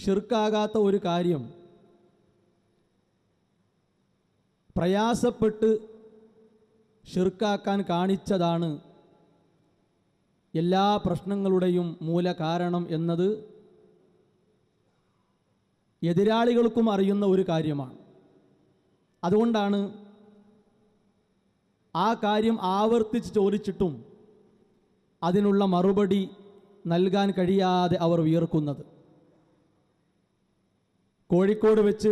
ഷിർക്കാകാത്ത ഒരു കാര്യം പ്രയാസപ്പെട്ട് ഷിർക്കാക്കാൻ കാണിച്ചതാണ് എല്ലാ പ്രശ്നങ്ങളുടെയും മൂല കാരണം എന്നത് എതിരാളികൾക്കും അറിയുന്ന ഒരു കാര്യമാണ്. അതുകൊണ്ടാണ് ആ കാര്യം ആവർത്തിച്ച് ചോദിച്ചിട്ടും അതിനുള്ള മറുപടി നൽകാൻ കഴിയാതെ അവർ വിയർക്കുന്നത്. കോഴിക്കോട് വെച്ച്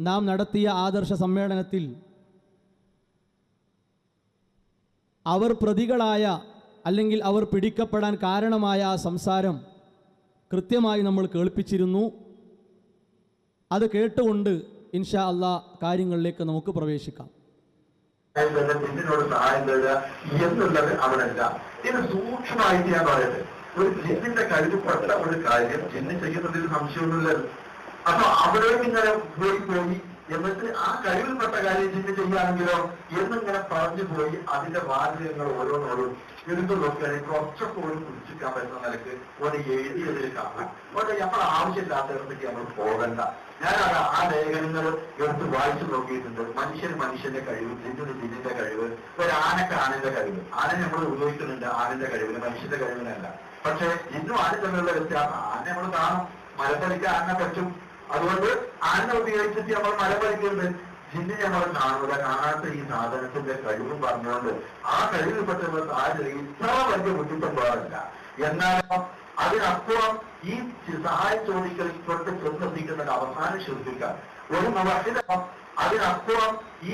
നാം നടത്തിയ ആദർശ സമ്മേളനത്തിൽ അവർ പ്രതികളായ അല്ലെങ്കിൽ അവർ പിടിക്കപ്പെടാൻ കാരണമായ ആ സംസാരം കൃത്യമായി നമ്മൾ കേൾപ്പിച്ചിരുന്നു. അത് കേട്ടുകൊണ്ട് ഇൻഷാ അല്ലാഹ് കാര്യങ്ങളിലേക്ക് നമുക്ക് പ്രവേശിക്കാം. ജിന്നിനോട് സഹായം തരിക എന്നുള്ളത് അവനല്ല. ഇത് സൂക്ഷ്മമായിട്ട് ഞാൻ പറയുന്നത്, ഒരു ജിന്നിന്റെ കഴിവുപ്പെട്ട ഒരു കാര്യം ജിന്ന് ചെയ്യുന്നതിൽ സംശയമൊന്നുമില്ലല്ലോ. അപ്പൊ അവിടേക്ക് ഇങ്ങനെ പോയി എന്നിട്ട് ആ കഴിവിൽപ്പെട്ട കാര്യം ജിന്ന് ചെയ്യാണെങ്കിലോ എന്നിങ്ങനെ പറഞ്ഞു പോയി അതിന്റെ വാചകങ്ങൾ ഓരോന്നോടും എടുത്തു നോക്കുകയാണെങ്കിൽ കുറച്ചൊക്കെ ഒരു കുടിച്ചിക്കാൻ പറ്റുന്ന നിലക്ക് ഒരു എഴുതിയതിൽ കാണാം. ഒരു നമ്മൾ ആവശ്യമില്ലാത്തതിടത്തേക്ക് നമ്മൾ പോകണ്ട. ഞാൻ ആ ലേഖനങ്ങൾ എടുത്ത് വായിച്ചു നോക്കിയിട്ടുണ്ട്. മനുഷ്യന്റെ കഴിവ്, ജിന്നിന്റെ കഴിവ്, ഒരു ആനക്ക് ആനന്റെ കഴിവ്. ആന നമ്മൾ ഉപയോഗിക്കുന്നുണ്ട് ആനന്റെ കഴിവിന്, മനുഷ്യന്റെ കഴിവിനല്ല. പക്ഷെ ജിന്നും ആന തമ്മിലുള്ള വ്യത്യാസം, ആന നമ്മൾ കാണും, മലപ്പലിക്ക് ആന പറ്റും. അതുകൊണ്ട് ആന ഉപയോഗിച്ചിട്ട് നമ്മൾ മലപ്പലിക്കുന്നുണ്ട്. ജിന്നിനെ നമ്മൾ കാണൂല. കാണാത്ത ഈ സാധനത്തിന്റെ കഴിവും പറഞ്ഞുകൊണ്ട് ആ കഴിവിൽപ്പെട്ട സാഹചര്യം ഇത്ര വലിയ ബുദ്ധിമുട്ടും പാടില്ല. എന്നാലും അതിനപ്പുറം ഈ സഹായ ചോദിക്കൽ തൊട്ട് ചെന്നെത്തിക്കുന്നത് അവസാനം ശ്രദ്ധിക്കാം. ഒരു മുവഹിദ് അതിനപ്പുറം ഈ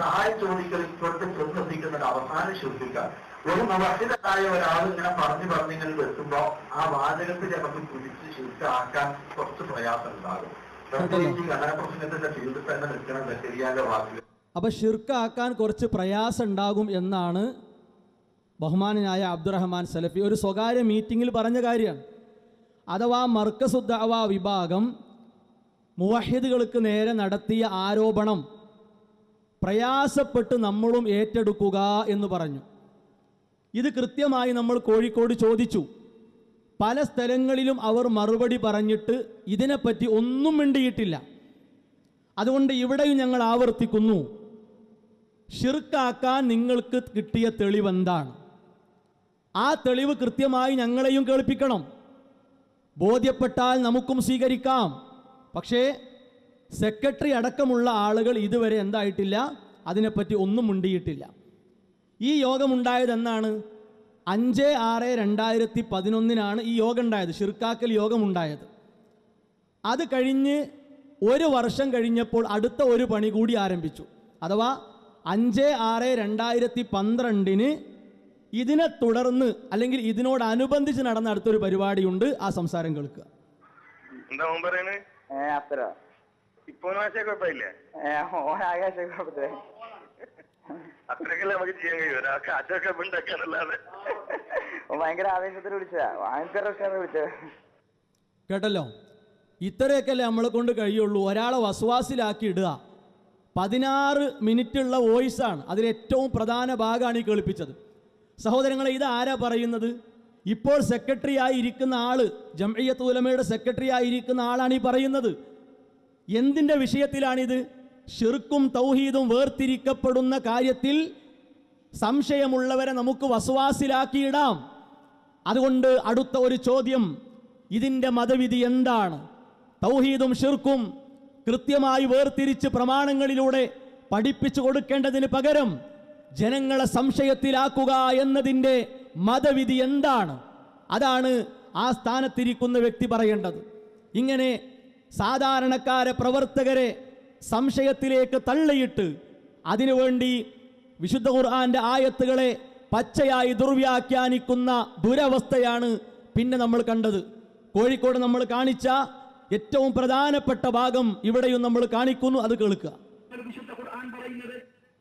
സഹായ ചോദിക്കൽ തൊട്ട് ചെന്നെത്തിക്കുന്നത് അവസാനം ശ്രദ്ധിക്കാം. ഒരു മുവഹിദായ ഒരാൾ ഇങ്ങനെ പറഞ്ഞിങ്ങനെ എത്തുമ്പോ ആ വാചകത്തിൽ നമുക്ക് പിടിച്ച് ശുദ്ധാക്കാൻ കുറച്ച് പ്രയാസം ഉണ്ടാകും. പ്രത്യേകിച്ച് ഘടകപ്രശ്നത്തിന്റെ ഫീൽഡിൽ തന്നെ നിൽക്കണം ശരിയായ വാക്കുകൾ. അപ്പൊ ഷിർക്കാക്കാൻ കുറച്ച് പ്രയാസം ഉണ്ടാകും എന്നാണ് ബഹുമാനായ അബ്ദുറഹ്മാൻ സലഫി ഒരു സ്വകാര്യ മീറ്റിങ്ങിൽ പറഞ്ഞ കാര്യമാണ്. അഥവാ മർക്കസുദ് ദഅവ വിഭാഗം മുവഹിദുകൾക്ക് നേരെ നടത്തിയ ആരോപണം പ്രയാസപ്പെട്ട് നമ്മളും ഏറ്റെടുക്കുക എന്ന് പറഞ്ഞു. ഇത് കൃത്യമായി നമ്മൾ കോഴിക്കോട് ചോദിച്ചു. പല സ്ഥലങ്ങളിലും അവർ മറുപടി പറഞ്ഞിട്ട് ഇതിനെപ്പറ്റി ഒന്നും മിണ്ടിയിട്ടില്ല. അതുകൊണ്ട് ഇവിടെയും ഞങ്ങൾ ആവർത്തിക്കുന്നു, ഷിർക്കാക്കാൻ നിങ്ങൾക്ക് കിട്ടിയ തെളിവെന്താണ്? ആ തെളിവ് കൃത്യമായി ഞങ്ങളെയും കേൾപ്പിക്കണം. ബോധ്യപ്പെട്ടാൽ നമുക്കും സ്വീകരിക്കാം. പക്ഷേ സെക്രട്ടറി അടക്കമുള്ള ആളുകൾ ഇതുവരെ എന്തായിട്ടില്ല, അതിനെപ്പറ്റി ഒന്നും മിണ്ടിയിട്ടില്ല. ഈ യോഗമുണ്ടായതെന്നാണ് 5/6/2011 ഈ യോഗം ഉണ്ടായത്, ഷിർക്കാക്കൽ യോഗമുണ്ടായത്. അത് കഴിഞ്ഞ് ഒരു വർഷം കഴിഞ്ഞപ്പോൾ അടുത്ത ഒരു പണി കൂടി ആരംഭിച്ചു. അഥവാ 5/6/2012 ഇതിനെ തുടർന്ന് അല്ലെങ്കിൽ ഇതിനോടനുബന്ധിച്ച് നടന്ന അടുത്തൊരു പരിപാടിയുണ്ട്. ആ സംസാരം കേൾക്കുക. എന്താ പറയുന്നത്? ഇപ്പൊ അത്രക്കല്ലേ നമുക്ക് ചെയ്യാൻ കഴിയും. ഒരാൾക്ക് അതൊക്കെ ഉണ്ടാക്കാനല്ലാതെ ഭയങ്കര ആവേശത്തിൽ വിളിച്ചതാ, വിളിച്ചത് കേട്ടല്ലോ. ഇത്രയൊക്കെയല്ലേ നമ്മളെ കൊണ്ട് കഴിയുള്ളൂ. ഒരാളെ വസ്വാസിലാക്കി ഇടുക. 16 മിനിറ്റുള്ള വോയിസാണ്. അതിലേറ്റവും പ്രധാന ഭാഗമാണ് ഈ കേൾപ്പിച്ചത്. സഹോദരങ്ങളെ, ഇത് ആരാ പറയുന്നത്? ഇപ്പോൾ സെക്രട്ടറി ആയിരിക്കുന്ന ആള്, ജംഇയ്യത്തുൽ ഉലമയുടെ സെക്രട്ടറി ആയിരിക്കുന്ന ആളാണ് ഈ പറയുന്നത്. എന്തിൻ്റെ വിഷയത്തിലാണിത്? ഷിർക്കും തൗഹീദും വേർതിരിക്കപ്പെടുന്ന കാര്യത്തിൽ സംശയമുള്ളവരെ നമുക്ക് വസ്വാസിലാക്കിയിടാം. അതുകൊണ്ട് അടുത്ത ഒരു ചോദ്യം, ഇതിൻ്റെ മതവിധി എന്താണ്? തൗഹീദും ഷിർക്കും കൃത്യമായി വേർതിരിച്ച് പ്രമാണങ്ങളിലൂടെ പഠിപ്പിച്ചു കൊടുക്കേണ്ടതിന് പകരം ജനങ്ങളെ സംശയത്തിലാക്കുക എന്നതിൻ്റെ മതവിധി എന്താണ്? അതാണ് ആ സ്ഥാനത്തിരിക്കുന്ന വ്യക്തി പറയേണ്ടത്. ഇങ്ങനെ സാധാരണക്കാരെ, പ്രവർത്തകരെ സംശയത്തിലേക്ക് തള്ളിയിട്ട് അതിനുവേണ്ടി വിശുദ്ധ ഖുർആന്റെ ആയത്തുകളെ പച്ചയായി ദുർവ്യാഖ്യാനിക്കുന്ന ദുരവസ്ഥയാണ് പിന്നെ നമ്മൾ കണ്ടത്. കോഴിക്കോട് നമ്മൾ കാണിച്ച ഏറ്റവും പ്രധാനപ്പെട്ട ഭാഗം ഇവിടെയും നമ്മൾ കാണിക്കുന്നു. അത് കേൾക്കുക. വിശുദ്ധ ഖുർആൻ പറയുന്നത്,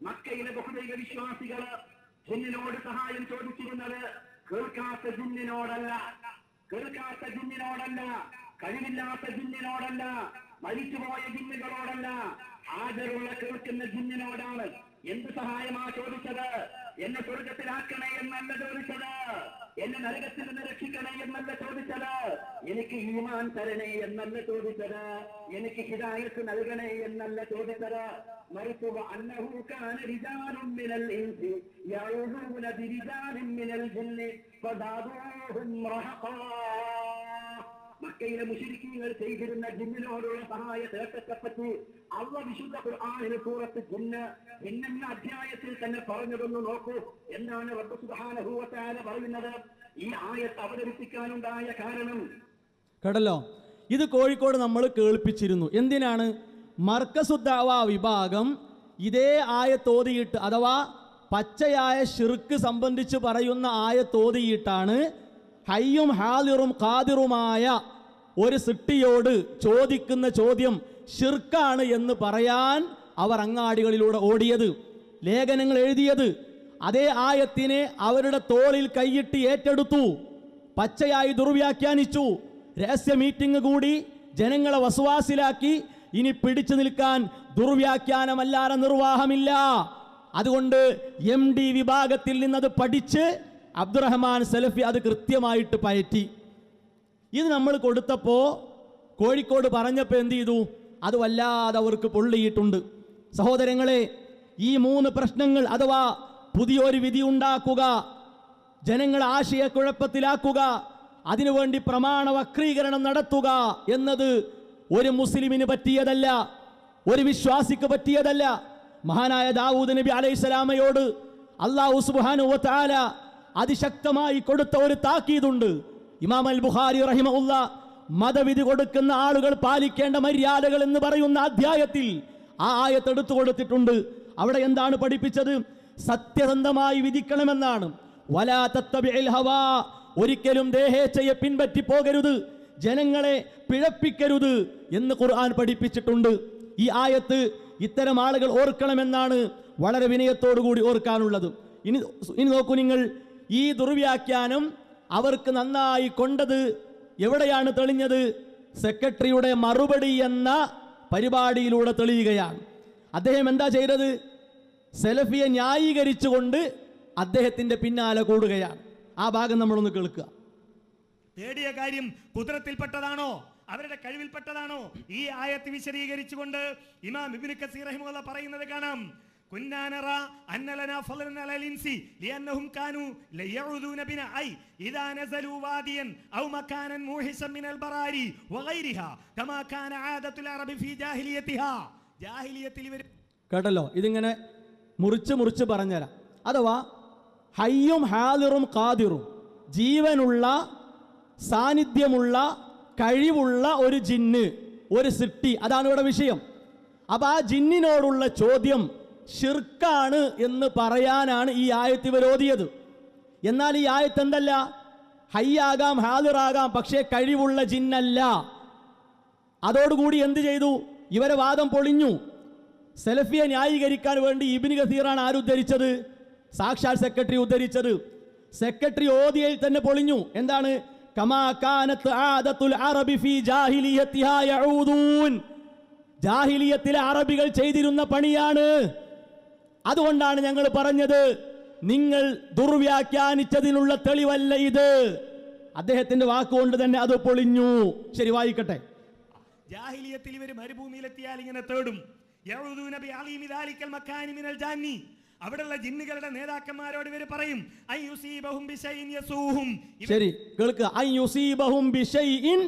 മക്കയിലെ ബഹുദൈവ വിശ്വാസികൾ ജിന്നിനോട് സഹായം ചോദിച്ചിരുന്നത് കേൾക്കാത്ത ജിന്നിനോടല്ല, കഴിവില്ലാത്ത ജിന്നിനോടല്ല, മരിച്ചുപോയ ജിന്നുകളോടല്ല, ഹാജറുള്ള കേൾക്കുന്ന ജിന്നിനോടാണ്. എന്ത് സഹായമാ ചോദിച്ചത്? എന്നെ സ്വർഗത്തിലാക്കണേ എന്നല്ല ചോദിച്ചത്, എന്നെ നരകത്തിൽ നിന്ന് രക്ഷിക്കണേ എന്നല്ല ചോദിച്ചത്, എനിക്ക് ഈമാൻ തരണേ എന്നല്ല ചോദിച്ചത്, എനിക്ക് ഹിദായത്ത് നൽകണേ എന്നല്ല ചോദിച്ചത്. മറിച്ച് അന്നഹു കാന റിജാലുൻ മിനൽ ഇൻസി യഊദൂന ബിരിജാലിൻ മിനൽ ജിന്നി ഫദാദൂഹും റഹഖാ. മക്കയിലെ മുശ്രിക്കീങ്ങൾ ചെയ്തിരുന്ന ജിന്നിനോടുള്ള സഹായ തേട്ടത്തെപ്പറ്റി അല്ലാഹു വിശുദ്ധ ഖുർആനിൽ സൂറത്ത് ജിന്ന് എന്ന അധ്യായത്തിൽ തന്നെ പറഞ്ഞതൊന്ന് നോക്കൂ. എന്താണ് റബ്ബ് സുബ്ഹാനഹു വ തആല പറയുന്നത്? ഈ ആയത്ത് അവതരിപ്പിക്കാനുണ്ടായ കാരണം കേട്ടല്ലോ. ഇത് കോഴിക്കോട് നമ്മൾ കേൾപ്പിച്ചിരുന്നു. എന്തിനാണ്? മർക്കസുദ്ദഅവ വിഭാഗം ഇതേ ആയത്തോതിയിട്ട്, അഥവാ പച്ചയായ ഷിർക്ക് സംബന്ധിച്ച് പറയുന്ന ആയത്തോതിയിട്ടാണ് ഹയ്യും ഹാദിറും ഖാദിറുമായ ഒരു സിട്ടിയോട് ചോദിക്കുന്ന ചോദ്യം ഷിർക്കാണ് എന്ന് പറയാൻ അവർ അങ്ങാടികളിലൂടെ ഓടിയത്, ലേഖനങ്ങൾ എഴുതിയത്. അതേ ആയത്തിനെ അവരുടെ തോളിൽ കൈയിട്ട് ഏറ്റെടുത്തു, പച്ചയായി ദുർവ്യാഖ്യാനിച്ചു, രഹസ്യ മീറ്റിംഗ് കൂടി ജനങ്ങളെ വസ്വാസിലാക്കി. ഇനി പിടിച്ചു നിൽക്കാൻ ദുർവ്യാഖ്യാനമല്ലാതെ നിർവാഹമില്ല. അതുകൊണ്ട് MD വിഭാഗത്തിൽ നിന്നത് പഠിച്ച് അബ്ദുറഹ്മാൻ സലഫി അത് കൃത്യമായിട്ട് പയറ്റി. ഇത് നമ്മൾ കൊടുത്തപ്പോൾ, കോഴിക്കോട് പറഞ്ഞപ്പോൾ എന്ത് ചെയ്തു? അത് വല്ലാതെ അവർക്ക് പൊള്ളിയിട്ടുണ്ട്. സഹോദരങ്ങളെ, ഈ 3 പ്രശ്നങ്ങൾ, അഥവാ പുതിയൊരു വിധി ഉണ്ടാക്കുക, ജനങ്ങളെ ആശയക്കുഴപ്പത്തിലാക്കുക, അതിനുവേണ്ടി പ്രമാണ വക്രീകരണം നടത്തുക എന്നത് ഒരു മുസ്ലിമിന് പറ്റിയതല്ല, ഒരു വിശ്വാസിക്ക് പറ്റിയതല്ല. മഹാനായ ദാവൂദ് നബി അലൈഹിസ്സലാമയോട് അല്ലാഹു സുബ്ഹാനഹു വ തആല അതിശക്തമായി കൊടുത്ത ഒരു താക്കീതുണ്ട്. ഇമാം അൽ ബുഖാരി റഹിമഹുല്ല മതവിധി കൊടുക്കുന്ന ആളുകൾ പാലിക്കേണ്ട മര്യാദകൾ എന്ന് പറയുന്ന അധ്യായത്തിൽ ആ ആയത്ത് എടുത്തു കൊടുത്തിട്ടുണ്ട്. അവിടെ എന്താണ് പഠിപ്പിച്ചത്? സത്യസന്ധമായി വിധിക്കണമെന്നാണ്. വലാ തത്തബിഇൽ ഹവാ, ഒരിക്കലും ദേഹേച്ഛയെ പിൻപറ്റി പോകരുത്, ജനങ്ങളെ പിഴപ്പിക്കരുത് എന്ന് ഖുർആൻ പഠിപ്പിച്ചിട്ടുണ്ട്. ഈ ആയത്ത് ഇത്തരം ആളുകൾ ഓർക്കണമെന്നാണ് വളരെ വിനയത്തോടു കൂടി ഓർക്കാനുള്ളത്. ഇനി നോക്കൂ നിങ്ങൾ, ഈ ദുർവ്യാഖ്യാനം അവർക്ക് നന്നായി കൊണ്ടത് എവിടെയാണ് തെളിഞ്ഞത്? സെക്രട്ടറിയുടെ മറുപടി എന്ന പരിപാടിയിലൂടെ തെളിയുകയാണ്. അദ്ദേഹം എന്താ ചെയ്തത്? സലഫിയെ ന്യായീകരിച്ചുകൊണ്ട് അദ്ദേഹത്തിന്റെ പിന്നാലെ കൂടുകയാണ്. ആ ഭാഗം നമ്മളൊന്ന് കേൾക്കുക. തേടിയ കാര്യം കുദ്റത്തിൽപ്പെട്ടതാണോ, അവരുടെ കഴിവിൽപ്പെട്ടതാണോ? ഈ ആയത്ത് വിശദീകരിച്ചുകൊണ്ട് ഇമാം ഇബ്നു കസീർ റഹിമഹുല്ലാഹ് പറയുന്നത് കാണാം. كنا نرى أن لنا فضلا على الإنس لأنهم كانوا ليعوذون بنا أي إذا نزلوا واديا أو مكانا موحشا من البراري وغيرها كما كان عادة العرب في جاهليتها. ജാഹിലിയത്തിൽ ഇവർ കേട്ടല്ലോ. ഇതിങ്ങനെ മുറിച്ച് പറഞ്ഞുതരാം. അഥവാ ഹയ്യും ഹാദിറും ഖാദിറും, ജീവനുള്ള സാന്നിധ്യമുള്ള കഴിവുള്ള ഒരു ജിന്ന്, ഒരു സിട്ടി, അതാണ് ഇവിടെ വിഷയം. അപ്പൊ ആ ജിന്നിനോടുള്ള ചോദ്യം ഷിർക്കാണ് എന്ന് പറയാനാണ് ഈ ആയത്ത് ഇവർ ഓതിയത്. എന്നാൽ ഈ ആയത്ത് എന്തല്ല? ഹയ്യാകാം ഹാദിറാകാം, പക്ഷേ കഴിവുള്ള ജിന്നല്ല. അതോടുകൂടി എന്ത് ചെയ്തു? ഇവരെ വാദം പൊളിഞ്ഞു. സലഫിയെ ന്യായീകരിക്കാൻ വേണ്ടി ഇബ്നു കസീറാണ് ആരുദ്ധരിച്ചത്? സാക്ഷാൽ സെക്രട്ടറി ഉദ്ധരിച്ചത്. സെക്രട്ടറി ഓതിയയിൽ തന്നെ പൊളിഞ്ഞു. എന്താണ്? കമാ കാനത്ത് ആദത്തുൽ അറബി ഫീ ജാഹിലിയത്തിഹാ യഊദൂൻ, ജാഹിലിയത്തിലെ അറബികൾ ചെയ്തിരുന്ന പണിയാണ്. അതുകൊണ്ടാണ് ഞങ്ങൾ പറഞ്ഞത്, നിങ്ങൾ ദുർവ്യാഖ്യാനിച്ചതിനുള്ള തെളിവല്ല ഇത്. അദ്ദേഹത്തിന്റെ വാക്കുകൊണ്ട് തന്നെ അത് പൊളിഞ്ഞു. ശരി, വായിക്കട്ടെ. ജാഹിലിയത്തിൽ ഇവർ മരുഭൂമിയിലെത്തിയാൽ ഇങ്ങനെ തേടും. യഊദൂന ബിഅലീമി ദാലിക്കൽ മക്കാനി മിനൽ ജാന്നി, അവിടെയുള്ള ജിന്നുകളുടെ നേതാക്കന്മാരോട് ഇവർ പറയും അയ്യുസീബഹും ബിശൈഇൻ യസൂഹും. ശരി, കേൾക്കുക. അയ്യുസീബഹും ബിശൈഇൻ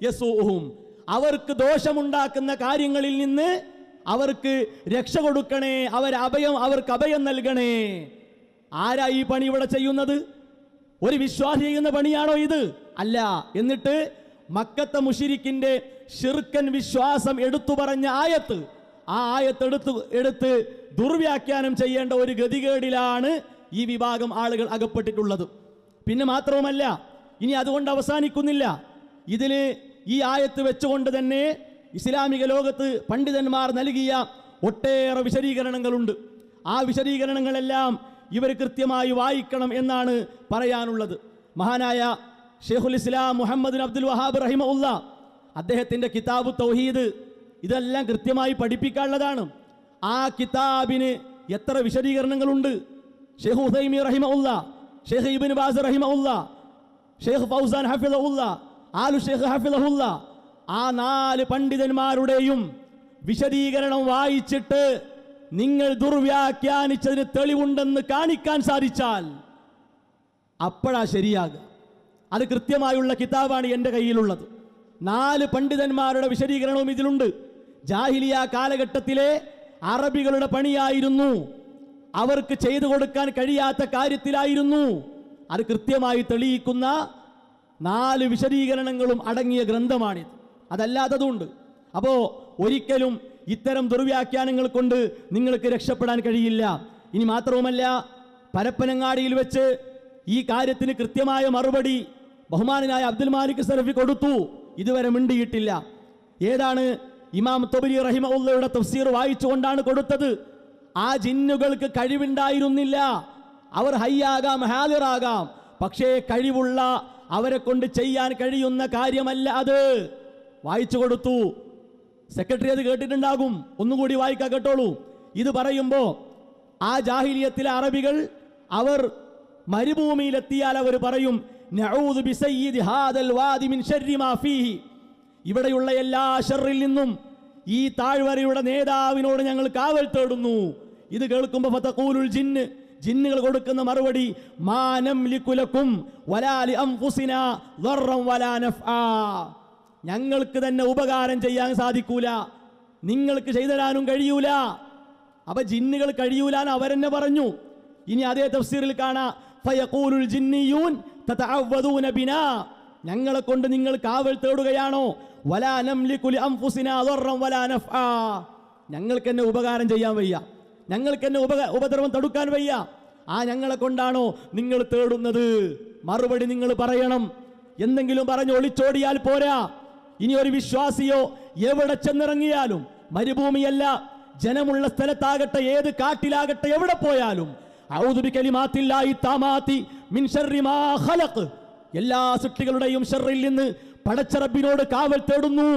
യസൂഹും, അവർക്ക് ദോഷമുണ്ടാക്കുന്ന കാര്യങ്ങളിൽ നിന്ന് അവർക്ക് രക്ഷ കൊടുക്കണേ, അവർക്ക് അഭയം നൽകണേ. ആരാ ഈ പണി ഇവിടെ ചെയ്യുന്നത്? ഒരു വിശ്വാസി ചെയ്യുന്ന പണിയാണോ ഇത്? അല്ല. എന്നിട്ട് മക്കത്തെ മുശ്രിക്കിന്റെ ശിർക്കൻ വിശ്വാസം എടുത്തു പറഞ്ഞ ആയത്ത്, ആ ആയത്ത് എടുത്ത് ദുർവ്യാഖ്യാനം ചെയ്യേണ്ട ഒരു ഗതികേടിലാണ് ഈ വിഭാഗം ആളുകൾ അകപ്പെട്ടിട്ടുള്ളത്. പിന്നെ മാത്രവുമല്ല, ഇനി അതുകൊണ്ട് അവസാനിക്കുന്നില്ല. ഇതിൽ ഈ ആയത്ത് വെച്ചുകൊണ്ട് തന്നെ ഇസ്ലാമിക ലോകത്ത് പണ്ഡിതന്മാർ നൽകിയ ഒട്ടേറെ വിശദീകരണങ്ങളുണ്ട്. ആ വിശദീകരണങ്ങളെല്ലാം ഇവർ കൃത്യമായി വായിക്കണം എന്നാണ് പറയാനുള്ളത്. മഹാനായ ഷെയ്ഖുൽ ഇസ്ലാം മുഹമ്മദ് ബിൻ അബ്ദുൽ വഹാബ് റഹിമഹുല്ലാ, അദ്ദേഹത്തിന്റെ കിതാബ് തൗഹീദ്, ഇതെല്ലാം കൃത്യമായി പഠിപ്പിക്കാനുള്ളതാണ്. ആ കിതാബിന് എത്ര വിശദീകരണങ്ങളുണ്ട്. ഷെയ്ഖ് ഉസൈമി റഹിമഉല്ല, ഷെയ്ഖ് ഇബ്നു ബാസ് റഹിമഉല്ല, ഷെയ്ഖ് ഫൗസാൻ ഹഫിളഹുല്ല, ആലു ഷെയ്ഖ് ഹഫിളഹുല്ല, ആ 4 പണ്ഡിതന്മാരുടെയും വിശദീകരണം വായിച്ചിട്ട് നിങ്ങൾ ദുർവ്യാഖ്യാനിച്ചതിന് തെളിവുണ്ടെന്ന് കാണിക്കാൻ സാധിച്ചാൽ അപ്പോഴാ ശരിയാകുക. അത് കൃത്യമായുള്ള കിതാബാണ് എൻ്റെ കയ്യിലുള്ളത്. 4 പണ്ഡിതന്മാരുടെ വിശദീകരണവും ഇതിലുണ്ട്. ജാഹിലിയ കാലഘട്ടത്തിലെ അറബികളുടെ പണിയായിരുന്നു, അവർക്ക് ചെയ്തു കൊടുക്കാൻ കഴിയാത്ത കാര്യത്തിലായിരുന്നു. അത് കൃത്യമായി തെളിയിക്കുന്ന 4 വിശദീകരണങ്ങളും അടങ്ങിയ ഗ്രന്ഥമാണിത്. അതല്ലാത്തതുണ്ട്. അപ്പോൾ ഒരിക്കലും ഇത്തരം ദുർവ്യാഖ്യാനങ്ങൾ കൊണ്ട് നിങ്ങൾക്ക് രക്ഷപ്പെടാൻ കഴിയില്ല. ഇനി മാത്രവുമല്ല, പരപ്പനങ്ങാടിയിൽ വെച്ച് ഈ കാര്യത്തിന് കൃത്യമായ മറുപടി ബഹുമാനനായ അബ്ദുൽ മാലിക് സലഫി കൊടുത്തു. ഇതുവരെ മിണ്ടിയിട്ടില്ല. ഏതാണ്? ഇമാം തൊബരി റഹിമഉള്ളയുടെ തഫ്സീർ വായിച്ചുകൊണ്ടാണ് കൊടുത്തത്. ആ ജിന്നുകൾക്ക് കഴിവുണ്ടായിരുന്നില്ല. അവർ ഹയ്യാകാം, ഹാലിറാകാം, പക്ഷേ കഴിവുള്ള, അവരെ കൊണ്ട് ചെയ്യാൻ കഴിയുന്ന കാര്യമല്ല അത്. വായിച്ചു കൊടുത്തു. സെക്രട്ടറി അത് കേട്ടിട്ടുണ്ടാകും. ഒന്നുകൂടി വായിക്കാൻ കേട്ടോളൂ. ഇത് പറയുമ്പോൾ ആ ജാഹിലിയത്തിലെ അറബികൾ അവർ മരുഭൂമിയിലെത്തിയാൽ അവർ പറയും, നഊദു ബിസയ്യിദി ഹാദൽ വാദി മിൻ ശർരി മാ ഫീഹി, ഇവിടെയുള്ള എല്ലാ ഷർറിൽ നിന്നും ഈ താഴ്വരയുടെ നേതാവിനോട് ഞങ്ങൾ കാവൽ തേടുന്നു. ഇത് കേൾക്കുമ്പോൾ ഫതഖൂലുൽ ജിന്ന്, ജിന്നുകൾ കൊടുക്കുന്ന മറുപടി, മാ നംലികു ലക്കും വലാ ലി അൻഫുസിനാ ദർറൻ വലാ നഫ്ആ, ഞങ്ങൾക്ക് തന്നെ ഉപകാരം ചെയ്യാൻ സാധിക്കൂല, നിങ്ങൾക്ക് ചെയ്തുതരാനും കഴിയൂല. അപ്പൊ ജിന്നുകൾ കഴിയൂലാന്ന് അവരെന്നെ പറഞ്ഞു. ഇനി അതേ തഫ്സീറിൽ കാണാം, ഫയഖൂലുൽ ജിന്നിയൂൻ തതഅവ്വദൂന ബിനാ, ഞങ്ങളെ കൊണ്ട് നിങ്ങൾ കാവൽ തേടുകയാണോ? വലാ നംലികു ലി അൻഫുസിനാ ദർറൻ വലാ നഫ്ആ, ഞങ്ങൾക്ക് തന്നെ ഉപകാരം ചെയ്യാൻ വയ്യ, ഞങ്ങൾക്ക് തന്നെ ഉപദ്രവം തടുക്കാൻ വയ്യ. ആ ഞങ്ങളെ കൊണ്ടാണോ നിങ്ങൾ തേടുന്നത്? മറുപടി നിങ്ങൾ പറയണം. എന്തെങ്കിലും പറഞ്ഞ് ഒളിച്ചോടിയാൽ പോരാ. ഇനി ഒരു വിശ്വാസിയോ എവിടെ ചെന്നിറങ്ങിയാലും, മരുഭൂമിയല്ല, ജനമുള്ള സ്ഥലത്താകട്ടെ, ഏത് കാട്ടിലാകട്ടെ, എവിടെ പോയാലും അഊദു ബികലിമാത്തില്ലാഹി താമാത്തി മിൻ ശർരി മാ ഖലഖ്, എല്ലാ സൃഷ്ടികളുടെയും ഷർറിൽ നിന്ന് പടച്ച റബ്ബിനോട് കാവൽ തേടുന്നു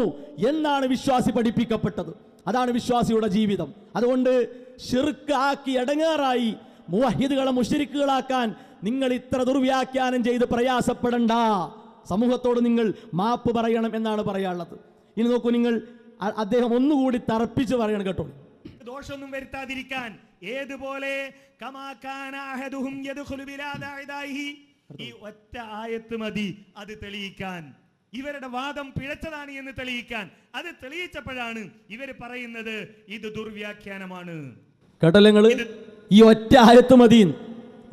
എന്നാണ് വിശ്വാസി പഠിപ്പിക്കപ്പെട്ടത്. അതാണ് വിശ്വാസിയുടെ ജീവിതം. അതുകൊണ്ട് ശിർക്ക് ആക്കി അടങ്ങാറായി മുവഹിദുകളെ മുശ്രിക്കുകളാക്കാൻ നിങ്ങൾ ഇത്ര ദുർവ്യാഖ്യാനം ചെയ്ത് പ്രയാസപ്പെടണ്ട. സമൂഹത്തോട് നിങ്ങൾ മാപ്പ് പറയണം എന്നാണ് പറയാനുള്ളത്. ഇനി നോക്കൂ, നിങ്ങൾ അദ്ദേഹം ഒന്നുകൂടി തറപ്പിച്ച് പറയണം കേട്ടോ. ദോഷമൊന്നും വരുത്താതിരിക്കാൻ ഏതുപോലെ ഈ ഒറ്റ ആയത്ത് മതി അത് തെളിയിക്കാൻ. ഇവരുടെ വാദം പിഴച്ചതാണ് എന്ന് തെളിയിക്കാൻ. അത് തെളിയിച്ചപ്പോഴാണ് ഇവർ പറയുന്നത് ഇത് ദുർവ്യാഖ്യാനമാണ്. കേട്ടല്ലോ നിങ്ങൾ? ഈ ഒറ്റ ആയത്ത് മതി.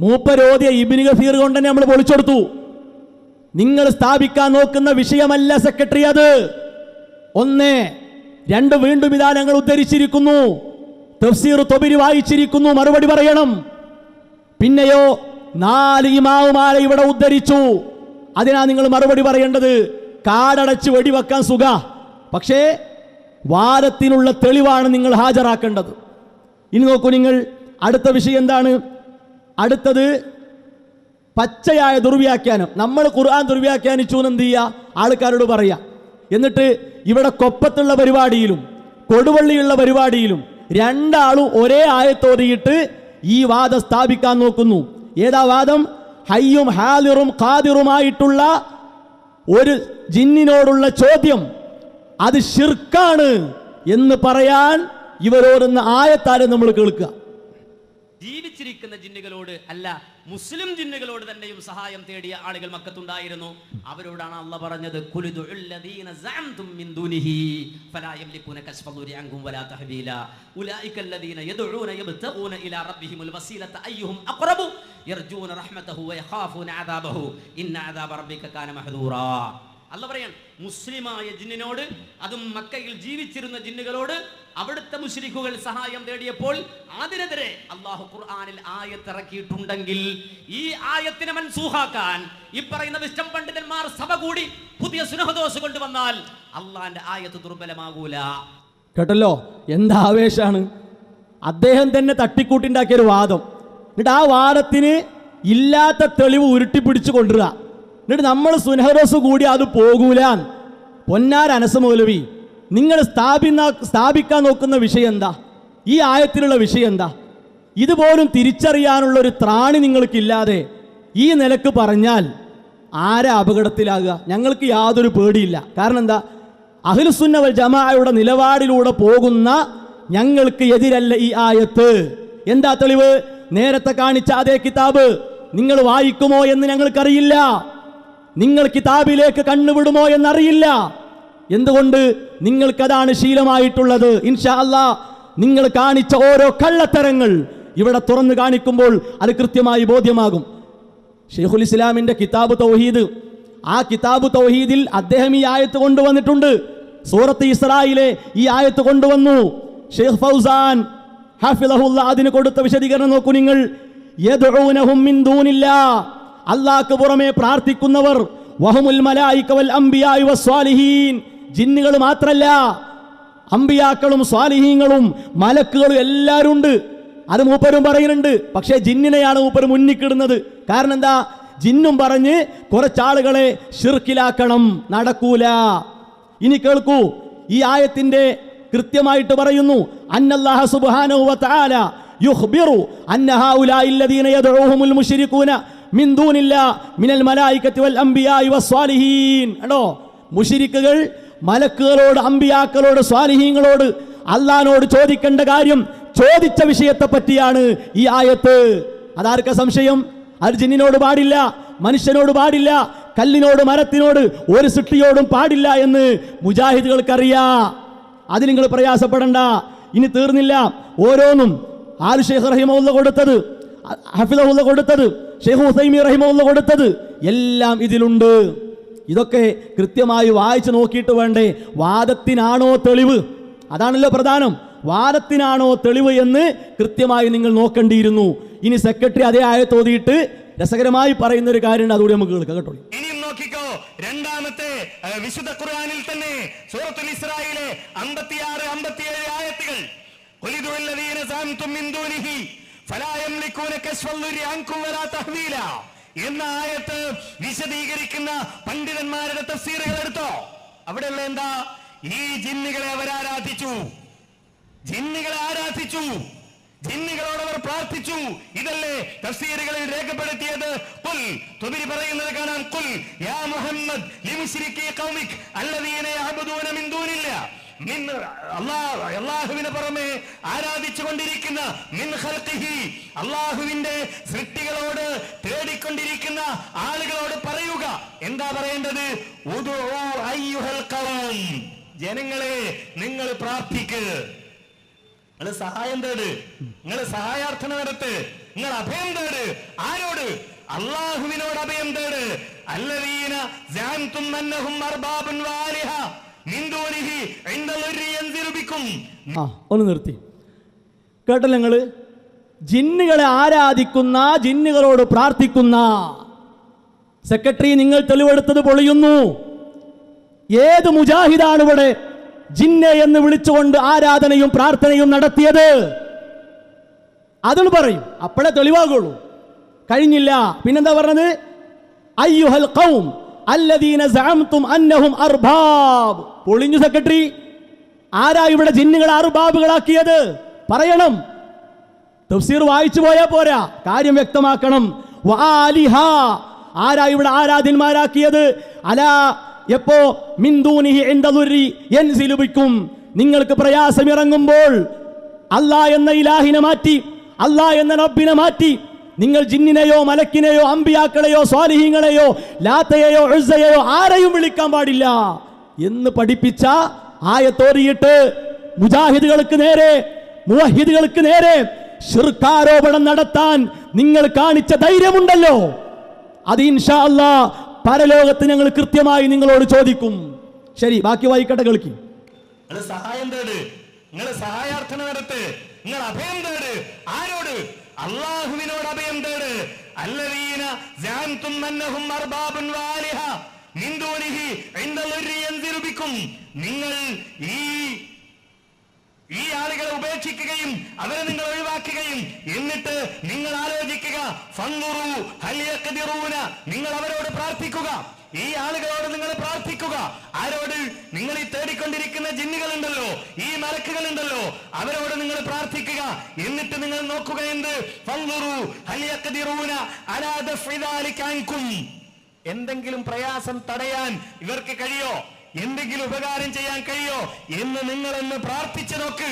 മൂപ്പരോധിയ ഇബ്നു ഗഫീർ കൊണ്ട് തന്നെ നമ്മൾ പൊളിച്ചെടുത്തു. നിങ്ങൾ സ്ഥാപിക്കാൻ നോക്കുന്ന വിഷയമല്ല സെക്രട്ടറി അത്. 1, 2 വീണ്ടും ഇതാ ഞങ്ങൾ ഉദ്ധരിച്ചിരിക്കുന്നു. തഫ്സീർ തൊബരി വായിച്ചിരിക്കുന്നു, മറുപടി പറയണം. പിന്നെയോ 4 ഇമാമുമാരെ ഇവിടെ ഉദ്ധരിച്ചു. അതിനാ നിങ്ങൾ മറുപടി പറയേണ്ടത്. കാടടച്ച് വെടിവെക്കാൻ സുഖ, പക്ഷേ വാദത്തിനുള്ള തെളിവാണ് നിങ്ങൾ ഹാജരാക്കേണ്ടത്. ഇനി നോക്കൂ നിങ്ങൾ, അടുത്ത വിഷയം എന്താണ്? അടുത്തത് പച്ചയായ ദുർവ്യാഖ്യാനം. നമ്മൾ ഖുർആൻ ദുർവ്യാഖ്യാനിച്ചു എന്ന് എന്ത് ചെയ്യുക? ആൾക്കാരോട് പറയാം. എന്നിട്ട് ഇവിടെ കൊപ്പത്തുള്ള പരിപാടിയിലും കൊടുവള്ളിയുള്ള പരിപാടിയിലും 2 ആളും ഒരേ ആയത്തോതിയിട്ട് ഈ വാദം സ്ഥാപിക്കാൻ നോക്കുന്നു. ഏതാ വാദം? ഹയ്യും ഹാലിറും ഖാദിറുമായിട്ടുള്ള ഒരു ജിന്നിനോടുള്ള ചോദ്യം അത് ശിർക്കാണ് എന്ന് പറയാൻ ഇവരോടുന്ന ആയത്താരെ നമ്മൾ കേൾക്കുക. ജീവിച്ചിരിക്കുന്ന ജിന്നുകളോട് അല്ല, മുസ്ലിം ജിന്നുകളോട് തന്നെയും സഹായം തേടിയ ആളുകൾ മക്കത്തുണ്ടായിരുന്നു. അവരോടാണ് അള്ളാഹ് പറഞ്ഞത്, ഖുലിദുല്ലദീന സഅംതും മിൻ ദൂനിഹി ഫലാ യംലികൂന കശ്ഫദുരി അൻകും വലാ തഹ്ബീല ഉലൈകല്ലദീന യദ്ഊന യബ്തഗൂന ഇലാ റബ്ബിഹിമുൽ വസീലത അയ്യുഹും അഖ്റബു യർജൂന റഹ്മതഹു വയഖാഫൂന അദാബഹു ഇന്ന അദാബ റബ്ബിക കാന മഹ്ദൂറാ. അള്ളാഹ് പറയാൻ, മുസ്ലിമായ ജിന്നിനോട്, അതും മക്കയിൽ ജീവിച്ചിരുന്ന ജിന്നുകളോട് അവിടുത്തെ മുശ്രിക്കുകൾ സഹായം തേടിയപ്പോൾ അതിനെതിരെ അള്ളാഹു ഖുർആനിൽ ആയത്തിറക്കിയിട്ടുണ്ടെങ്കിൽ ഈ ആയത്തിനെ മൻസൂഹാക്കാൻ ഈ പറയുന്ന വിസ്റ്റം പണ്ഡിതന്മാർ സഭ കൂടി പുതിയ സുനഹദോസ് കൊണ്ടുവന്നാൽ അള്ളാന്റെ ആയത്ത് ദുർബലമാകൂല. കേട്ടല്ലോ, എന്താ ആവേശാണ്! അദ്ദേഹം തന്നെ തട്ടിക്കൂട്ടിണ്ടാക്കിയ ഒരു വാദം. എന്നിട്ട് ആ വാദത്തിന് ഇല്ലാത്ത തെളിവ് ഉരുട്ടിപ്പിടിച്ചു കൊണ്ടുവരിക. എന്നിട്ട് നമ്മൾ സുനഹദോസ് കൂടി അത് പോകൂല. പൊന്നാർ അനസ് മൗലവി, നിങ്ങൾ സ്ഥാപിക്കാൻ നോക്കുന്ന വിഷയം എന്താ? ഈ ആയത്തിലുള്ള വിഷയം എന്താ? ഇതുപോലും തിരിച്ചറിയാനുള്ള ഒരു ത്രാണി നിങ്ങൾക്കില്ലാതെ ഈ നിലക്ക് പറഞ്ഞാൽ ആരാ അപകടത്തിലാകുക? ഞങ്ങൾക്ക് യാതൊരു പേടിയില്ല. കാരണം എന്താ? അഹ്ലുസുന്ന വൽ ജമാഅയുടെ നിലപാടിലൂടെ പോകുന്ന ഞങ്ങൾക്ക് എതിരല്ല ഈ ആയത്ത്. എന്താ തെളിവ്? നേരത്തെ കാണിച്ച അതേ കിതാബ് നിങ്ങൾ വായിക്കുമോ എന്ന് ഞങ്ങൾക്കറിയില്ല. നിങ്ങൾ കിതാബിലേക്ക് കണ്ണുവിടുമോ എന്നറിയില്ല. എന്തുകൊണ്ട്? നിങ്ങൾക്കതാണ് ശീലമായിട്ടുള്ളത്. ഇൻഷാ അല്ലാ നിങ്ങൾ കാണിച്ച ഓരോ കള്ളത്തരങ്ങൾ ഇവിടെ തുറന്നു കാണിക്കുമ്പോൾ അത് കൃത്യമായി ബോധ്യമാകും. ഷെയ്ഖുൽ ഇസ്ലാമിന്റെ കിതാബ് തൗഹീദ്, ആ കിതാബ് തൗഹീദിൽ അദ്ദേഹം ഈ ആയത്ത് കൊണ്ടുവന്നിട്ടുണ്ട്. സൂറത്ത് ഇസ്രായിലെ ഈ ആയത്ത് കൊണ്ടുവന്നു. ഷെയ്ഖ് ഫൗസാൻ ഹഫിളഹുല്ലാ അതിന് കൊടുത്ത വിശദീകരണം നോക്കൂ നിങ്ങൾ. യദ്ഊനഹും മിൻ ദൂനില്ലാ, അല്ലാഹ്ക്ക് പുറമെ പ്രാർത്ഥിക്കുന്നവർ, വഹുമുൽ മലായിക വൽ അംബിയാ വസ്വാലിഹീൻ, ജിന്നുകൾ മാത്രല്ല അംബിയാക്കളും സ്വാലിഹീങ്ങളും മലക്കുകളും എല്ലാവരും ഉണ്ട്. അത് മൂപ്പരും പറയുന്നുണ്ട്. പക്ഷേ ജിന്നിനെയാണ് മൂപ്പർ മുന്നിക്കിടുന്നത്. കാരണം എന്താ? ജിന്നും പറഞ്ഞ് കുറച്ചാളുകളെ ശിർക്കിലാക്കണം, നടക്കൂല. ഇനി കേൾക്കൂ, ഈ ആയത്തിന്റെ കൃത്യമായിട്ട് പറയുന്നു, അന്നല്ലാഹ സുബ്ഹാനഹു വ തആല യുഖ്ബിറു അന്ന ഹൗലാഇ അല്ലദീന യദ്ഊഹുമുൽ മുശ്രികൂന മിൻ ദൂനില്ലാ മിനൽ മലായികത്തി വൽ അംബിയാഇ വസ്വാലിഹീൻ. കണ്ടോ, മുശ്രിക്കുകൾ മലക്കുകളോട്, അംബിയാക്കളോട്, സ്വാലിഹീങ്ങളോട് അല്ലാഹുവോട് ചോദിക്കേണ്ട കാര്യം ചോദിച്ച വിഷയത്തെ പറ്റിയാണ് ഈ ആയത്ത്. അതാർക്ക സംശയം? അത് ജിന്നിനോട് പാടില്ല, മനുഷ്യനോട് പാടില്ല, കല്ലിനോട്, മരത്തിനോട്, ഒരു സൃഷ്ടിയോടും പാടില്ല എന്ന് മുജാഹിദുകൾക്കറിയാം. അത് നിങ്ങൾ പ്രയാസപ്പെടണ്ട. ഇനി തീർന്നില്ല. ഓരോന്നും ആൽ ഷെയ്ഖ് റഹിമഹുല്ല കൊടുത്തത്, ഹഫിളഹുല്ല കൊടുത്തത്, ഷെയ്ഖ് ഉസൈമി റഹിമഹുല്ല കൊടുത്തത് എല്ലാം ഇതിലുണ്ട്. ഇതൊക്കെ കൃത്യമായി വായിച്ചു നോക്കിയിട്ട് വേണ്ടേ വാദത്തിനാണോ തെളിവ്? അതാണല്ലോ പ്രധാനം. വാദത്തിനാണോ തെളിവ് എന്ന് കൃത്യമായി നിങ്ങൾ നോക്കേണ്ടിയിരുന്നു. ഇനി സെക്രട്ടറി അതേ ആയത്ത് ഓതിയിട്ട് രസകരമായി പറയുന്ന ഒരു കാര്യമുണ്ട്, അതുകൂടി നമുക്ക് കേൾക്കാം കേട്ടോ. ഇനിയും നോക്കിക്കോ, രണ്ടാമത്തെ വിശുദ്ധ ഖുർആനിൽ തന്നെ സൂറത്തുൽ ഇസ്രായിലെ 56, 57 ആയത്തുകൾ. ഖുലിദുല്ലദീന സഅംതും മിൻ ദൂനിഹി ഫലാ യംലികൂന കശ്ഫൽ അൻകും വലാ തഹ്വീല എന്ന ആയത്ത് വിശദീകരിക്കുന്ന പണ്ഡിതന്മാരുടെ തഫ്സീറുകൾ എടുത്തോ. അവിടെയുള്ള എന്താ? ഈ ജിന്നുകളെ അവരാരാധിച്ചു, ജിന്നുകളെ ആരാധിച്ചു, ജിന്നുകളോട് അവർ പ്രാർത്ഥിച്ചു. ഇതല്ലേ തഫ്സീറുകളിൽ രേഖപ്പെടുത്തിയത്. ഖുൽ, തുബരി പറയുന്നത് കാണാൻ, ഖുൽ യാ മുഹമ്മദ് ലിമുശ്രികീ ഖൗമിക് അല്ലദീന യഅബുദൂന മിൻ ദൂനില്ലാ, അല്ലാഹുവിനെ പുറമെ ആരാധിച്ചുകൊണ്ടിരിക്കുന്ന, മിൻ ഖൽഖിഹി, അല്ലാഹുവിന്റെ സൃഷ്ടികളോട് തേടിക്കൊണ്ടിരിക്കുന്ന ആളുകളോട് പറയുക. എന്താ പറയേണ്ടത്? ഉദൂ അയ്യുഹൽ ഖൗം, ജനങ്ങളെ നിങ്ങൾ പ്രാർത്ഥിക്ക്, നിങ്ങൾ സഹായം തേട്, നിങ്ങൾ സഹായാർത്ഥന നടത്ത്, നിങ്ങൾ അഭയം തേട്. ആരോട്? അല്ലാഹുവിനോട് അഭയം തേട്. അല്ലദീന സഅംതും അന്നഹും അർബാബുൻ വാലിഹ മിൻ ദൂനിഹി ഇൻദല്ലി യൻസിറു ബിക്കും. ഒന്ന് നിർത്തി കേട്ടല്ലോ നിങ്ങൾ. ജിന്നുകളെ ആരാധിക്കുന്ന, ജിന്നുകളോട് പ്രാർത്ഥിക്കുന്ന സെക്രട്ടറി, നിങ്ങൾ തെളിവെടുത്തത് പൊളിയുന്നു. ഏത് മുജാഹിദാണ് ഇവിടെ ജിന്നെ എന്ന് വിളിച്ചുകൊണ്ട് ആരാധനയും പ്രാർത്ഥനയും നടത്തിയത്? അതും പറയും, അപ്പോഴേ തെളിവാകുള്ളൂ. കഴിഞ്ഞില്ല. പിന്നെന്താ പറഞ്ഞത്? അയ്യുഹൽ ഖൗം അല്ലദീന സഅംതും അന്നഹും അർബാബ്. പൊളിഞ്ഞു സെക്രട്ടറി. ആരാ ഇവിടെ ജിന്നുകളെ അർബാബുകളാക്കിയത്? പറയണം. തഫ്സീർ വായിച്ചു പോയാൽ പോരാ, കാര്യം വ്യക്തമാക്കണം. വആലിഹ, ആരാ ഇവിടെ ആരാധ്യന്മാരാക്കിയത്? അലാ, എപ്പോ? മിൻ ദൂനിഹി ഇൻദദുരി യൻസിലു ബിക്കും, നിങ്ങൾക്ക് പ്രയാസം ഇറങ്ങുമ്പോൾ അല്ലാഹ് എന്ന ഇലാഹിനെ മാറ്റി, അല്ലാഹ് എന്ന റബ്ബിനെ മാറ്റി നിങ്ങൾ ജിന്നിനെയോ മലക്കിനെയോ അമ്പിയാക്കളെയോ സ്വാലിഹീങ്ങളെയോ ലാത്തയെയോ ഉസ്സയെയോ ആരെയും വിളിക്കാൻ പാടില്ല എന്ന് പഠിപ്പിച്ച ആയത്തോറിയിട്ട് മുജാഹിദുകൾക്ക് നേരെ, മുവഹിദുകൾക്ക് നേരെ ശിർക്കാരോപണം നടത്താൻ നിങ്ങൾ കാണിച്ച ധൈര്യമുണ്ടല്ലോ, അത് ഇൻഷാ അല്ലാഹ് പരലോകത്ത് ഞങ്ങൾ കൃത്യമായി നിങ്ങളോട് ചോദിക്കും. ശരി, ബാക്കി വായിക്കട്ടെ, കേൾക്കി. നിങ്ങൾ സഹായം തേട്, നിങ്ങൾ സഹായാർത്ഥന നടത്ത്, നിങ്ങൾ അഭയം തേട്. ആരോട്? അല്ലാഹുവിനോട് അഭയം തേട്. അല്ലദീന സഅംതും അന്നഹും അർബാബുൻ വാലിഹ മിൻ ദൂനിഹി ഇൻദല്ലി യൻസിറു ബിക്കും, നിങ്ങൾ ഈ ആളുകളെ ഉപേക്ഷിക്കുകയും അവരെ നിങ്ങൾ ഒഴിവാക്കുകയും എന്നിട്ട് നിങ്ങൾ ആലോചിക്കുക, ഫൻദുറു ഹൽ യഖ്ദിറൂന, നിങ്ങൾ അവരോട് പ്രാർത്ഥിക്കുക. ഈ ആളുകളോട് നിങ്ങൾ പ്രാർത്ഥിക്കുക. ആരോട്? നിങ്ങൾ ഈ തേടിക്കൊണ്ടിരിക്കുന്ന ജിന്നുകളുണ്ടല്ലോ, ഈ മലക്കുകളുണ്ടല്ലോ, അവരോട് നിങ്ങൾ പ്രാർത്ഥിക്കുക. എന്നിട്ട് നിങ്ങൾ നോക്കുക എന്ത്? ഫൻദുറു ഹൽ യഖ്ദിറൂന അലാ ദഫഇ ദാലിക അൻകും. എന്തെങ്കിലും പ്രയാസം തടയാൻ ഇവർക്ക് കഴിയോ, എന്തെങ്കിലും ഉപകാരം ചെയ്യാൻ കഴിയോ എന്ന് നിങ്ങളൊന്ന് പ്രാർത്ഥിച്ചു നോക്ക്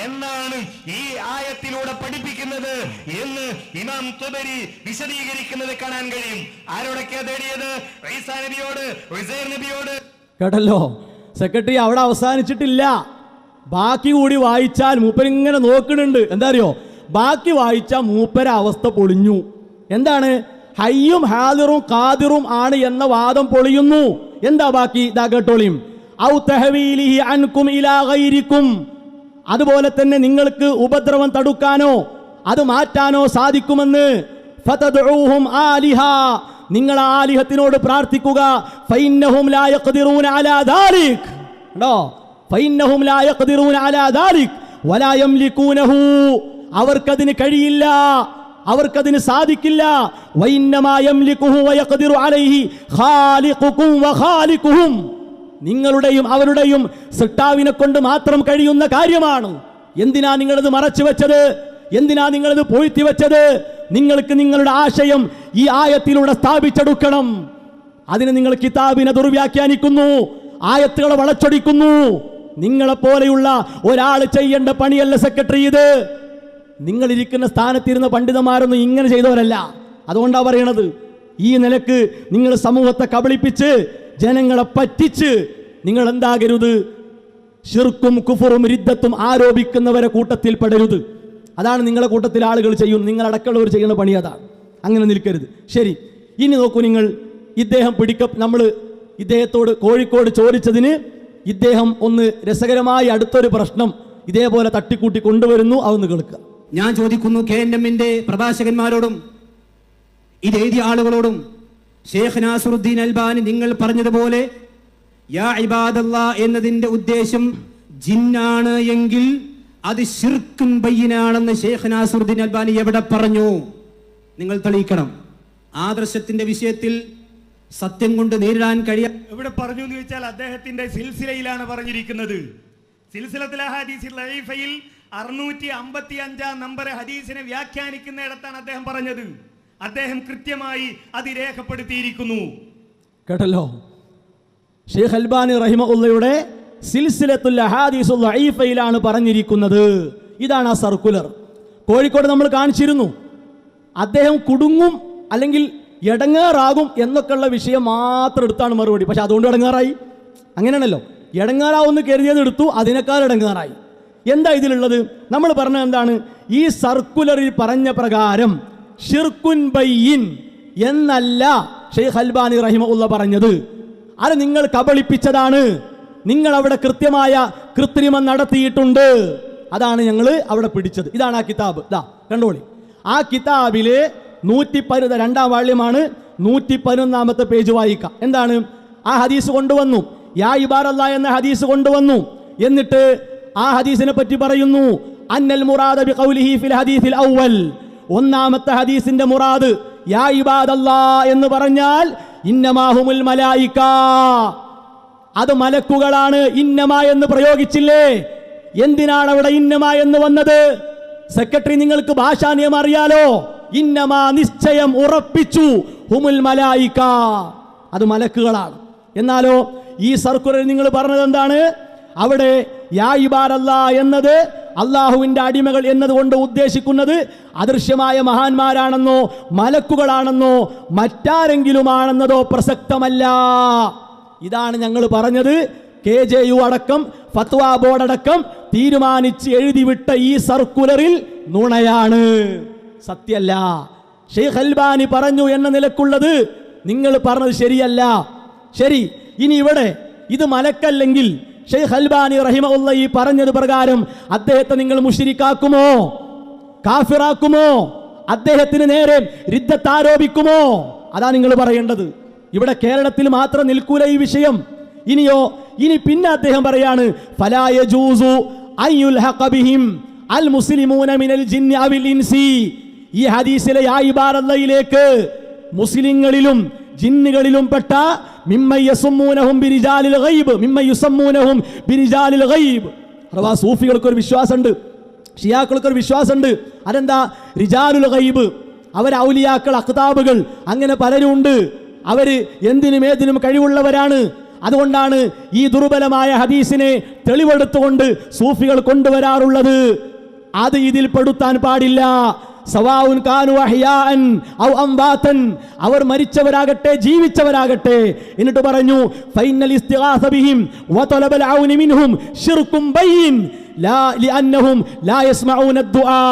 എന്നാണ് ഈ ആയത്തിലൂടെ പഠിപ്പിക്കുന്നത് എന്ന് ഇമാം തുബരി വിശദീകരിക്കുന്നത് കാണാൻ കഴിയും. ആരോടൊക്കെയാ തേടിയത്? ഈസാ നബിയോട്, ഉസൈർ നബിയോട്. കേട്ടല്ലോ, സെക്രട്ടറി അവിടെ അവസാനിച്ചിട്ടില്ല. ബാക്കി കൂടി വായിച്ചാൽ മൂപ്പരിങ്ങനെ നോക്കുന്നുണ്ട്. എന്താ അറിയോ, ബാക്കി വായിച്ചാൽ മൂപ്പര അവസ്ഥ പൊളിഞ്ഞു. എന്താണ്? ഹയ്യും ഹാദിറും ഖാദിറും ആണ് എന്ന വാദം പൊളിയുന്നു. എന്താ ബാക്കി? ദാ കേട്ടോളിയും. ഔ തഹവീലിഹി അൻകും ഇലാ ഗൈരിക്കും, അതുപോലെ തന്നെ നിങ്ങൾക്ക് ഉപദ്രവം തടുക്കാനോ അത് മാറ്റാനോ സാധിക്കുമെന്ന്. ഫതദ്ഉഹും ആലിഹ, നിങ്ങൾ ആലിഹത്തിനോട് പ്രാർത്ഥിക്കുക. ഫഇന്നഹും ലാ യഖ്ദിറൂന അലാ ദാലിക്. ണ്ടോ? ഫഇന്നഹും ലാ യഖ്ദിറൂന അലാ ദാലിക് വലാ യംലികൂനഹു, അവർക്കതിന് കഴിയില്ല, അവർക്കതിന് സാധിക്കില്ല. വഇന്നമാ യംലികുഹു വയഖ്ദിറു അലൈഹി ഖാലിഖുകും വഖാലിഖുഹും, നിങ്ങളുടെയും അവരുടെയും സൃഷ്ടാവിനെ കൊണ്ട് മാത്രം കഴിയുന്ന കാര്യമാണ്. എന്തിനാ നിങ്ങളിത് മറച്ചു വെച്ചത്? എന്തിനാ നിങ്ങളിത് പൊഴുത്തി വെച്ചത്? നിങ്ങൾക്ക് നിങ്ങളുടെ ആശയം ഈ ആയത്തിലൂടെ സ്ഥാപിച്ചെടുക്കണം. അതിന് നിങ്ങൾ കിതാബിനെ ദുർവ്യാഖ്യാനിക്കുന്നു, ആയത്തുകളെ വളച്ചൊടിക്കുന്നു. നിങ്ങളെപ്പോലെയുള്ള ഒരാൾ ചെയ്യേണ്ട പണിയല്ല സെക്രട്ടറി ഇത്. നിങ്ങളിരിക്കുന്ന സ്ഥാനത്തിരുന്ന പണ്ഡിതന്മാരൊന്നും ഇങ്ങനെ ചെയ്തവരല്ല. അതുകൊണ്ടാണ് പറയണത്, ഈ നിലക്ക് നിങ്ങൾ സമൂഹത്തെ കബളിപ്പിച്ച് ജനങ്ങളെ പറ്റിച്ച് നിങ്ങൾ എന്താകരുത്, ശിർക്കും കുഫറും റിദ്ദത്തും ആരോപിക്കുന്നവരെ കൂട്ടത്തിൽ പെടരുത്. അതാണ് നിങ്ങളെ കൂട്ടത്തിൽ ആളുകൾ ചെയ്യുന്നു, നിങ്ങളടക്കമുള്ളവർ ചെയ്യുന്ന പണി അതാണ്. അങ്ങനെ നിൽക്കരുത്. ശരി, ഇനി നോക്കൂ നിങ്ങൾ. ഇദ്ദേഹം നമ്മൾ ഇദ്ദേഹത്തോട് കോഴിക്കോട് ചോദിച്ചതിന് ഇദ്ദേഹം ഒന്ന് രസകരമായി അടുത്തൊരു പ്രശ്നം ഇതേപോലെ തട്ടിക്കൂട്ടി കൊണ്ടുവരുന്നു. അതൊന്ന് കേൾക്കുക. ഞാൻ ചോദിക്കുന്നു KNMന്റെ പ്രഭാഷകന്മാരോടും ഇതെഴുതിയ ആളുകളോടും, ഷേഖ് നാസറുദ്ദീൻ അൽബാനി നിങ്ങൾ പറഞ്ഞതുപോലെ യാ ഇബാദല്ലാ എന്നതിന്റെ ഉദ്ദേശം ജിന്നാണ് എങ്കിൽ അത് ശിർക്കുൻ ബയ്യിനാണെന്ന് ഷേഖ് നാസറുദ്ദീൻ അൽബാനി എവിടെ പറഞ്ഞു? നിങ്ങൾ തെളിയിക്കണം. ആദർശത്തിന്റെ വിഷയത്തിൽ സത്യം കൊണ്ട് നേരിടാൻ കഴിയാൻ എവിടെ പറഞ്ഞു എന്ന് ചോദിച്ചാൽ അദ്ദേഹത്തിന്റെ സിൽസിലയിലാണ് പറഞ്ഞിരിക്കുന്നത്. സിൽസിലത്തുൽ അഹാദീസിൽ ലഈഫയിൽ 655 നമ്പർ ഹദീസിനെ വ്യാഖ്യാനിക്കുന്നിടത്താണ് അദ്ദേഹം പറഞ്ഞത്. അദ്ദേഹം കൃത്യമായി അത് രേഖപ്പെടുത്തിയിരിക്കുന്നു. കേട്ടല്ലോ, ഷെയ്ഖ് അൽബാനി റഹിമഹുള്ളയുടെ സിൽസിലത്തുൽ അഹാദീസുൽ ലഈഫയിലാണ് പറഞ്ഞിരിക്കുന്നത്. ഇതാണ് ആ സർക്കുലർ. കോഴിക്കോട് നമ്മൾ കാണിച്ചിരുന്നു. അദ്ദേഹം കുടുങ്ങും അല്ലെങ്കിൽ എടങ്ങേറാകും എന്നൊക്കെയുള്ള വിഷയം മാത്രം എടുത്താണ് മറുപടി. പക്ഷെ അതുകൊണ്ട് എടങ്ങേറായി? അങ്ങനെയാണല്ലോ, എടങ്ങേറാവുമെന്ന് കരുതിയത് എടുത്തു, അതിനേക്കാൾ എടങ്ങേറായി. എന്താ ഇതിലുള്ളത്? നമ്മൾ പറഞ്ഞത് എന്താണ്? ഈ സർക്കുലറിൽ പറഞ്ഞ പ്രകാരം ഷിർക്കുൻ ബയ്യിൻ എന്നല്ല ഷെയ്ഖ് അൽബാനി റഹിമഹുള്ള പറഞ്ഞത്. അത് നിങ്ങൾ കബളിപ്പിച്ചതാണ്. നിങ്ങൾ അവിടെ കൃത്യമായ കൃത്രിമം നടത്തിയിട്ടുണ്ട്. അതാണ് ഞങ്ങൾ അവിടെ പിടിച്ചത്. ഇതാണ് ആ കിതാബ്. ഇതാ കണ്ടോളി. ആ കിതാബിലെ 112 വാള്യമാണ്. 111 പേജ് വായിക്കാം. എന്താണ്? ആ ഹദീസ് കൊണ്ടുവന്നു, യാ ഇബാദല്ലാ എന്ന ഹദീസ് കൊണ്ടുവന്നു. എന്നിട്ട് ആ ഹദീസിനെ പറ്റി പറയുന്നു. അന്നൽ മുറാദ ബിഖൗലിഹി ഫിൽ ഹദീസിൽ അവ്വൽ, ഒന്നാമത്തെ ഹദീസിന്റെ മുറാദ് യാ ഇബാദല്ലാ എന്ന് പറഞ്ഞാൽ ഇന്നമാഹുമുൽ മലായിക, അത് മലക്കുകളാണ്. ഇന്നമ എന്ന് പ്രയോഗിച്ചില്ലേ? എന്തിനാണ് അവിടെ ഇന്നമ എന്ന് വന്നത്? സെക്രട്ടറി, നിങ്ങൾക്ക് ഭാഷാ നിയമം അറിയാലോ. ഇന്നമ നിശ്ചയം, ഉറപ്പിച്ചു, ഹുമുൽ മലായിക, അത് മലക്കുകളാണ്. എന്നാലോ ഈ സർക്കുലർ നിങ്ങൾ പറഞ്ഞത് എന്താണ്? അവിടെ യാ ഇബാദല്ലാ എന്നത് അള്ളാഹുവിന്റെ അടിമകൾ എന്നതുകൊണ്ട് ഉദ്ദേശിക്കുന്നത് അദൃശ്യമായ മഹാന്മാരാണെന്നോ മലക്കുകളാണെന്നോ മറ്റാരെങ്കിലുമാണെന്നതോ പ്രസക്തമല്ല. ഇതാണ് ഞങ്ങൾ പറഞ്ഞത്. KJU അടക്കം ഫത്വാ ബോർഡ് അടക്കം തീരുമാനിച്ച് എഴുതിവിട്ട ഈ സർക്കുലറിൽ നുണയാണ്, സത്യമല്ല. ഷെയ്ഖ് അൽബാനി പറഞ്ഞു എന്ന നിലക്കുള്ളത് നിങ്ങൾ പറഞ്ഞത് ശരിയല്ല. ശരി, ഇനി ഇവിടെ ഇത് മലക്കല്ലെങ്കിൽ ഷെയ്ഖ് അൽബാനി റഹിമഹുള്ള ഈ പറഞ്ഞത് പ്രകാരം അദ്ദേഹത്തെ നിങ്ങൾ മുശ്രിക്കാക്കുമോ? കാഫിറാക്കുമോ? അദ്ദേഹത്തിന് നേരെ റിദ്ദത്ത് ആരോപിക്കുമോ? അതാ നിങ്ങൾ പറയേണ്ടത്. ഇവിടെ കേരളത്തിൽ മാത്രം നിൽക്കൂല ഈ വിഷയം. ഇനിയോ, ഇനി പിന്നെ അദ്ദേഹം പറയാണ് ഫലാ യജൂസു അയ്യുൽഹഖ ബിഹിം അൽ മുസ്ലിമൂന മിനൽ ജിന്നി അവിൽ ഇൻസി. ഈ ഹദീസിലെ യാ ഇബാറല്ലയിലേക്ക് മുസ്ലിങ്ങളിലും ജിന്നുകളിലും പെട്ട മിമ്മയസുമ്മൂനഹും ബിരിജാലിൽ ഗൈബ്, മിമ്മയുസമ്മൂനഹും ബിരിജാലിൽ ഗൈബ്. അഥവാ സൂഫികൾക്കൊരു വിശ്വാസമുണ്ട്, ഷിയാക്കൾക്കൊരു വിശ്വാസമുണ്ട്. അതെന്താ? റിജാലുൽ ഗൈബ്, അവർ ഔലിയാക്കൾ, അഖ്താബുകൾ, അങ്ങനെ പലരും ഉണ്ട്. അവര് എന്തിനും ഏതിനും കഴിവുള്ളവരാണ്. അതുകൊണ്ടാണ് ഈ ദുർബലമായ ഹദീസിനെ തെളിവെടുത്തുകൊണ്ട് സൂഫികൾ കൊണ്ടുവരാറുള്ളത്. അത് ഇതിൽ പെടുത്താൻ പാടില്ല. സവാഉൻ കാനു അഹ്യാഅൻ ഔ അംവാതൻ, അവർ മരിച്ചവരാകട്ടെ ജീവിച്ചവരാകട്ടെ. എന്നിട്ട് പറഞ്ഞു ഫൈനൽ ഇസ്തിഗാസ ബിഹിം വതലബൽ ഔന മിൻഹും ശിർകും ബൈൻ ലാ ലിഅന്നഹും ലാ യസ്മഊന അദ്ദുആ.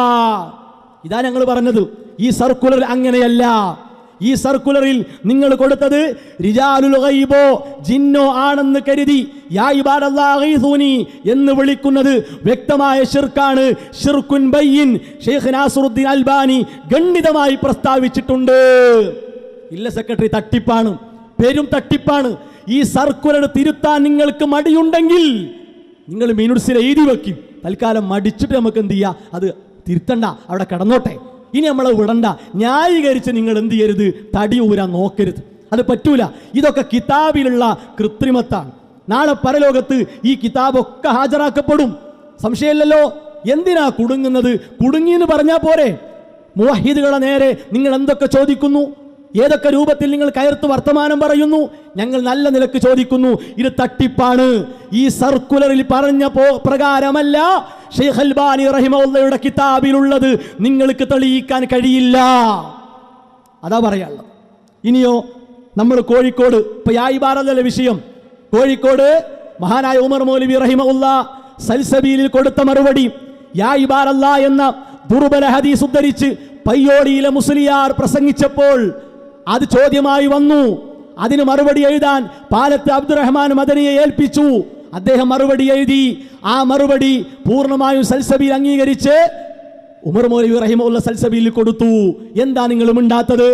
ഇതാ ഞങ്ങൾ പറഞ്ഞത്. ഈ സർക്കുലർ അങ്ങനെയല്ല. ഈ സർക്കുലറിൽ നിങ്ങൾ കൊടുത്തത് റിജാലുൽ ഗൈബോ ജിന്നോ ആണെന്ന് കരുതി യാ ഇബാദല്ലാഹി ഗീസൂനി എന്ന് വിളിക്കുന്നത് വ്യക്തമായ ശിർക്കാണ്. ശിർകുൻ ബയ്യിൻ ഷെയ്ഖ് നാസറുദ്ദീൻ അൽബാനി ഖണ്ഡിതമായി പ്രസ്താവിച്ചിട്ടുണ്ട്. ഇല്ല സെക്രട്ടറി, തട്ടിപ്പാണ്, പേരും തട്ടിപ്പാണ്. ഈ സർക്കുലർ തിരുത്താൻ നിങ്ങൾക്ക് മടിയുണ്ടെങ്കിൽ നിങ്ങൾ മിനുട്സിൽ എഴുതി വെക്കും. തൽക്കാലം മടിച്ചിട്ട് നമുക്ക് എന്ത് ചെയ്യാം, അത് തിരുത്തണ്ട, അവിടെ കിടന്നോട്ടെ. ഇനി നമ്മളെ വിടണ്ട. ന്യായീകരിച്ച് നിങ്ങൾ എന്ത് ചെയ്യരുത്, തടി ഊരാൻ നോക്കരുത്. അത് പറ്റൂല. ഇതൊക്കെ കിതാബിലുള്ള കൃത്രിമത്താണ്. നാളെ പരലോകത്ത് ഈ കിതാബൊക്കെ ഹാജരാക്കപ്പെടും, സംശയമില്ലല്ലോ. എന്തിനാ കുടുങ്ങുന്നത്? കുടുങ്ങിയെന്ന് പറഞ്ഞാൽ പോരെ. മുവഹിദുകളെ നേരെ നിങ്ങൾ എന്തൊക്കെ ചോദിക്കുന്നു, ഏതൊക്കെ രൂപത്തിൽ നിങ്ങൾ കയർത്ത് വർത്തമാനം പറയുന്നു. ഞങ്ങൾ നല്ല നിലക്ക് ചോദിക്കുന്നു, ഇത് തട്ടിപ്പാണ്. ഈ സർക്കുലറിൽ പറഞ്ഞ പ്രകാരമല്ല ഷെയ്ഖ് അൽബാനി റഹിമഹുള്ളയുടെ കിതാബിലുള്ളത് നിങ്ങൾക്ക് തെളിയിക്കാൻ കഴിയില്ല. അതാ പറയാനുള്ളത്. ഇനിയോ നമ്മൾ കോഴിക്കോട് ഇപ്പൊ യാ ഇബാറത്തുള്ള വിഷയം, കോഴിക്കോട് മഹാനായ ഉമർ മൗലവി റഹിമഹുള്ള സൽസബീലിൽ കൊടുത്ത മറുപടി, യാ ഇബാറല്ല എന്ന ദുർബല ഹദീസ് ഉദ്ധരിച്ച് പയ്യോടിയിലെ മുസ്ലിയാർ പ്രസംഗിച്ചപ്പോൾ അത് ചോദ്യമായി വന്നു. അതിന് മറുപടി എഴുതാൻ പാലത്ത് അബ്ദുറഹ്മാൻ മദനിയെ ഏൽപ്പിച്ചു. അദ്ദേഹം മറുപടി എഴുതി. ആ മറുപടി പൂർണ്ണമായും സൽസബീൽ അംഗീകരിച്ച് ഉമർ മൗലവി റഹിമഹുള്ള സൽസബീലിൽ കൊടുത്തു. എന്താ നിങ്ങൾ മിണ്ടാത്തത്?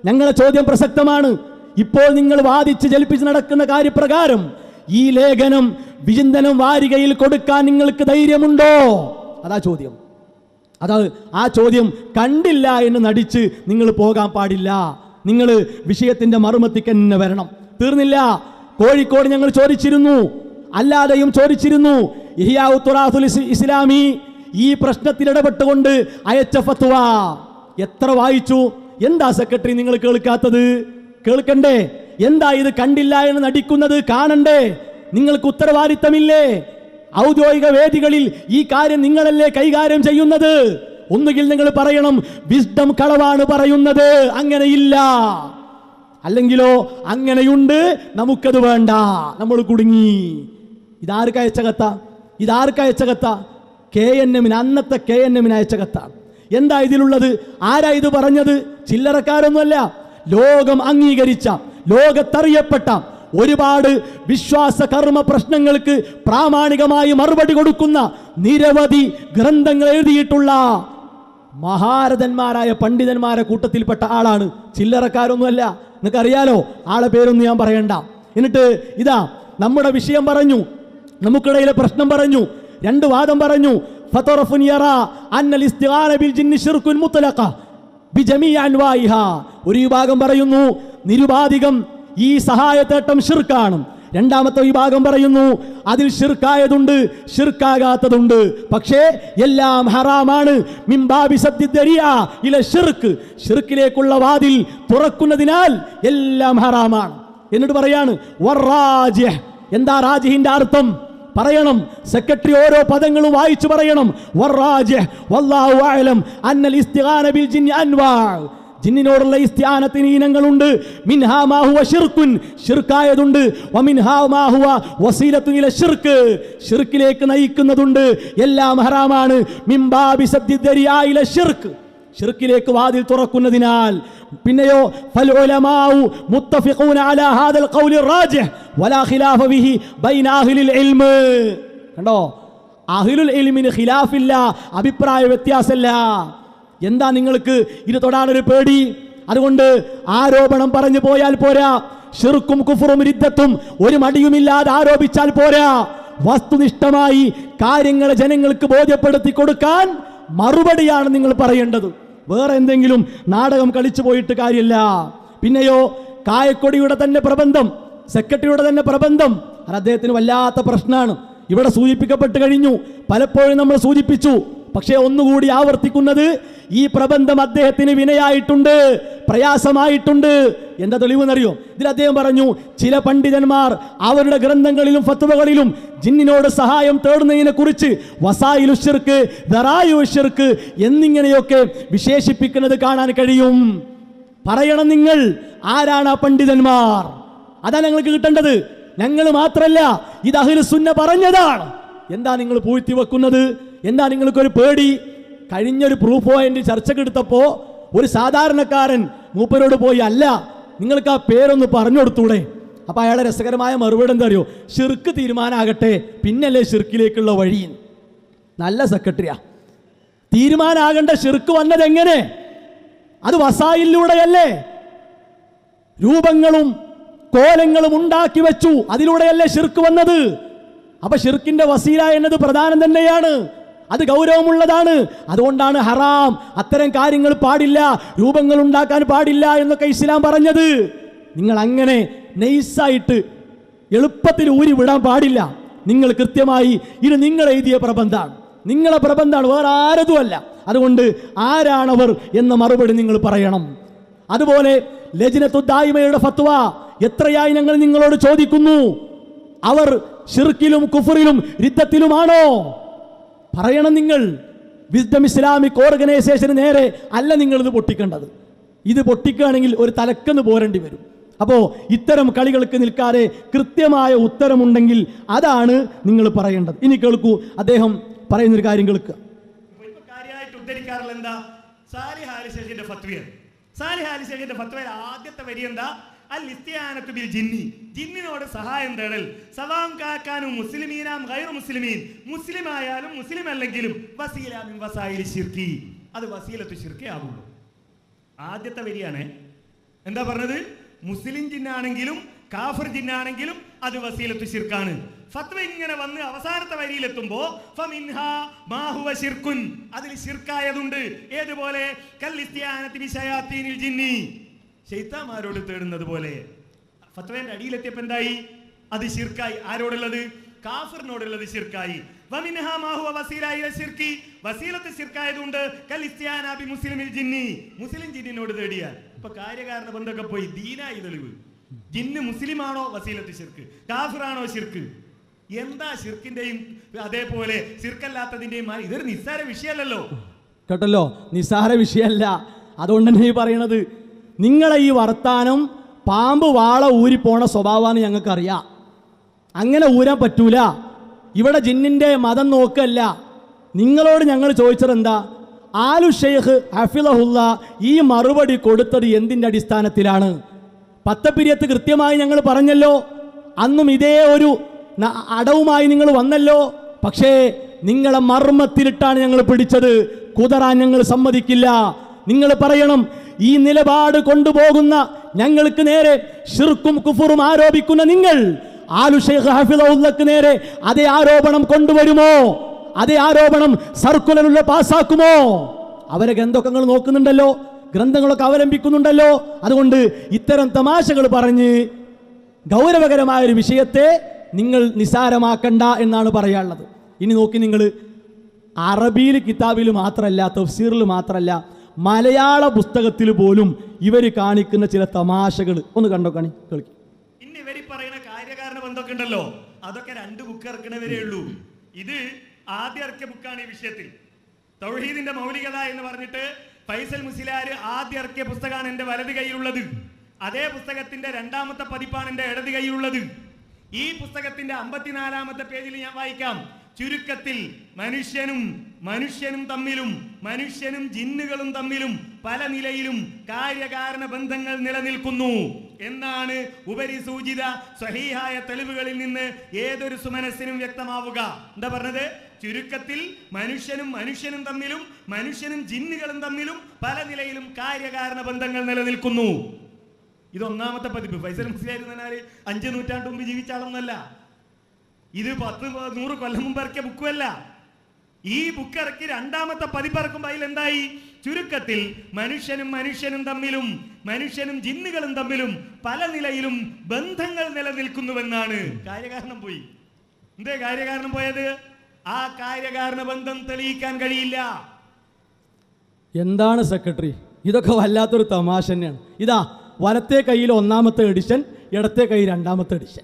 ഞങ്ങളുടെ ചോദ്യം പ്രസക്തമാണ്. ഇപ്പോൾ നിങ്ങൾ വാദിച്ച് ജലിപ്പിച്ച് നടക്കുന്ന കാര്യപ്രകാരം ഈ ലേഖനം വിചിന്തനം വാരികയിൽ കൊടുക്കാൻ നിങ്ങൾക്ക് ധൈര്യമുണ്ടോ? അതാ ചോദ്യം. ആ ചോദ്യം കണ്ടില്ല എന്ന് നടിച്ച് നിങ്ങൾ പോകാൻ പാടില്ല. നിങ്ങൾ വിഷയത്തിന്റെ മറുമത്തിക്ക് തന്നെ വരണം. തീർന്നില്ല. കോഴിക്കോട് ഞങ്ങൾ ചോദിച്ചിരുന്നു, അല്ലാതെയും ചോദിച്ചിരുന്നു. ഇഹ്യാഉ തുറാസുൽ ഇസ്ലാമി ഈ പ്രശ്നത്തിൽ ഇടപെട്ടുകൊണ്ട് അയച്ച ഫത്വ എത്ര വായിച്ചു? എന്താ സെക്രട്ടറി നിങ്ങൾ കേൾക്കാത്തത്? കേൾക്കണ്ടേ? എന്താ ഇത് കണ്ടില്ല എന്ന് നടിക്കുന്നത്? കാണണ്ടേ? നിങ്ങൾക്ക് ഉത്തരവാദിത്തമില്ലേ? ഔദ്യോഗിക വേദികളിൽ ഈ കാര്യം നിങ്ങളല്ലേ കൈകാര്യം ചെയ്യുന്നത്? ഒന്നുകിൽ നിങ്ങൾ പറയണം വിസ്ഡം കളവാണ് പറയുന്നത്, അങ്ങനെയില്ല. അല്ലെങ്കിലോ അങ്ങനെയുണ്ട്, നമുക്കത് വേണ്ട, നമ്മൾ കുടുങ്ങി. ഇതാർക്ക് അയച്ച കത്ത? ഇതാർക്ക് അയച്ച കത്ത? KNM, അന്നത്തെ KNM അയച്ച കത്താണ്. എന്താ ഇതിലുള്ളത്? ആരാ ഇത് പറഞ്ഞത്? ചില്ലറക്കാരൊന്നുമല്ല. ലോകം അംഗീകരിച്ച, ലോകത്തറിയപ്പെട്ട ഒരുപാട് വിശ്വാസ കർമ്മ പ്രശ്നങ്ങൾക്ക് പ്രാമാണികമായി മറുപടി കൊടുക്കുന്ന നിരവധി ഗ്രന്ഥങ്ങൾ എഴുതിയിട്ടുള്ള മഹാരഥന്മാരായ പണ്ഡിതന്മാരെ കൂട്ടത്തിൽപ്പെട്ട ആളാണ്. ചില്ലറക്കാരൊന്നുമല്ല. നിങ്ങൾക്കറിയാലോ, ആളെ പേരൊന്നും ഞാൻ പറയണ്ട. എന്നിട്ട് ഇതാ നമ്മുടെ വിഷയം പറഞ്ഞു, നമുക്കിടയിലെ പ്രശ്നം പറഞ്ഞു, രണ്ട് വാദം പറഞ്ഞു. ഫതറഫുൻ യറാ അന്നൽ ഇസ്തിഗാന ബിൽ ജിന്നി ശിർകുൻ മുത്ലഖ ബിജമീഇ അൻവാഇഹാ. ഒരു വിഭാഗം പറയുന്നു നിരുപാധികം ഈ സഹായത്തേട്ടം ശിർക്കാണ്. രണ്ടാമത്തെ വിഭാഗം പറയുന്നു അതിൽ ശിർക്കായതുണ്ട്, ശിർക്കാകാത്തതുണ്ട്, പക്ഷേ എല്ലാം ഹറാമാണ്. മിംബാബി സദ്ദിദ്ദരിയ ഇല ശിർക്ക്, ശിർക്കിലേക്കുള്ള വാതിൽ തുറക്കുന്നതിനാൽ എല്ലാം ഹറാമാണ്. എന്നിട്ട് പറയാണ് വറാജിഹ്. എന്താ റാജിഹിന്റെ അർത്ഥം? പറയണം. സെക്രട്ടറി ഓരോ പദങ്ങളും വായിച്ചു പറയണം. വറാജിഹ് വല്ലാഹു അഅലം അന്നൽ ഇസ്തിഗാന ബിൽ ജിന്നി അൻവാ. ജിന്നിനോടുള്ള ഇസ്തിആനത്തിന് ഇനങ്ങളുണ്ട്. മിൻഹാ മാ ഹുവ ശിർകുൻ, ശിർക്കായതുണ്ട്. വമിൻഹാ മാ ഹുവ വസീലത്തുൻ ഇല ശിർക്ക്, ശിർക്കിലേക്ക് നയിക്കുന്നതുണ്ട്. എല്ലാം ഹറാമാണ്. മിംബാബി സദ്ദിദ്ദരിയ ഇല ശിർക്ക്, ശിർക്കിലേക്ക് വാതിൽ തുറക്കുന്നതിനാൽ. പിന്നെയോ ഫൽ ഉലമാഉ മുത്തഫിഖൂന അലാ ഹാദൽ ഖൗലി റാജിഹ് വലാ ഖിലാഫ ബിഹി ബൈന അഹ്ലിൽ ഇൽമ്. കണ്ടോ, അഹ്ലുൽ ഇൽമിന് ഖിലാഫില്ല, അഭിപ്രായ വ്യത്യാസമില്ല. എന്താ നിങ്ങൾക്ക് ഇത് തൊടാനൊരു പേടി? അതുകൊണ്ട് ആരോപണം പറഞ്ഞു പോയാൽ പോരാ. ശിർക്കും കുഫറും റിദ്ദത്തും ഒരു മടിയുമില്ലാതെ ആരോപിച്ചാൽ പോരാ. വസ്തുനിഷ്ഠമായി കാര്യങ്ങൾ ജനങ്ങൾക്ക് ബോധ്യപ്പെടുത്തി കൊടുക്കാൻ മറുപടിയാണ് നിങ്ങൾ പറയേണ്ടത്. വേറെ എന്തെങ്കിലും നാടകം കളിച്ചു പോയിട്ട് കാര്യമില്ല. പിന്നെയോ കായക്കൊടിയുടെ തന്നെ പ്രബന്ധം, സെക്രട്ടറിയുടെ തന്നെ പ്രബന്ധം, അത് അദ്ദേഹത്തിന് വല്ലാത്ത പ്രശ്നമാണ്. ഇവിടെ സൂചിപ്പിക്കപ്പെട്ട് കഴിഞ്ഞു, പലപ്പോഴും നമ്മൾ സൂചിപ്പിച്ചു. പക്ഷേ ഒന്നുകൂടി ആവർത്തിക്കുന്നത്, ഈ പ്രബന്ധം അദ്ദേഹത്തിന് വിനയായിട്ടുണ്ട്, പ്രയാസമായിട്ടുണ്ട്. എന്താ തെളിവെന്നറിയോ? ഇതിൽ അദ്ദേഹം പറഞ്ഞു, ചില പണ്ഡിതന്മാർ അവരുടെ ഗ്രന്ഥങ്ങളിലും ഫത്വകളിലും ജിന്നിനോട് സഹായം തേടുന്നതിനെ കുറിച്ച് വസായിലു ശിർക്ക്, ദറായിഉ ശിർക്ക് എന്നിങ്ങനെയൊക്കെ വിശേഷിപ്പിക്കുന്നത് കാണാൻ കഴിയും. പറയണം നിങ്ങൾ, ആരാണ് ആ പണ്ഡിതന്മാർ? അതാണ് ഞങ്ങൾക്ക് കിട്ടേണ്ടത്. ഞങ്ങൾ മാത്രല്ല, ഇത് അഹ്ലു സുന്ന പറഞ്ഞതാണ്. എന്താ നിങ്ങൾ പൂഴ്ത്തി വെക്കുന്നത്? എന്താ നിങ്ങൾക്കൊരു പേടി? കഴിഞ്ഞൊരു പ്രൂഫ് പോയിന്റ് ചർച്ചക്കെടുത്തപ്പോ ഒരു സാധാരണക്കാരൻ മൂപ്പരോട് പോയി, അല്ല നിങ്ങൾക്ക് ആ പേരൊന്ന് പറഞ്ഞു കൊടുത്തൂടെ? അപ്പൊ അയാളെ രസകരമായ മറുപടി എന്താ അറിയോ? ഷിർക്ക് തീരുമാനാകട്ടെ, പിന്നല്ലേ ഷിർക്കിലേക്കുള്ള വഴി. നല്ല സെക്രട്ടറിയാ. തീരുമാനാകേണ്ട ഷിർക്ക് വന്നത് എങ്ങനെ? അത് വസായിലൂടെയല്ലേ? രൂപങ്ങളും കോലങ്ങളും ഉണ്ടാക്കി വെച്ചു, അതിലൂടെയല്ലേ ഷിർക്ക് വന്നത്? അപ്പൊ ഷിർക്കിന്റെ വസീല എന്നത് പ്രധാനം തന്നെയാണ്, അത് ഗൗരവമുള്ളതാണ്. അതുകൊണ്ടാണ് ഹറാം, അത്തരം കാര്യങ്ങൾ പാടില്ല, രൂപങ്ങൾ ഉണ്ടാക്കാൻ പാടില്ല എന്നൊക്കെ ഇസ്ലാം പറഞ്ഞത്. നിങ്ങൾ അങ്ങനെ നൈസായിട്ട് എളുപ്പത്തിൽ ഊരി വിടാൻ പാടില്ല. നിങ്ങൾ കൃത്യമായി, ഇത് നിങ്ങൾ എഴുതിയ പ്രബന്ധമാണ്, നിങ്ങളെ പ്രബന്ധമാണ്, വേറെ ആരതുമല്ല. അതുകൊണ്ട് ആരാണവർ എന്ന മറുപടി നിങ്ങൾ പറയണം. അതുപോലെ ലജ്നത്തു ദായിമയുടെ ഫത്വ എത്രയായി ഞങ്ങൾ നിങ്ങളോട് ചോദിക്കുന്നു, അവർ ഷിർക്കിലും കുഫറിലും റിദ്ദത്തിലുമാണോ? പറയണം നിങ്ങൾ. വിസ്ഡം ഇസ്ലാമിക് ഓർഗനൈസേഷന് നേരെ അല്ല നിങ്ങൾ ഇത് പൊട്ടിക്കേണ്ടത്. ഇത് പൊട്ടിക്കുകയാണെങ്കിൽ ഒരു തലക്കെന്ന് പോരേണ്ടി വരും. അപ്പോൾ ഇത്തരം കളികൾക്ക് നിൽക്കാതെ കൃത്യമായ ഉത്തരമുണ്ടെങ്കിൽ അതാണ് നിങ്ങൾ പറയേണ്ടത്. ഇനി കേൾക്കൂ, അദ്ദേഹം പറയുന്നൊരു കാര്യം കേൾക്കുക. കാര്യമായിട്ട് ഉദ്ധരിക്കാറുള്ള എന്താ? സാലിഹ് അലി ശേഖിന്റെ ഫത്വയാണ്. സാലിഹ് അലി ശേഖിന്റെ ഫത്വയിൽ ആദ്യത്തെ വരി എന്താ? അൽ ഇസ്തിആനത്തു ബിൽ ജിന്നി, ജിന്നിനോട് സഹായം തേടൽ. സവാം കാക്കാനും മുസ്ലിമീനാം ഗൈറു മുസ്ലിമീൻ, മുസ്ലിം ആയാലും മുസ്ലിം അല്ലെങ്കിലും വസീല മിൻ വസായിലി ശിർക്കി, അത് വസീലത്തു ശിർക്കേ ആവുള്ളൂ. ആദ്യത്തെ വരിയാണ്. എന്താ പറഞ്ഞത്? മുസ്ലിം ജിന്നാണെങ്കിലും കാഫിർ ജിന്നാണെങ്കിലും അത് വസീലത്തു ശിർക്കാണ്. ഫത്വ ഇങ്ങനെ വന്ന് അവസാനത്തെ വരിയിലെത്തുമ്പോ ഫമിൻഹാ മാ ഹുവ ശിർക്കുൻ, അതിൽ ശിർക്കായതുണ്ട്. ഏതുപോലെ? കൽ ഇസ്തിആനത്തി ബിശയാത്തീനിൽ ജിന്നി, ശൈത്താന്മാരോട് തേടുന്നത് പോലെ. ഫത്വയുടെ അടിയിലെത്തിയപ്പോൾ എന്തായി? അത് ശിർക്കായി. ആരോടുള്ളത്? കാഫിറിനോടുള്ളത് ശിർക്കായി. വമിൻഹാ മാ ഹുവ വസീല ഇല ശിർക്കി, വസീലത്ത് ശിർക്കായതുണ്ട്. കൽ ഇസ്തിആന ബി മുസ്ലിമിൽ ജിന്നി, മുസ്ലിം ജിന്നിനോട് തേടിയാൽ. ഇപ്പൊ കാര്യകാരണ ബന്ധമൊക്കെ പോയി, ദീനായി തെളിവ്. ജിന്ന് മുസ്ലിമാണോ വസീലത്ത് ശിർക്ക്, കാഫിറാണോ ശിർക്ക്? എന്താ ശിർക്കിന്റെയും അതേപോലെ ശിർക്കല്ലാത്തതിന്റെയും? ഇതൊരു നിസ്സാര വിഷയമല്ലല്ലോ. കേട്ടല്ലോ, നിസ്സാര വിഷയമല്ല. അതുകൊണ്ട് തന്നെ ഈ പറയണത്, നിങ്ങളെ ഈ വർത്താനം പാമ്പ് വാള ഊരിപ്പോണ സ്വഭാവമാണ് ഞങ്ങൾക്കറിയാം. അങ്ങനെ ഊരാൻ പറ്റൂല. ഇവിടെ ജിന്നിന്റെ മതം നോക്കല്ല. നിങ്ങളോട് ഞങ്ങൾ ചോദിച്ചത് എന്താ? ആലു ഷെയ്ഖ് ഹഫിളഹുല്ല ഈ മറുപടി കൊടുത്തത് എന്തിന്റെ അടിസ്ഥാനത്തിലാണ്? പത്തപ്പിരിയത്ത് കൃത്യമായി ഞങ്ങൾ പറഞ്ഞല്ലോ. അന്നും ഇതേ ഒരു അടവുമായി നിങ്ങൾ വന്നല്ലോ. പക്ഷേ നിങ്ങളെ മർമ്മത്തിലിട്ടാണ് ഞങ്ങൾ പിടിച്ചത്. കുതറാൻ ഞങ്ങൾ സമ്മതിക്കില്ല. നിങ്ങൾ പറയണം, ഈ നിലപാട് കൊണ്ടുപോകുന്ന ഞങ്ങൾക്ക് നേരെ ഷിർക്കും കുഫറും ആരോപിക്കുന്ന നിങ്ങൾ ആലു ഷെയ്ഖ് ഹഫിളഹുല്ലക്ക് നേരെ അതേ ആരോപണം കൊണ്ടുവരുമോ? അതേ ആരോപണം സർക്കുലറിൽ പാസ്സാക്കുമോ? അവരെ ഗ്രന്ഥങ്ങൾ നോക്കുന്നുണ്ടല്ലോ, ഗ്രന്ഥങ്ങളൊക്കെ അവലംബിക്കുന്നുണ്ടല്ലോ. അതുകൊണ്ട് ഇത്തരം തമാശകൾ പറഞ്ഞ് ഗൗരവകരമായ ഒരു വിഷയത്തെ നിങ്ങൾ നിസാരമാക്കണ്ട എന്നാണ് പറയാനുള്ളത്. ഇനി നോക്കി നിങ്ങൾ, അറബിയിൽ കിതാബിൽ മാത്രമല്ല, തഫ്സീറിൽ മാത്രമല്ല, മലയാള പുസ്തകത്തിൽ പോലും ഇവർ കാണിക്കുന്ന ചില തമാശകൾ ഒന്ന് കണ്ടോ, കേൾക്കി. ഇനി ഇവർ പറയുന്ന കാര്യകാരണ ബന്ധമൊക്കെ ഉണ്ടല്ലോ, അതൊക്കെ 2 ബുക്ക് ഇറക്കണവരേ ഉള്ളൂ. ഇത് ആദ്യം ഇറക്കിയ ബുക്കാണ് ഈ വിഷയത്തിൽ. തൗഹീദിന്റെ മൗലികത എന്ന് പറഞ്ഞിട്ട് ഫൈസൽ മുസ്ലിയാർ ആദ്യം ഇറക്കിയ പുസ്തകമാണ് എൻ്റെ വലത് കൈയിലുള്ളത്. അതേ പുസ്തകത്തിന്റെ 2ാമത്തെ പതിപ്പാണ് എൻ്റെ ഇടത് കൈയിലുള്ളത്. ഈ പുസ്തകത്തിന്റെ 54ാമത്തെ പേജിൽ ഞാൻ വായിക്കാം. ചുരുക്കത്തിൽ മനുഷ്യനും തമ്മിലും മനുഷ്യനും ജിന്നുകളും തമ്മിലും പല നിലയിലും കാര്യകാരണ ബന്ധങ്ങൾ നിലനിൽക്കുന്നു എന്നാണ് ഉപരിസൂചിത സ്വഹീഹായ തെളിവുകളിൽ നിന്ന് ഏതൊരു സുമനസ്സിനും വ്യക്തമാവുക. എന്താ പറഞ്ഞത്? ചുരുക്കത്തിൽ മനുഷ്യനും തമ്മിലും മനുഷ്യനും ജിന്നുകളും തമ്മിലും പല നിലയിലും കാര്യകാരണ ബന്ധങ്ങൾ നിലനിൽക്കുന്നു. ഇത് 1ാമത്തെ പതിപ്പ്. ഫൈസൽ മുസ്ലിയാർ എന്ന് പറഞ്ഞാൽ 5 നൂറ്റാണ്ട് മുമ്പ് ജീവിച്ച ആളൊന്നല്ല. ഇത് 100 കൊല്ലം മുമ്പ് ഇറക്കിയ ബുക്കുമല്ല. ഈ ബുക്ക് ഇറക്കി രണ്ടാമത്തെ പതിപ്പിറക്കുമ്പോൾ അതിലെന്തായി? ചുരുക്കത്തിൽ മനുഷ്യനും തമ്മിലും മനുഷ്യനും ജിന്നുകളും തമ്മിലും പല നിലയിലും ബന്ധങ്ങൾ നിലനിൽക്കുന്നുവെന്നാണ്. കാര്യകാരണം പോയി. എന്തേ കാര്യകാരണം പോയത്? ആ കാര്യകാരണ ബന്ധം തെളിയിക്കാൻ കഴിയില്ല. എന്താണ് സെക്രട്ടറി, ഇതൊക്കെ വല്ലാത്തൊരു തമാശ തന്നെയാണ്. ഇതാ വലത്തെ കയ്യിൽ 1ാമത്തെ എഡിഷൻ, ഇടത്തെ കൈ 2ാമത്തെ എഡിഷൻ.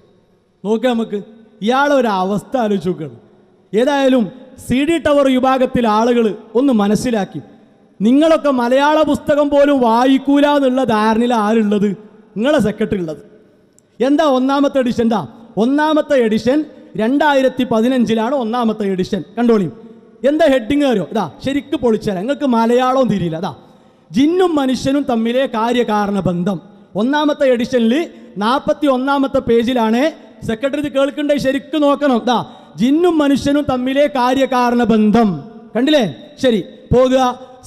നോക്കുക, നമുക്ക് ഇയാളൊരു അവസ്ഥ ആലോചിച്ച് നോക്കുകയാണ്. ഏതായാലും CD ടവർ വിഭാഗത്തിൽ ആളുകൾ ഒന്ന് മനസ്സിലാക്കി, നിങ്ങളൊക്കെ മലയാള പുസ്തകം പോലും വായിക്കൂല എന്നുള്ള ധാരണയിൽ ആരുള്ളത്? നിങ്ങളെ സെക്രട്ടറി ഉള്ളത്. എന്താ 1ാമത്തെ എഡിഷൻ? എന്താ 1ാമത്തെ എഡിഷൻ 2015 1ാമത്തെ എഡിഷൻ. കണ്ടോളി, എന്താ ഹെഡിങ് അറിയോ? ഇതാ ശരിക്കും പൊളിച്ചാൽ നിങ്ങൾക്ക് മലയാളവും തിരിയില്ല. അതാ ജിന്നും മനുഷ്യനും തമ്മിലെ കാര്യകാരണ ബന്ധം. 1ാമത്തെ എഡിഷനിൽ 41ാമത്തെ പേജിലാണ്. സെക്രട്ടറി ഇത് കേൾക്കണ്ടേ? ശരിക്കും നോക്കണം. ഇതാ ജിന്നും മനുഷ്യനും തമ്മിലെ കാര്യകാരണ ബന്ധം. കണ്ടില്ലേ? ശരി, പോകുക.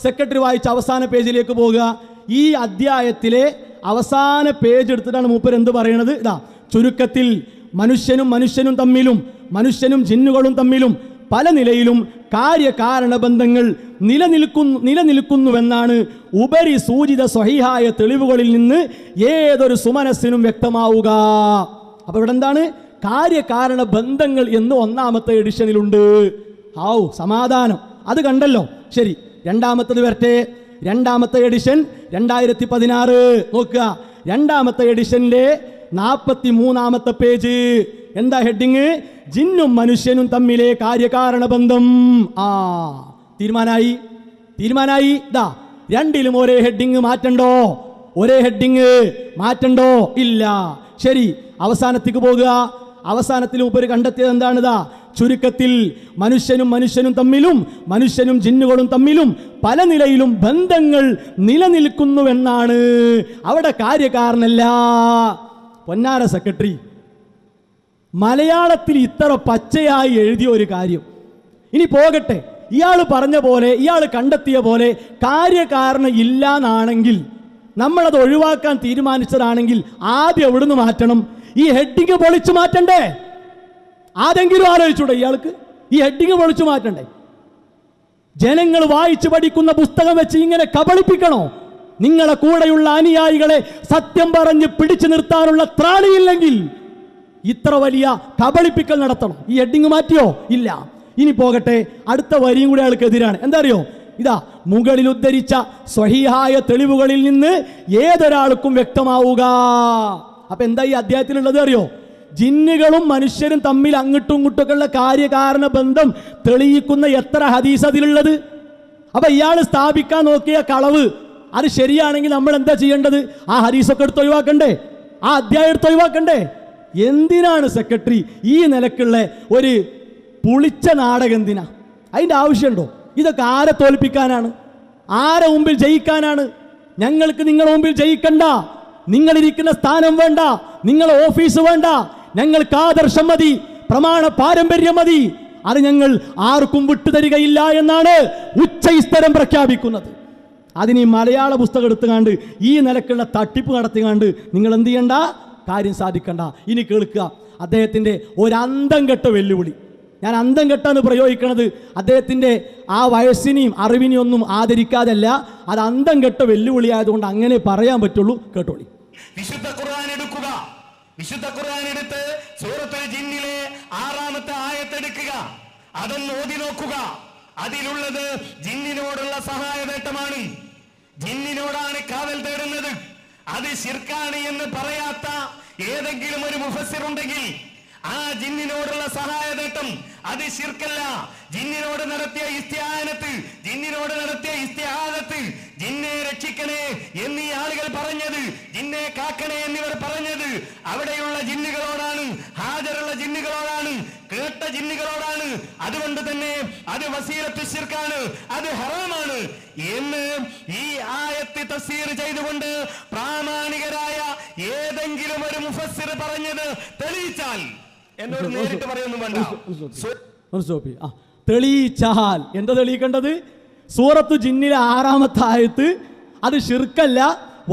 സെക്രട്ടറി വായിച്ച അവസാന പേജിലേക്ക് പോകുക. ഈ അധ്യായത്തിലെ അവസാന പേജ് എടുത്തിട്ടാണ് മൂപ്പർ എന്ത് പറയണത്? ഇതാ ചുരുക്കത്തിൽ മനുഷ്യനും തമ്മിലും മനുഷ്യനും ജിന്നുകളും തമ്മിലും പല നിലയിലും കാര്യകാരണ ബന്ധങ്ങൾ നിലനിൽക്കുന്നുവെന്നാണ് ഉപരി സൂചിത സ്വഹീഹായ തെളിവുകളിൽ നിന്ന് ഏതൊരു സുമനസ്സിനും വ്യക്തമാവുക. അപ്പൊ ഇവിടെ എന്താണ്? കാര്യകാരണ ബന്ധങ്ങൾ എന്ന് 1ാമത്തെ എഡിഷനിലുണ്ട്. ഔ സമാധാനം, അത് കണ്ടല്ലോ. ശരി, 2ാമത്തത് വരട്ടെ. 2ാമത്തെ എഡിഷൻ 2016. നോക്കുക, 2ാമത്തെ എഡിഷനിലെ 43ാമത്തെ പേജ്. എന്താ ഹെഡിങ്? ജിന്നും മനുഷ്യനും തമ്മിലെ കാര്യകാരണ ബന്ധം. തീരുമാനായി. ഇതാ രണ്ടിലും ഒരേ ഹെഡിങ് മാറ്റണ്ടോ? ഒരേ ഹെഡിങ് മാറ്റണ്ടോ? ഇല്ല. ശരി, അവസാനത്തേക്ക് പോകുക. അവസാനത്തിൽ ഉപരി കണ്ടെത്തിയത് എന്താണ്? ഇതാ ചുരുക്കത്തിൽ മനുഷ്യനും തമ്മിലും മനുഷ്യനും ജിന്നുകളും തമ്മിലും പല നിലയിലും ബന്ധങ്ങൾ നിലനിൽക്കുന്നുവെന്നാണ്. അവിടെ കാര്യകാരണല്ല. പൊന്നാര സെക്രട്ടറി, മലയാളത്തിൽ ഇത്ര പച്ചയായി എഴുതിയ ഒരു കാര്യം ഇനി പോകട്ടെ. ഇയാൾ പറഞ്ഞ പോലെ, ഇയാൾ കണ്ടെത്തിയ പോലെ കാര്യകാരണം ഇല്ല എന്നാണെങ്കിൽ, നമ്മളത് ഒഴിവാക്കാൻ തീരുമാനിച്ചതാണെങ്കിൽ ആദ്യം എവിടുന്ന് മാറ്റണം? ഈ ഹെഡിങ് പൊളിച്ചു മാറ്റണ്ടേ? ആരെങ്കിലും ആലോചിച്ചൂടെ ഇയാൾക്ക്? ഈ ഹെഡിങ് പൊളിച്ചു മാറ്റണ്ടേ? ജനങ്ങൾ വായിച്ചു പഠിക്കുന്ന പുസ്തകം വെച്ച് ഇങ്ങനെ കബളിപ്പിക്കണോ? നിങ്ങളെ കൂടെയുള്ള അനുയായികളെ സത്യം പറഞ്ഞ് പിടിച്ചു നിർത്താനുള്ള ത്രാണിയില്ലെങ്കിൽ ഇത്ര വലിയ കബളിപ്പിക്കൽ നടത്തണം? ഈ ഹെഡിങ് മാറ്റിയോ? ഇല്ല. ഇനി പോകട്ടെ, അടുത്ത വരിയും കൂടെ അയാൾക്കെതിരാണ്. എന്താ അറിയോ? ഇതാ മുകളിൽ ഉദ്ധരിച്ച സ്വഹീഹായ തെളിവുകളിൽ നിന്ന് ഏതൊരാൾക്കും വ്യക്തമാവുക. അപ്പൊ എന്താ ഈ അധ്യായത്തിലുള്ളത് അറിയോ? ജിന്നുകളും മനുഷ്യരും തമ്മിൽ അങ്ങോട്ടും ഇങ്ങോട്ടൊക്കെയുള്ള കാര്യകാരണ ബന്ധം തെളിയിക്കുന്ന എത്ര ഹദീസ് അതിലുള്ളത്? അപ്പൊ ഇയാൾ സ്ഥാപിക്കാൻ നോക്കിയ കളവ് അത് ശരിയാണെങ്കിൽ നമ്മൾ എന്താ ചെയ്യേണ്ടത്? ആ ഹദീസൊക്കെ എടുത്ത് ഒഴിവാക്കണ്ടേ? ആ അധ്യായം എടുത്ത് ഒഴിവാക്കണ്ടേ? എന്തിനാണ് സെക്രട്ടറി ഈ നിലക്കുള്ള ഒരു പുളിച്ച നാടകം? എന്തിനാ? അതിൻ്റെ ആവശ്യമുണ്ടോ? ഇതൊക്കെ ആരെ തോൽപ്പിക്കാനാണ്? ആരെ മുമ്പിൽ ജയിക്കാനാണ്? ഞങ്ങൾക്ക് നിങ്ങളുടെ മുമ്പിൽ ജയിക്കണ്ട. നിങ്ങളിരിക്കുന്ന സ്ഥാനം വേണ്ട, നിങ്ങളെ ഓഫീസ് വേണ്ട. ഞങ്ങൾക്ക് ആദർശം മതി, പ്രമാണ പാരമ്പര്യം മതി. അത് ഞങ്ങൾ ആർക്കും വിട്ടുതരികയില്ല എന്നാണ് ഉച്ചസ്ഥരം പ്രഖ്യാപിക്കുന്നത്. അതിന് ഈ മലയാള പുസ്തകം എടുത്തുകാണ്ട് ഈ നിലക്കുള്ള തട്ടിപ്പ് നടത്തിക്കാണ്ട് നിങ്ങൾ എന്ത് ചെയ്യണ്ട? കാര്യം സാധിക്കണ്ട. ഇനി കേൾക്കുക, അദ്ദേഹത്തിൻ്റെ ഒരു അന്തം കെട്ട വെല്ലുവിളി. ഞാൻ അന്തം കെട്ടാന്ന് പ്രയോഗിക്കണത് അദ്ദേഹത്തിൻ്റെ ആ വയസ്സിനെയും അറിവിനെയും ഒന്നും ആദരിക്കാതല്ല, അത് അന്തം കെട്ട വെല്ലുവിളി ആയതുകൊണ്ട് അങ്ങനെ പറയാൻ പറ്റുള്ളൂ. കേട്ടോളി. വിശുദ്ധ ഖുർആൻ എടുക്കുക. വിശുദ്ധ ഖുർആൻ എടുത്ത് സൂറത്തുൽ ജിന്നിലെ 6ാമത്തെ ആയത്തെടുക്കുക. അതൊന്ന് ഓതി നോക്കുക. അതിലുള്ളത് ജിന്നിനോടുള്ള സഹായവേട്ടമാണ്. ജിന്നിനോടാണ് കാവൽ തേടുന്നത്. അത് ശിർക്കാണ് എന്ന് പറയാത്ത ഏതെങ്കിലും ഒരു മുഫസ്സിർ ഉണ്ടെങ്കിൽ ആ ജിന്നിനോടുള്ള സഹായവേട്ടം അത് ശിർക്കല്ല. ജിന്നിനോട് നടത്തിയ ഇസ്തിആനത്ത്, ജിന്നിനോട് നടത്തിയ ഇസ്തിആദത്ത്, ജിന്നെ രക്ഷിക്കണേ എന്നീ ആളുകൾ പറഞ്ഞത്, ജിന്നെ കാക്കണേ എന്നിവർ പറഞ്ഞത് അവിടെയുള്ള ജിന്നുകളോടാണ്, ഹാജറുള്ള ജിന്നുകളോടാണ്, കേട്ട ജിന്നുകളോടാണ്. അതുകൊണ്ട് തന്നെ അത് വസീലത്തു ശിർക്കാണ്, അത് ഹറാമാണ് എന്ന് ഈ ആയത്ത് തഫ്സീർ ചെയ്തുകൊണ്ട് പ്രാമാണികരായ ഏതെങ്കിലും ഒരു മുഫസ്സിർ പറഞ്ഞത് തെളിയിച്ചാൽ എന്നോട് നേരിട്ട് പറയുന്നു വേണ്ട. തെളിയിച്ചാൽ എന്താ തെളിയിക്കേണ്ടത്? സൂറത്തു ജിന്നിലെ 6ാമത്തെ ആയത്ത് അത് ശിർക്കല്ല,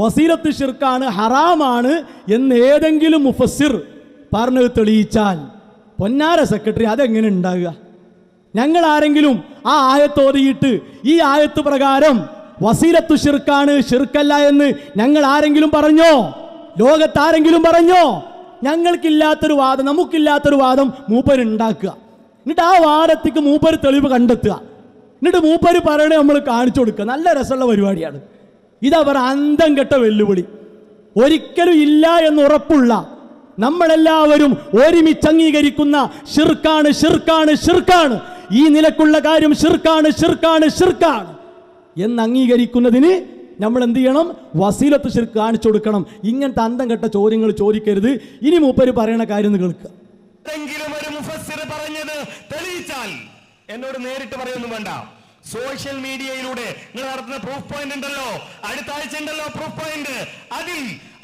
വസീലത്ത് ശിർക്കാണ്, ഹറാമാണ് എന്ന് ഏതെങ്കിലും മുഫസ്സിർ പറഞ്ഞത് തെളിയിച്ചാൽ പൊന്നാര സെക്രട്ടറി, അതെങ്ങനെ ഉണ്ടാകുക? ഞങ്ങൾ ആരെങ്കിലും ആ ആയത്ത് ഓതിയിട്ട് ഈ ആയത്ത് പ്രകാരം വസീലത്തു ഷിർക്കാണ്, ഷിർക്കല്ല എന്ന് ഞങ്ങൾ ആരെങ്കിലും പറഞ്ഞോ? ലോകത്താരെങ്കിലും പറഞ്ഞോ? ഞങ്ങൾക്കില്ലാത്തൊരു വാദം, നമുക്കില്ലാത്തൊരു വാദം മൂപ്പര് ഉണ്ടാക്കുക, എന്നിട്ട് ആ വാദത്തേക്ക് മൂപ്പര് തെളിവ് കണ്ടെത്തുക, എന്നിട്ട് മൂപ്പര് പറയണേ നമ്മൾ കാണിച്ചു കൊടുക്കുക. നല്ല രസമുള്ള പരിപാടിയാണ്. ഇതാ പറ അന്തം കെട്ട വെല്ലുവിളി. ഒരിക്കലും ഇല്ല എന്ന് ഉറപ്പുള്ള, നമ്മളെല്ലാവരും ഒരുമിച്ച് അംഗീകരിക്കുന്ന ഷിർക്കാണ്, ഷിർക്കാണ്, ഷിർക്കാണ്, ഈ നിലക്കുള്ള കാര്യം ഷിർക്കാണ്, ഷിർക്കാണ്, ഷിർക്കാണ് എന്ന് അംഗീകരിക്കുന്നതിന് നമ്മൾ എന്ത് ചെയ്യണം? വസീലത്ത് ഷിർക്ക് കാണിച്ചു കൊടുക്കണം. ഇങ്ങനത്തെ അന്തം കെട്ട ചോദ്യങ്ങൾ ചോദിക്കരുത്. ഇനി മൂപ്പര് പറയണ കാര്യം ഒന്ന് കേൾക്കുക. ഏതെങ്കിലും ഒരു മുഫസ്സിർ പറഞ്ഞത് തെളിയിച്ചാൽ എന്നോട് നേരിട്ട് പറയൊന്നും വേണ്ട. സോഷ്യൽ മീഡിയയിലൂടെ നിങ്ങൾ നടത്തുന്ന പ്രൂഫ് പോയിന്റ് ഉണ്ടല്ലോ, അടുത്ത ആഴ്ച ഉണ്ടല്ലോ പ്രൂഫ് പോയിന്റ്, അതിൽ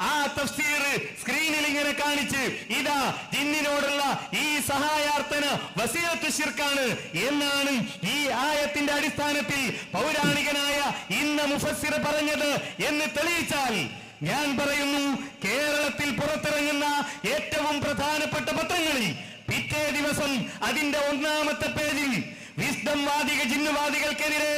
ആ തഫ്സീർ സ്ക്രീനിൽ ഇങ്ങനെ കാണിച്ച് ഇതാ ജിന്നിനോടുള്ള ഈ സഹായാർത്ഥന വസീലത്ത് ശിർക്കാണ് എന്നാണ് ഈ ആയത്തിന്റെ അടിസ്ഥാനത്തിൽ പൗരാണികനായ ഇന്ന മുഫസ്സിർ പറഞ്ഞത് എന്ന് തെളിയിച്ചാൽ, ഞാൻ പറയുന്നു, കേരളത്തിൽ പുറത്തിറങ്ങുന്ന ഏറ്റവും പ്രധാനപ്പെട്ട പത്രങ്ങളിൽ പിറ്റേ ദിവസം അതിന്റെ ഒന്നാമത്തെ പേജിൽ വിസ്ഡം വാദിക ജിന്നുവാദികൾക്കെതിരെ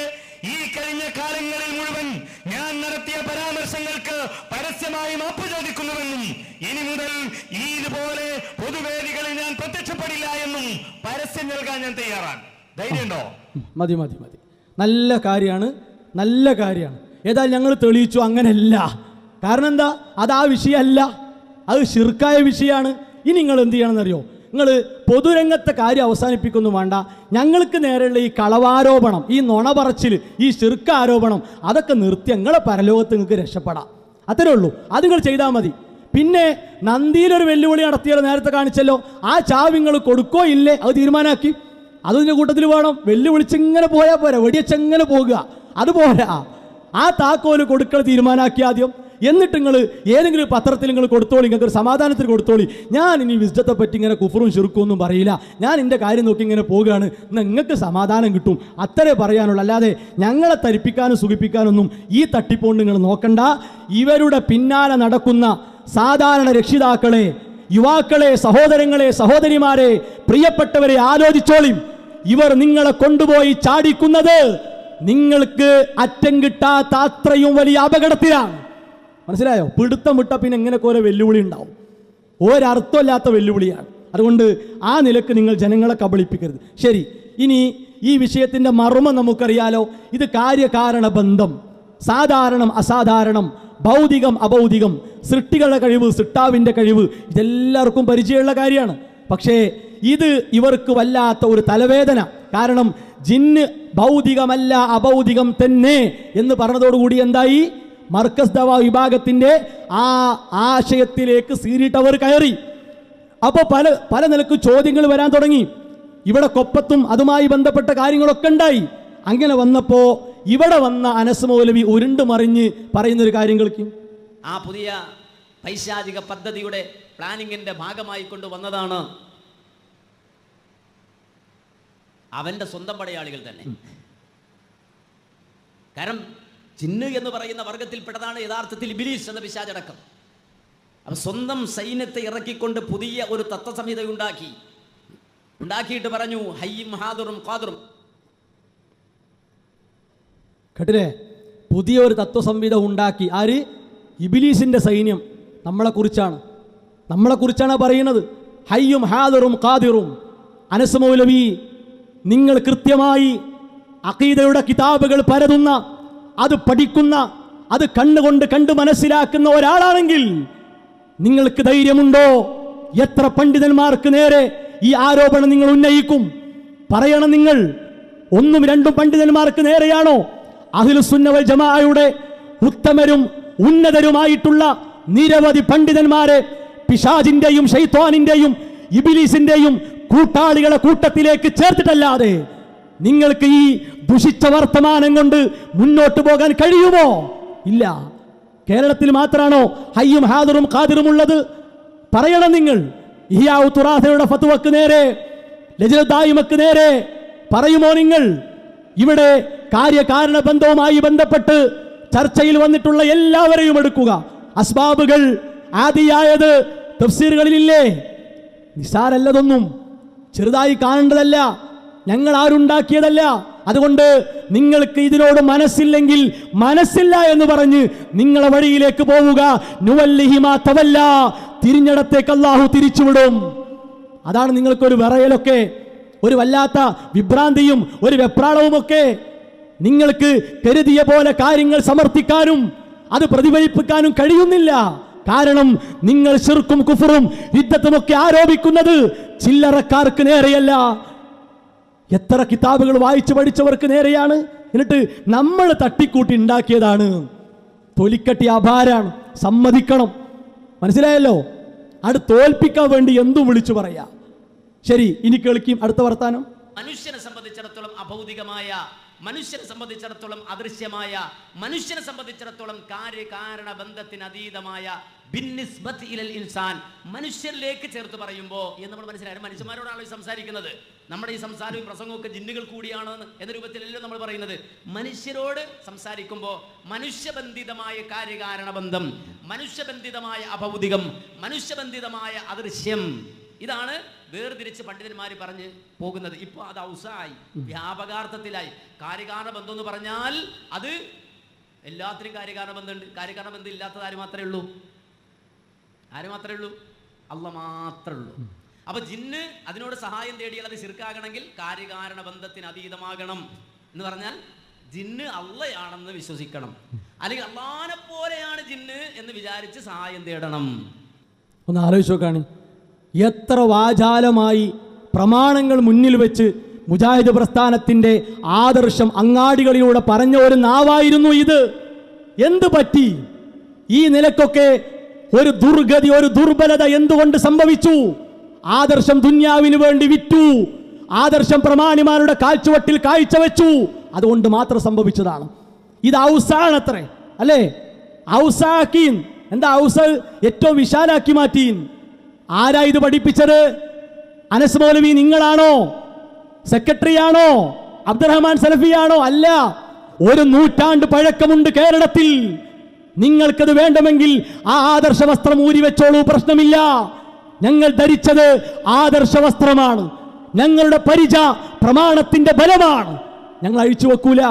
ഈ കഴിഞ്ഞ കാലങ്ങളിൽ മുഴുവൻ ഞാൻ നടത്തിയ പരാമർശങ്ങൾക്ക് പരസ്യമായി മാപ്പ് ചോദിക്കുന്നുവെന്നും ഇനി മുതൽ ഇതുപോലെ പൊതുവേദികളിൽ ഞാൻ പ്രത്യക്ഷപ്പെടില്ല എന്നും പരസ്യം നൽകാൻ ഞാൻ തയ്യാറാണ്. ധൈര്യമുണ്ടോ? മതി മതി മതി, നല്ല കാര്യമാണ്, നല്ല കാര്യമാണ്. ഏതായാലും ഞങ്ങൾ തെളിയിച്ചു അങ്ങനെയല്ല. കാരണം എന്താ? അത് ആ വിഷയമല്ല, അത് ഷിർക്കായ വിഷയമാണ്. ഇനി നിങ്ങൾ എന്ത് ചെയ്യണമെന്നറിയോ? നിങ്ങൾ പൊതുരംഗത്തെ കാര്യം അവസാനിപ്പിക്കൊന്നും വേണ്ട. ഞങ്ങൾക്ക് നേരെയുള്ള ഈ കളവാരോപണം, ഈ നുണ പറച്ചിൽ, ഈ ഷിർക്ക് ആരോപണം, അതൊക്കെ നിർത്തി ഞങ്ങളെ പരലോകത്ത് നിങ്ങൾക്ക് രക്ഷപ്പെടാം. അത്രേ ഉള്ളൂ. അത് നിങ്ങൾ ചെയ്താൽ മതി. പിന്നെ നന്ദിയിലൊരു വെല്ലുവിളി നടത്തിയാലോ, നേരത്തെ കാണിച്ചല്ലോ, ആ ചാവി നിങ്ങൾ കൊടുക്കോ ഇല്ലേ അത് തീരുമാനമാക്കി. അതിൻ്റെ കൂട്ടത്തിൽ വേണം. വെല്ലുവിളിച്ചിങ്ങനെ പോയാൽ പോരാ, വെടിയച്ചെങ്ങനെ പോകുക, അതുപോരാ. ആ താക്കോല് കൊടുക്കൽ തീരുമാനമാക്കി ആദ്യം. എന്നിട്ട് നിങ്ങൾ ഏതെങ്കിലും പത്രത്തിൽ നിങ്ങൾ കൊടുത്തോളി, നിങ്ങൾക്ക് ഒരു സമാധാനത്തിൽ കൊടുത്തോളി. ഞാൻ ഇനി വിസ്ഡത്തെ പറ്റി ഇങ്ങനെ കുഫറും ശിർക്കും ഒന്നും പറയില്ല, ഞാൻ എൻ്റെ കാര്യം നോക്കി ഇങ്ങനെ പോവുകയാണ്, നിങ്ങൾക്ക് സമാധാനം കിട്ടും, അത്രേ പറയാനുള്ളൂ. അല്ലാതെ ഞങ്ങളെ തരിപ്പിക്കാനും സുഖിപ്പിക്കാനൊന്നും ഈ തട്ടിപ്പോണ്ട് നിങ്ങൾ നോക്കണ്ട. ഇവരുടെ പിന്നാലെ നടക്കുന്ന സാധാരണ രക്ഷിതാക്കളെ, യുവാക്കളെ, സഹോദരങ്ങളെ, സഹോദരിമാരെ, പ്രിയപ്പെട്ടവരെ ആലോചിച്ചോളിം. ഇവർ നിങ്ങളെ കൊണ്ടുപോയി ചാടിക്കുന്നത് നിങ്ങൾക്ക് അറ്റം കിട്ടാത്ത അത്രയും വലിയ അപകടത്തിലാണ്. മനസ്സിലായോ? പിടുത്തം വിട്ട പിന്നെ എങ്ങനെയൊക്കെ ഓരോ വെല്ലുവിളി ഉണ്ടാവും. ഒരർത്ഥമില്ലാത്ത വെല്ലുവിളിയാണ്. അതുകൊണ്ട് ആ നിലക്ക് നിങ്ങൾ ജനങ്ങളെ കബളിപ്പിക്കരുത്. ശരി, ഇനി ഈ വിഷയത്തിൻ്റെ മർമ്മം നമുക്കറിയാലോ. ഇത് കാര്യകാരണ ബന്ധം, സാധാരണം അസാധാരണം, ഭൗതികം അഭൗതികം, സൃഷ്ടികളുടെ കഴിവ്, സൃഷ്ടാവിൻ്റെ കഴിവ്, ഇതെല്ലാവർക്കും പരിചയമുള്ള കാര്യമാണ്. പക്ഷേ ഇത് ഇവർക്ക് വല്ലാത്ത ഒരു തലവേദന. കാരണം ജിന്ന് ഭൗതികമല്ല, അഭൗതികം തന്നെ എന്ന് പറഞ്ഞതോടുകൂടി എന്തായി? മർക്കസ് ദവാ വിഭാഗത്തിൻ്റെ ആ ആശയത്തിലേക്ക് സീരിട്ട് അവർ കയറി. അപ്പോൾ പല നിലക്ക് ചോദ്യങ്ങൾ വരാൻ തുടങ്ങി. ഇവിടെ കൊപ്പത്തും അതുമായി ബന്ധപ്പെട്ട കാര്യങ്ങളൊക്കെ ഉണ്ടായി. അങ്ങനെ വന്നപ്പോൾ ഇവിടെ വന്ന അനസ് മൗലവി ഉരുണ്ട് മറിഞ്ഞ് പറയുന്നൊരു കാര്യം കേൾക്കും. ആ പുതിയ പൈശാചിക പദ്ധതിയുടെ പ്ലാനിങ്ങിന്റെ ഭാഗമായി കൊണ്ടുവന്നതാണ് അവന്റെ സ്വന്തം പടയാളികൾ തന്നെ. കാരണം ജിന്ന് എന്ന് പറയുന്ന വർഗത്തിൽപ്പെട്ടതാണ് യഥാർത്ഥത്തിൽ ഇബ്ലീസ് എന്ന പിശാചടക്കം. അപ്പം സ്വന്തം സൈന്യത്തെ ഇറക്കിക്കൊണ്ട് പുതിയ ഒരു തത്വസംഹിത ഉണ്ടാക്കിയിട്ട് പറഞ്ഞു ഹയ്യും ഹാദറും ഖാദറും. കേട്ടില്ലേ? പുതിയ ഒരു തത്വസംഹിത ഉണ്ടാക്കി. ആര്? ഇബ്ലീസിന്റെ സൈന്യം. നമ്മളെക്കുറിച്ചാണ് പറയുന്നത്. ഹയ്യും ഹാദറും ഖാദിറും. അനസ് മൗലവി, നിങ്ങൾ കൃത്യമായി അഖീദയുടെ കിതാബുകൾ പരതുന്ന, അത് പഠിക്കുന്ന, അത് കണ്ണുകൊണ്ട് കണ്ട് മനസ്സിലാക്കുന്ന ഒരാളാണെങ്കിൽ നിങ്ങൾക്ക് ധൈര്യമുണ്ടോ? എത്ര പണ്ഡിതന്മാർക്ക് നേരെ ഈ ആരോപണം നിങ്ങൾ ഉന്നയിക്കും? പറയണം. നിങ്ങൾ ഒന്നും രണ്ടും പണ്ഡിതന്മാർക്ക് നേരെയാണോ? അഹ്ലുസുന്ന വൽ ജമാഅയുടെ ഉത്തമരും ഉന്നതരുമായിട്ടുള്ള നിരവധി പണ്ഡിതന്മാരെ പിശാചിന്റെയും ശൈത്വാനിന്റെയും ഇബ്ലീസിന്റെയും കൂട്ടാളികളെ കൂട്ടത്തിലേക്ക് ചേർത്തിട്ടല്ലാതെ നിങ്ങൾക്ക് ഈ ദുഷിച്ച വർത്തമാനം കൊണ്ട് മുന്നോട്ട് പോകാൻ കഴിയുമോ? ഇല്ല. കേരളത്തിൽ മാത്രമാണോ ഹയ്യും ഹാദറും ഖാദിറും ഉള്ളത്? പറയണം. നിങ്ങൾ ഇഹ്യാഉ തുറാസയുടെ ഫത്വക്ക് നേരെ, ലജ്നദായിമക്ക് നേരെ പറയുമോ? നിങ്ങൾ ഇവിടെ കാര്യകാരണ ബന്ധവുമായി ബന്ധപ്പെട്ട് ചർച്ചയിൽ വന്നിട്ടുള്ള എല്ലാവരെയും എടുക്കുക. അസ്ബാബുകൾ ആദിയായത് തഫ്സീറുകളിലില്ലേ? നിസാരല്ലതൊന്നും. ചെറുതായി കാണേണ്ടതല്ല, ഞങ്ങൾ ആരുണ്ടാക്കിയതല്ല. അതുകൊണ്ട് നിങ്ങൾക്ക് ഇതിനോട് മനസ്സില്ലെങ്കിൽ മനസ്സില്ല എന്ന് പറഞ്ഞ് നിങ്ങളെ വഴിയിലേക്ക് പോവുക. നുവല്ലിഹിമാ തവല്ല, തിരിഞ്ഞിടത്തേക്ക് അല്ലാഹു തിരിച്ചുവിടും. അതാണ് നിങ്ങൾക്കൊരു വിറയലൊക്കെ, ഒരു വല്ലാത്ത വിഭ്രാന്തിയും ഒരു വെപ്രാളവുമൊക്കെ. നിങ്ങൾക്ക് കരുതിയ പോലെ കാര്യങ്ങൾ സമർത്ഥിക്കാനും അത് പ്രതിഫലിപ്പിക്കാനും കഴിയുന്നില്ല. കാരണം നിങ്ങൾ ശിർക്കും കുഫറും രിദ്ദത്തുമൊക്കെ ആരോപിക്കുന്നത് ചില്ലറക്കാർക്ക് നേരെയല്ല, എത്ര കിതാബുകൾ വായിച്ചു പഠിച്ചവർക്ക് നേരെയാണ്. എന്നിട്ട് നമ്മൾ തട്ടിക്കൂട്ടി ഉണ്ടാക്കിയതാണ്. തൊലിക്കട്ടി അപാരാണ്, സമ്മതിക്കണം. മനസ്സിലായല്ലോ? അത് തോൽപ്പിക്കാൻ വേണ്ടി എന്തും വിളിച്ചു പറയാ. ശരി, ഇനി കേൾക്കും അടുത്ത വർത്താനം. മനുഷ്യനെ സംബന്ധിച്ചിടത്തോളം അഭൗതികമായ, മനുഷ്യനെ സംബന്ധിച്ചിടത്തോളം അദൃശ്യമായ, മനുഷ്യനെ സംബന്ധിച്ചിടത്തോളം കാര്യകാരണ ബന്ധത്തിന് അതീതമായ ബിന്നിസ്ബത്ത് ഇലൽ ഇൻസാൻ, മനുഷ്യരിലേക്ക് ചേർത്ത് പറയുമ്പോൾ എന്ന് നമ്മൾ മനസ്സിലായി. മനുഷ്യന്മാരോടാണ് സംസാരിക്കുന്നത്. നമ്മുടെ ഈ സംസാരവും പ്രസംഗവും ഒക്കെ ജിന്നുകൾ കൂടിയാണ് എന്ന രൂപത്തിലല്ലോ നമ്മൾ പറയുന്നത്. മനുഷ്യരോട് സംസാരിക്കുമ്പോൾ മനുഷ്യബന്ധിതമായ കാര്യകാരണ ബന്ധം, മനുഷ്യബന്ധിതമായ അഭൗതികം, മനുഷ്യബന്ധിതമായ അദൃശ്യം, ഇതാണ് വേർതിരിച്ച് പണ്ഡിതന്മാർ പറഞ്ഞ് പോകുന്നത്. ഇപ്പൊ അത് ഔസായി, വ്യാപകാർത്ഥത്തിലായി. കാര്യകാരണ ബന്ധം എന്ന് പറഞ്ഞാൽ അത് എല്ലാത്തിനും കാര്യകാരണ ബന്ധമുണ്ട്. കാര്യകാരണ ബന്ധം ഇല്ലാത്തത് ആര് മാത്രമേ ഉള്ളൂ? ആര് മാത്രമേ ഉള്ളൂ? അള്ള മാത്രമേ ഉള്ളൂ. അപ്പൊ ജിന്ന് അതിനോട് സഹായം തേടിയാൽ അത് ശിർക്കാകണമെങ്കിൽ കാര്യകാരണ ബന്ധത്തിന് അതീതമാകണം എന്ന് പറഞ്ഞാൽ ജിന്ന് അള്ളയാണെന്ന് വിശ്വസിക്കണം. അല്ലെങ്കിൽ അള്ളാനെ പോലെയാണ് ജിന്ന് എന്ന് വിചാരിച്ച് സഹായം തേടണം. ഒന്ന് ആലോചിച്ച് നോക്കാണ്, എത്ര വാചാലമായി പ്രമാണങ്ങൾ മുന്നിൽ വെച്ച് മുജാഹിദ് പ്രസ്ഥാനത്തിൻ്റെ ആദർശം അങ്ങാടികളിലൂടെ പറഞ്ഞ ഒരു നാവായിരുന്നു ഇത്. എന്ത് പറ്റി? ഈ നിലക്കൊക്കെ ഒരു ദുർഗതി, ഒരു ദുർബലത എന്തുകൊണ്ട് സംഭവിച്ചു? ആദർശം ദുന്യാവിന് വേണ്ടി വിറ്റു, ആദർശം പ്രമാണിമാരുടെ കാഴ്ചവട്ടിൽ കാഴ്ചവെച്ചു, അതുകൊണ്ട് മാത്രം സംഭവിച്ചതാണ്. ഇത് ഔസാണത്രേ, അല്ലേ? ഔസാക്കീൻ. എന്താ ഔസ? ഏറ്റവും വിശാലാക്കി മാറ്റീൻ. ആരാ ഇത് പഠിപ്പിച്ചത്? അനസ് മൗലവി നിങ്ങളാണോ? സെക്രട്ടറി ആണോ? അബ്ദുറഹ്മാൻ സലഫിയാണോ? അല്ല. ഒരു നൂറ്റാണ്ട് പഴക്കമുണ്ട് കേരളത്തിൽ. നിങ്ങൾക്കത് വേണ്ടുമെങ്കിൽ ആ ആദർശ വസ്ത്രം ഊരി വെച്ചോളൂ, പ്രശ്നമില്ല. ഞങ്ങൾ ധരിച്ചത് ആദർശ വസ്ത്രമാണ്. ഞങ്ങളുടെ പരിച പ്രമാണത്തിന്റെ ബലമാണ്. ഞങ്ങൾ അഴിച്ചു വെക്കൂല.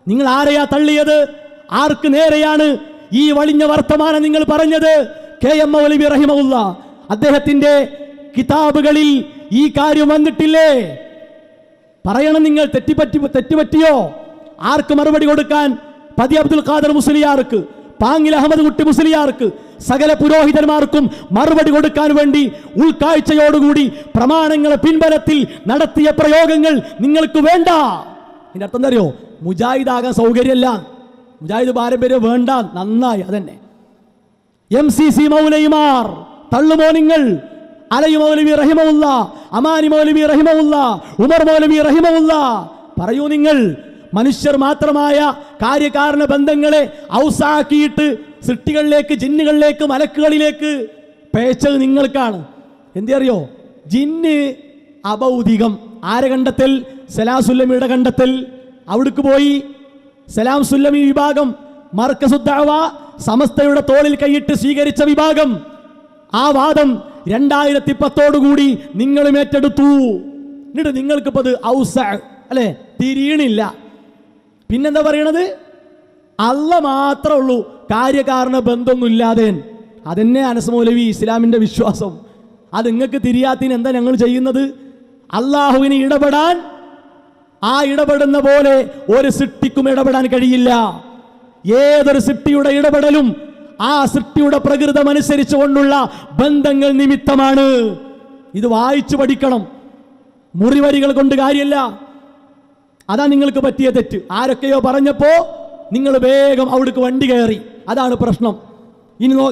നിങ്ങൾ ആരെയാ തള്ളിയത്? ആർക്ക് നേരെയാണ് ഈ വളിഞ്ഞ വർത്തമാനം നിങ്ങൾ പറഞ്ഞത്? കെ.എം. മൗലവി റഹിമഹുല്ല, അദ്ദേഹത്തിന്റെ കിതാബുകളിൽ ഈ കാര്യം വന്നിട്ടില്ലേ? പറയണം. നിങ്ങൾ തെറ്റുപറ്റിയോ? ആർക്ക് മറുപടി കൊടുക്കാൻ? പതി അബ്ദുൽ ഖാദർ മുസ്ലിയാർക്ക്, പാങ്ങിൽ അഹമ്മദ് കുട്ടി മുസ്ലിയാർക്ക്, സകല പുരോഹിതന്മാർക്കും മറുപടി കൊടുക്കാൻ വേണ്ടി ഉൾക്കാഴ്ചയോടുകൂടി പ്രമാണങ്ങളെ പിൻബലത്തിൽ നടത്തിയ പ്രയോഗങ്ങൾ നിങ്ങൾക്ക് വേണ്ട. ഇതിന്റെ അർത്ഥം എന്താ അറിയോ? മുജാഹിദാകാൻ സൗകര്യമല്ല, മുജാഹിദ് പാരമ്പര്യം വേണ്ട. നന്നായി, അതന്നെ. MCC മൗലവിമാർ തള്ളുമോ നിങ്ങൾ? അലി മൗലവി റഹിമഹുല്ല, അമാനി മൗലവി റഹിമഹുല്ല, ഉമർ മൗലവി റഹിമഹുല്ല, പറയൂ നിങ്ങൾ. മനുഷ്യർ മാത്രമായ കാര്യകാരണ ബന്ധങ്ങളെ ഔസാക്കിയിട്ട് സൃഷ്ടികളിലേക്ക്, ജിന്നുകളിലേക്ക്, മലക്കുകളിലേക്ക് പേച്ചത് നിങ്ങൾക്കാണ്. എന്തറിയോ? ജിന്ന് അഭൗതികം. ആരെ കണ്ടെത്തൽ? സലാം സുല്ലമിയുടെ കണ്ടെത്തൽ. അവിടേക്ക് പോയി സലാം സുല്ലമി വിഭാഗം, മർക്കസുദ്ദഅവ സമസ്തയുടെ തോളിൽ കൈയിട്ട് സ്വീകരിച്ച വിഭാഗം. ആ വാദം 2010 നിങ്ങളും ഏറ്റെടുത്തു. എന്നിട്ട് നിങ്ങൾക്കിപ്പോൾ അത് ഔസ, അല്ലെ, തിരിയണില്ല. പിന്നെന്താ പറയണത്? അല്ല മാത്രമേ ഉള്ളൂ, കാര്യകാരണ ബന്ധമൊന്നുമില്ലാതെ. അതന്നെ അനസ് മൗലവി ഇസ്ലാമിന്റെ വിശ്വാസം. അത് നിങ്ങൾക്ക് തിരിയാത്തിന് എന്താ ഞങ്ങൾ ചെയ്യുന്നത്? അള്ളാഹുവിന് ഇടപെടാൻ, ആ ഇടപെടുന്ന പോലെ ഒരു സൃഷ്ടിക്കും ഇടപെടാൻ കഴിയില്ല. ഏതൊരു സൃഷ്ടിയുടെ ഇടപെടലും ആ സൃഷ്ടിയുടെ പ്രകൃതം അനുസരിച്ചുകൊണ്ടുള്ള ബന്ധങ്ങൾ നിമിത്തമാണ്. ഇത് വായിച്ചു പഠിക്കണം. മുറിവരികൾ കൊണ്ട് കാര്യമല്ല. അതാ നിങ്ങൾക്ക് പറ്റിയ തെറ്റ്. ആരൊക്കെയോ പറഞ്ഞപ്പോ നിങ്ങൾ വേഗം അവിടേക്ക് വണ്ടി കയറി. അതാണ് പ്രശ്നം.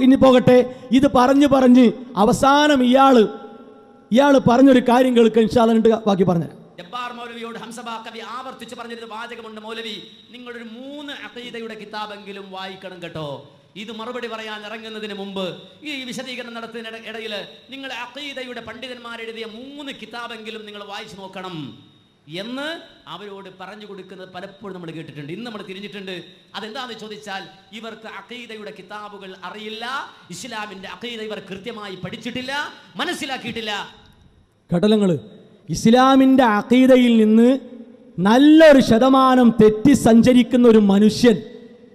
ഇനി പോകട്ടെ. ഇത് പറഞ്ഞ് അവസാനം ഇയാള് പറഞ്ഞൊരു കാര്യം കേൾക്കുക. ഇൻഷാ അല്ലാഹ് എന്നിട്ട് ബാക്കി പറഞ്ഞുതരാം. ജബ്ബാർ മൗലവിയോട് ഹംസബ കവി ആവർത്തിച്ച് പറഞ്ഞൊരു വാചകമുണ്ട്. മൗലവി, നിങ്ങളൊരു 3 അഖീദയുടെ കിതാബെങ്കിലും വായിക്കണം കേട്ടോ. ഇത് മറുപടി പറയാൻ ഇറങ്ങുന്നതിന് മുമ്പ്, ഈ വിശദീകരണം നടത്തുന്നതിന് ഇടയിൽ നിങ്ങൾ അഖീദയുടെ പണ്ഡിതന്മാരെഴുതിയ 3 കിതാബെങ്കിലും നിങ്ങൾ വായിച്ചു നോക്കണം എന്ന് അവരോട് പറഞ്ഞു കൊടുക്കുന്നത് പലപ്പോഴും നമ്മൾ കേട്ടിട്ടുണ്ട്. ഇന്ന് നമ്മൾ തിരിഞ്ഞിട്ടുണ്ട്. അതെന്താണെന്ന് ചോദിച്ചാൽ, ഇവർക്ക് അഖീദയുടെ കിതാബുകൾ അറിയില്ല. ഇസ്ലാമിന്റെ അഖീദ ഇവർ കൃത്യമായി പഠിച്ചിട്ടില്ല, മനസ്സിലാക്കിയിട്ടില്ല. ഘടകങ്ങള് ഇസ്ലാമിൻ്റെ അഖീദയിൽ നിന്ന് നല്ലൊരു ശതമാനം തെറ്റി സഞ്ചരിക്കുന്ന ഒരു മനുഷ്യൻ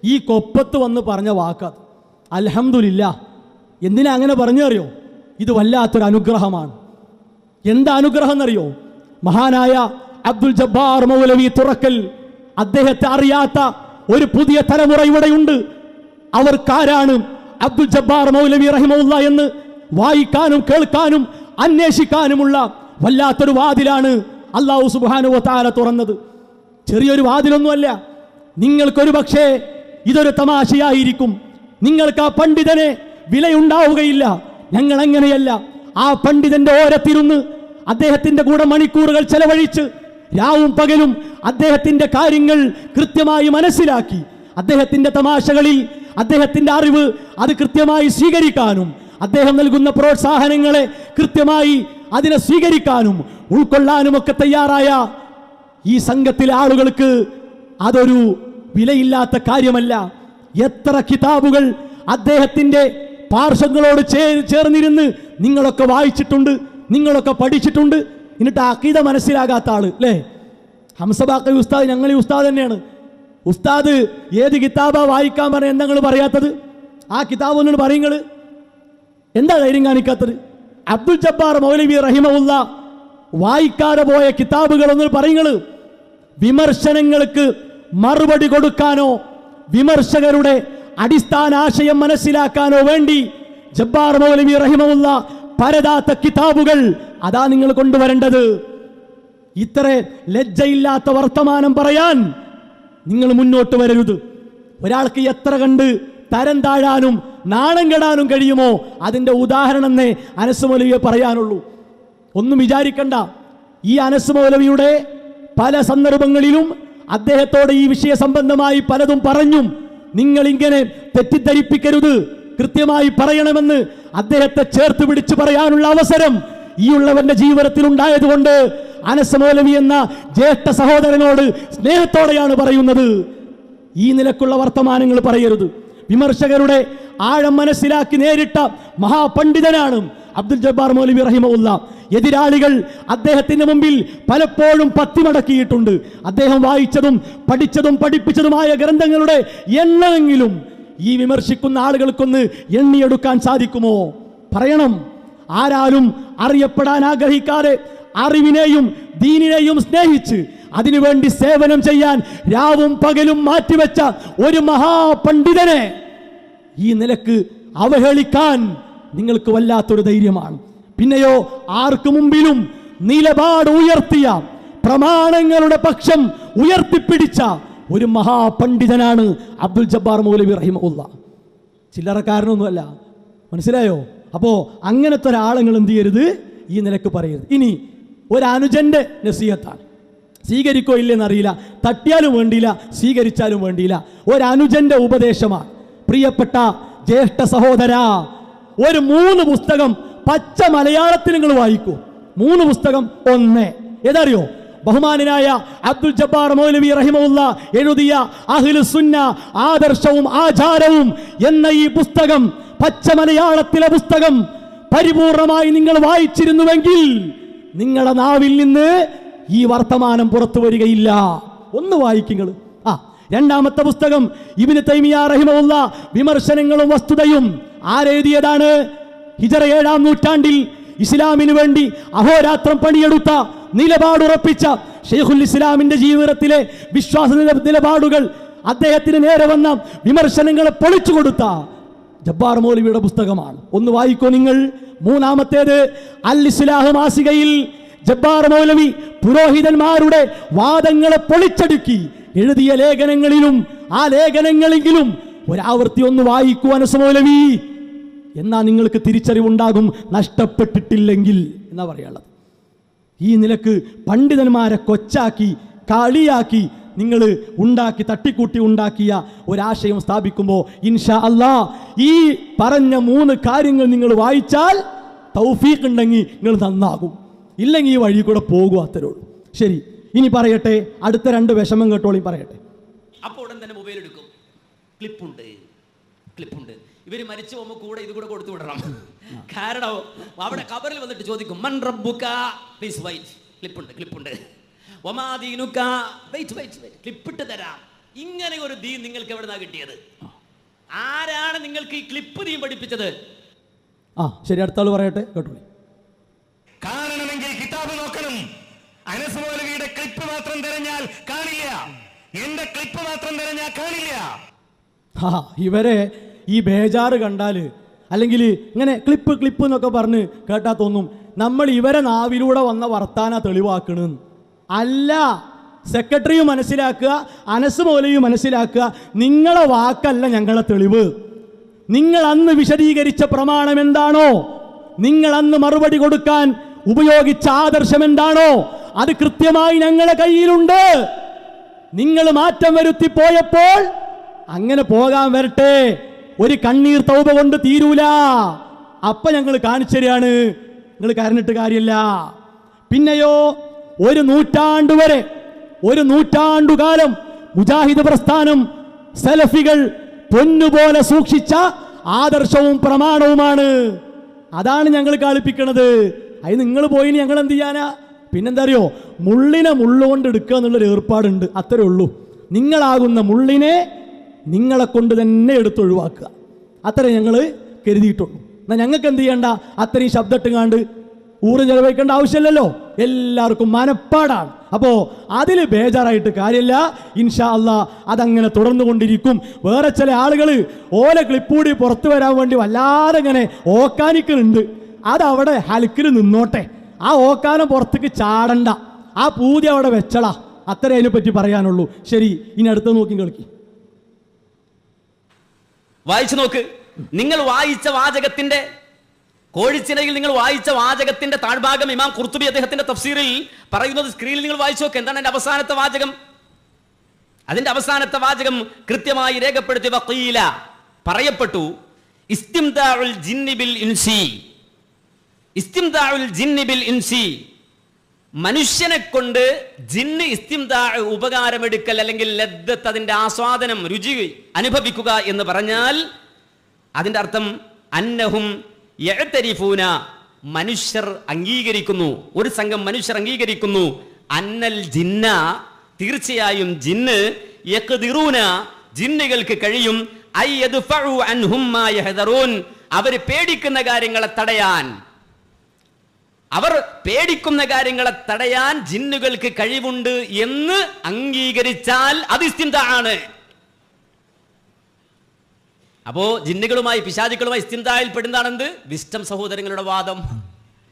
ഈ കൊപ്പത്ത് വന്ന് പറഞ്ഞ വാക്കാത്. അൽഹംദുലില്ലാ. എന്തിനാ അങ്ങനെ പറഞ്ഞു അറിയോ? ഇത് വല്ലാത്തൊരു അനുഗ്രഹമാണ്. എന്താ അനുഗ്രഹം എന്നറിയോ? മഹാനായ അബ്ദുൽ ജബ്ബാർ മൗലവി തുറക്കൽ, അദ്ദേഹത്തെ അറിയാത്ത ഒരു പുതിയ തലമുറ ഇവിടെയുണ്ട്. അവർക്കാരാണ് അബ്ദുൽ ജബ്ബാർ മൗലവി റഹിമഹുല്ലാ എന്ന് വായിക്കാനും കേൾക്കാനും അന്വേഷിക്കാനുമുള്ള വല്ലാത്തൊരു വാതിലാണ് അല്ലാഹു സുബ്ഹാനഹു വ തആല തുറന്നത്. ചെറിയൊരു വാതിലൊന്നുമല്ല. നിങ്ങൾക്കൊരു പക്ഷേ ഇതൊരു തമാശയായിരിക്കും. നിങ്ങൾക്ക് ആ പണ്ഡിതനെ വിലയുണ്ടാവുകയില്ല. ഞങ്ങൾ അങ്ങനെയല്ല. ആ പണ്ഡിതന്റെ ഓരത്തിരുന്ന് അദ്ദേഹത്തിന്റെ കൂടെ മണിക്കൂറുകൾ ചെലവഴിച്ച് രാവും പകലും അദ്ദേഹത്തിന്റെ കാര്യങ്ങൾ കൃത്യമായി മനസ്സിലാക്കി അദ്ദേഹത്തിന്റെ തമാശകളിൽ അദ്ദേഹത്തിന്റെ അറിവ് അത് കൃത്യമായി സ്വീകരിക്കാനും അദ്ദേഹം നൽകുന്ന പ്രോത്സാഹനങ്ങളെ കൃത്യമായി അതിനെ സ്വീകരിക്കാനും ഉൾക്കൊള്ളാനും ഒക്കെ തയ്യാറായ ഈ സംഘത്തിലെ ആളുകൾക്ക് അതൊരു വിലയില്ലാത്ത കാര്യമല്ല. എത്ര കിതാബുകൾ അദ്ദേഹത്തിന്റെ പാർശ്വങ്ങളോട് ചേർന്നിരുന്ന് നിങ്ങളൊക്കെ വായിച്ചിട്ടുണ്ട്, നിങ്ങളൊക്കെ പഠിച്ചിട്ടുണ്ട്. എന്നിട്ട് അഖീദ മനസ്സിലാകാത്ത ആള് അല്ലേ? ഹംസബാക്കി ഉസ്താദ് ഞങ്ങൾ ഈ ഉസ്താദ് തന്നെയാണ്. ഉസ്താദ് ഏത് കിതാബാ വായിക്കാൻ പറഞ്ഞ എന്താ നിങ്ങൾ പറയാത്തത്? ആ കിതാബ് ഒന്നും പറയുങ്ങൾ എന്താ ധൈര്യം കാണിക്കാത്തത്? അബ്ദുൽ ജബ്ബാർ മൗലവി റഹിമഹുല്ലാ വായിക്കാതെ പോയ കിതാബുകളൊന്നും പറയുങ്ങൾ. വിമർശനങ്ങൾക്ക് മറുപടി കൊടുക്കാനോ വിമർശകരുടെ അടിസ്ഥാന ആശയം മനസ്സിലാക്കാനോ വേണ്ടി ജബ്ബാർ മൗലവി റഹിമഹുല്ലാ പരതാത്ത കിതാബുകൾ അതാ നിങ്ങൾ കൊണ്ടുവരേണ്ടത്. ഇത്ര ലജ്ജയില്ലാത്ത വർത്തമാനം പറയാൻ നിങ്ങൾ മുന്നോട്ട് വരരുത്. ഒരാൾക്ക് എത്ര കണ്ട് തരം താഴാനും നാണം കെടാനും കഴിയുമോ അതിൻ്റെ ഉദാഹരണം അനസ് മൗലവിയെ പറയാനുള്ളൂ. ഒന്നും വിചാരിക്കണ്ട. ഈ അനസ് മൗലവിയുടെ പല സന്ദർഭങ്ങളിലും അദ്ദേഹത്തോട് ഈ വിഷയ സംബന്ധമായി പലതും പറഞ്ഞും നിങ്ങൾ ഇങ്ങനെ തെറ്റിദ്ധരിപ്പിക്കരുത്, കൃത്യമായി പറയണമെന്ന് അദ്ദേഹത്തെ ചേർത്ത് പിടിച്ചു പറയാനുള്ള അവസരം ഈ ഉള്ളവന്റെ ജീവിതത്തിൽ ഉണ്ടായതുകൊണ്ട് അനസ് മൗലവി എന്ന ജ്യേഷ്ഠ സഹോദരനോട് സ്നേഹത്തോടെയാണ് പറയുന്നത്. ഈ നിലക്കുള്ള വർത്തമാനങ്ങൾ പറയരുത്. വിമർശകരുടെ ആഴം മനസ്സിലാക്കി നേരിട്ട മഹാപണ്ഡിതനാണ് അബ്ദുൽ ജബ്ബാർ മൗലവി റഹിമഹുല്ലാ. എതിരാളികൾ അദ്ദേഹത്തിന്റെ മുമ്പിൽ പലപ്പോഴും പത്തിമടക്കിയിട്ടുണ്ട്. അദ്ദേഹം വായിച്ചതും പഠിച്ചതും പഠിപ്പിച്ചതുമായ ഗ്രന്ഥങ്ങളുടെ എണ്ണമെങ്കിലും ഈ വിമർശിക്കുന്ന ആളുകൾക്കൊന്ന് എണ്ണിയെടുക്കാൻ സാധിക്കുമോ? പറയണം. ആരാലും അറിയപ്പെടാൻ ആഗ്രഹിക്കാതെ അറിവിനെയും ദീനിനെയും സ്നേഹിച്ച് അതിനുവേണ്ടി സേവനം ചെയ്യാൻ രാവും പകലും മാറ്റിവെച്ച ഒരു മഹാപണ്ഡിതനെ ഈ നിലക്ക് അവഹേളിക്കാൻ നിങ്ങൾക്ക് വല്ലാത്തൊരു ധൈര്യമാണ്. പിന്നെയോ ആർക്കു മുമ്പിലും നിലപാട് ഉയർത്തിയ പ്രമാണങ്ങളുടെ പക്ഷം ഉയർത്തിപ്പിടിച്ച ഒരു മഹാപണ്ഡിതനാണ് അബ്ദുൽ ജബ്ബാർ മൗലവി റഹിമഹുല്ലാ. ചില്ലറക്കാരനൊന്നുമല്ല. മനസ്സിലായോ? അപ്പോൾ അങ്ങനത്തെ ഒരാളങ്ങൾ എന്ത് ചെയ്യരുത്, ഈ നിലക്ക് പറയരുത്. ഇനി ഒരനുജന്റെ നസീഹത്താണ്. സ്വീകരിക്കോ ഇല്ലെന്നറിയില്ല, തട്ടിയാലും വേണ്ടിയില്ല, സ്വീകരിച്ചാലും വേണ്ടിയില്ല. ഒരനുജന്റെ ഉപദേശമാണ്. പ്രിയപ്പെട്ട ജ്യേഷ്ഠ സഹോദര, ഒരു 3 പുസ്തകം പച്ച മലയാളത്തിൽ നിങ്ങൾ വായിക്കൂ. 3 പുസ്തകം. ഒന്ന് ഏതറിയോ? ബഹുമാനായ അബ്ദുൽ ജബ്ബാർ മൗലവി റഹിമഹുല്ലാ എഴുതിയ അഹ്ലുസ് സുന്ന ആദർശവും ആചാരവും എന്ന ഈ പുസ്തകം, പച്ച മലയാളത്തിലെ പുസ്തകം പരിപൂർണമായി നിങ്ങൾ വായിച്ചിരുന്നുവെങ്കിൽ നിങ്ങളുടെ നാവിൽ നിന്ന് ഈ വർത്തമാനം പുറത്തു വരികയില്ല. ഒന്ന് വായിക്കുങ്ങൾ. രണ്ടാമത്തെ പുസ്തകം ഇബ്നു തൈമിയ്യ റഹിമഹുല്ലാ വിമർശനങ്ങളും വസ്തുതയും. ആരെഴുതിയതാണ്? ഹിജറ 7-ാം നൂറ്റാണ്ടിൽ ഇസ്ലാമിന് വേണ്ടി അഹോരാത്രം പണിയെടുത്ത, നിലപാടുറപ്പിച്ച ഷെയ്ഖുൽ ഇസ്ലാമിന്റെ ജീവിതത്തിലെ വിശ്വാസ നിലപാടുകൾ, അദ്ദേഹത്തിന് നേരെ വന്ന വിമർശനങ്ങളെ പൊളിച്ചു കൊടുത്ത ജബ്ബാർ മൗലവിയുടെ പുസ്തകമാണ്. ഒന്ന് വായിക്കോ നിങ്ങൾ. മൂന്നാമത്തേത് അൽ ഇസ്ലാഹ് മാസികയിൽ ജബ്ബാർ മൗലവി പുരോഹിതന്മാരുടെ വാദങ്ങളെ പൊളിച്ചടുക്കി എഴുതിയ ലേഖനങ്ങളിലും ആ ലേഖനങ്ങളെങ്കിലും ഒരാവർത്തി ഒന്ന് വായിക്കൂ അനസ് മൗലവി. എന്നാ നിങ്ങൾക്ക് തിരിച്ചറിവുണ്ടാകും, നഷ്ടപ്പെട്ടിട്ടില്ലെങ്കിൽ എന്നാ പറയാനുള്ളത്. ഈ നിലക്ക് പണ്ഡിതന്മാരെ കൊച്ചാക്കി കളിയാക്കി നിങ്ങൾ ഉണ്ടാക്കി തട്ടിക്കൂട്ടി ഉണ്ടാക്കിയ ഒരാശയം സ്ഥാപിക്കുമ്പോൾ ഇൻഷാ അല്ലാ ഈ പറഞ്ഞ 3 കാര്യങ്ങൾ നിങ്ങൾ വായിച്ചാൽ തൗഫീഖ് ഉണ്ടെങ്കിൽ നിങ്ങൾ നന്നാകും, ഇല്ലെങ്കിൽ ഈ വഴി കൂടെ പോകുക, അത്രേ ഉള്ളൂ. ശരി, ഇനി പറയട്ടെ, അടുത്ത 2 വിഷമം കേട്ടോളി പറയട്ടെ. അപ്പോൾ ഉടൻ തന്നെ മൊബൈൽ എടുക്കും. ക്ലിപ്പുണ്ട്. ഇവര് മരിച്ചു പോകുമ്പോൾ കൂടെ ഇത് കൂടെ കൊടുത്തു വിടണം. കാരണം അവിടെ കബറിൽ വന്നിട്ട് ചോദിക്കും മൻ റബ്ബുക, പ്ലീസ് വൈറ്റ്, ക്ലിപ്പുണ്ട്. ക്ലിപ്പിട്ട് തരാം. ഇങ്ങനെ ഒരു ദീൻ നിങ്ങൾക്ക് എവിടുന്നാ കിട്ടിയത്? ആരാണ് നിങ്ങൾക്ക് ഈ ക്ലിപ്പ് ദീൻ പഠിപ്പിച്ചത്? ശരി, അടുത്ത ആള് പറയട്ടെ, കേട്ടോളി. കാണണമെങ്കിൽ കിതാബ് നോക്കണം. അനസ് മൗലവിയുടെ ക്ലിപ്പ് മാത്രം തിരഞ്ഞാൽ കാണില്ല, എന്റെ ക്ലിപ്പ് മാത്രം തിരഞ്ഞാൽ കാണില്ല. ഇവരെ ഈ ബേജാറ് കണ്ടാല്, അല്ലെങ്കിൽ ഇങ്ങനെ ക്ലിപ്പ് എന്നൊക്കെ പറഞ്ഞ് കേട്ടാ തോന്നും നമ്മൾ ഇവരെ നാവിലൂടെ വന്ന വർത്താന തെളിവാക്കണെന്ന്. അല്ല, സെക്രട്ടറിയും മനസ്സിലാക്കുക, അനസ് മൗലവിയും മനസ്സിലാക്കുക, നിങ്ങളെ വാക്കല്ല ഞങ്ങളെ തെളിവ്. നിങ്ങൾ അന്ന് വിശദീകരിച്ച പ്രമാണം എന്താണോ, നിങ്ങൾ അന്ന് മറുപടി കൊടുക്കാൻ ഉപയോഗിച്ച ആദർശം എന്താണോ, അത് കൃത്യമായി ഞങ്ങളുടെ കയ്യിലുണ്ട്. നിങ്ങൾ മാറ്റം വരുത്തി പോയപ്പോൾ അങ്ങനെ പോകാൻ വരട്ടെ, ഒരു കണ്ണീർ തൗബ കൊണ്ട് തീരൂല. അപ്പൊ ഞങ്ങൾ കാണിച്ചു തരികയാണ്, നിങ്ങൾ കരഞ്ഞിട്ട് കാര്യമില്ല. പിന്നെയോ ഒരു നൂറ്റാണ്ടുകാലം മുജാഹിദ് പ്രസ്ഥാനം സലഫികൾ പൊന്നുപോലെ സൂക്ഷിച്ച ആദർശവും പ്രമാണവുമാണ്. അതാണ് ഞങ്ങൾ കളിപ്പിക്കണത്. അത് നിങ്ങൾ പോയി ഞങ്ങൾ എന്ത് ചെയ്യാനാ? പിന്നെന്താ അറിയോ, മുള്ളിനെ മുള്ളുകൊണ്ട് എടുക്കുക എന്നുള്ളൊരു ഏർപ്പാടുണ്ട്. അത്രേ ഉള്ളൂ. നിങ്ങളാകുന്ന മുള്ളിനെ നിങ്ങളെ കൊണ്ട് തന്നെ എടുത്തൊഴിവാക്കുക, അത്രേ ഞങ്ങൾ കരുതിയിട്ടുള്ളൂ. എന്നാൽ ഞങ്ങൾക്ക് എന്ത് ചെയ്യണ്ട, അത്രയും ശബ്ദട്ടുകാണ്ട് ഊറ് ചെലവഴിക്കേണ്ട ആവശ്യമില്ലല്ലോ, എല്ലാവർക്കും മനപ്പാടാണ്. അപ്പോൾ അതിൽ ബേജാറായിട്ട് കാര്യമില്ല. ഇൻഷാ അല്ലാഹ് അതങ്ങനെ തുടർന്നു കൊണ്ടിരിക്കും. വേറെ ചില ആളുകൾ ഓല ക്ലിപ്പൂടി പുറത്തു വരാൻ വേണ്ടി വല്ലാതെ ഇങ്ങനെ ഓക്കാനിക്കുന്നുണ്ട്. അതവിടെ ഹൽക്കിൽ നിന്നോട്ടെ, ആ ഓക്കാനം പുറത്തേക്ക് ചാടണ്ട, ആ പൂതി അവിടെ വെച്ചളാ. അത്രേ അതിനെപ്പറ്റി പറയാനുള്ളൂ. ശരി, ഇനി അടുത്ത് നോക്കി കളിക്കും. വായിച്ചു നോക്ക്. നിങ്ങൾ വായിച്ച വാചകത്തിന്റെ കോഴിച്ചിനയിൽ നിങ്ങൾ വായിച്ച വാചകത്തിന്റെ താഴ്ഭാഗം ഇമാം ഖുർത്തുബി അദ്ദേഹത്തിന്റെ തഫ്സീറിൽ പറയുന്നത് സ്ക്രീനിൽ നിങ്ങൾ വായിച്ചു നോക്ക്. എന്താണ് അതിന്റെ അവസാനത്തെ വാചകം? അതിന്റെ അവസാനത്തെ വാചകം കൃത്യമായി രേഖപ്പെടുത്തി വഖീല, പറയപ്പെട്ടു, ഇസ്തിംതാഉൽ ജിന്നി ബിൽ ഇൻസി, ഇസ്തിംതാഉൽ ജിന്നി ബിൽ ഇൻസി, മനുഷ്യനെ കൊണ്ട് ജിന്ന് ഇസ്തിംതാ ഉപകാരമെടുക്കൽ അല്ലെങ്കിൽ ലദ്ദത്ത്, അതിന്റെ ആസ്വാദനം, രുചി അനുഭവിക്കുക എന്ന് പറഞ്ഞാൽ അതിന്റെ അർത്ഥം അന്നഹും യഅ്തരിഫൂന, മനുഷ്യർ അംഗീകരിക്കുന്നു, ഒരു സംഘം മനുഷ്യർ അംഗീകരിക്കുന്നു, അന്നൽ ജിന്ന, തീർച്ചയായും ജിന്ന്, യഖ്ദിറൂന, ജിന്നുകൾക്ക് കഴിയും, ഐ യദ്ഫഉ അൻഹും മാ യഹ്ദറൂൻ, അവർ പേടിക്കുന്ന കാര്യങ്ങളെ തടയാൻ, അവർ പേടിക്കുന്ന കാര്യങ്ങളെ തടയാൻ ജിന്നുകൾക്ക് കഴിവുണ്ട് എന്ന് അംഗീകരിച്ചാൽ അത് ഇസ്തിംതാ ആണ്. അപ്പോ ജിന്നുകളുമായി പിശാചുക്കളുമായി ഇസ്തിംതായിൽ പെടുന്നതാണെന്ത്? വിസ്റ്റം സഹോദരങ്ങളുടെ വാദം.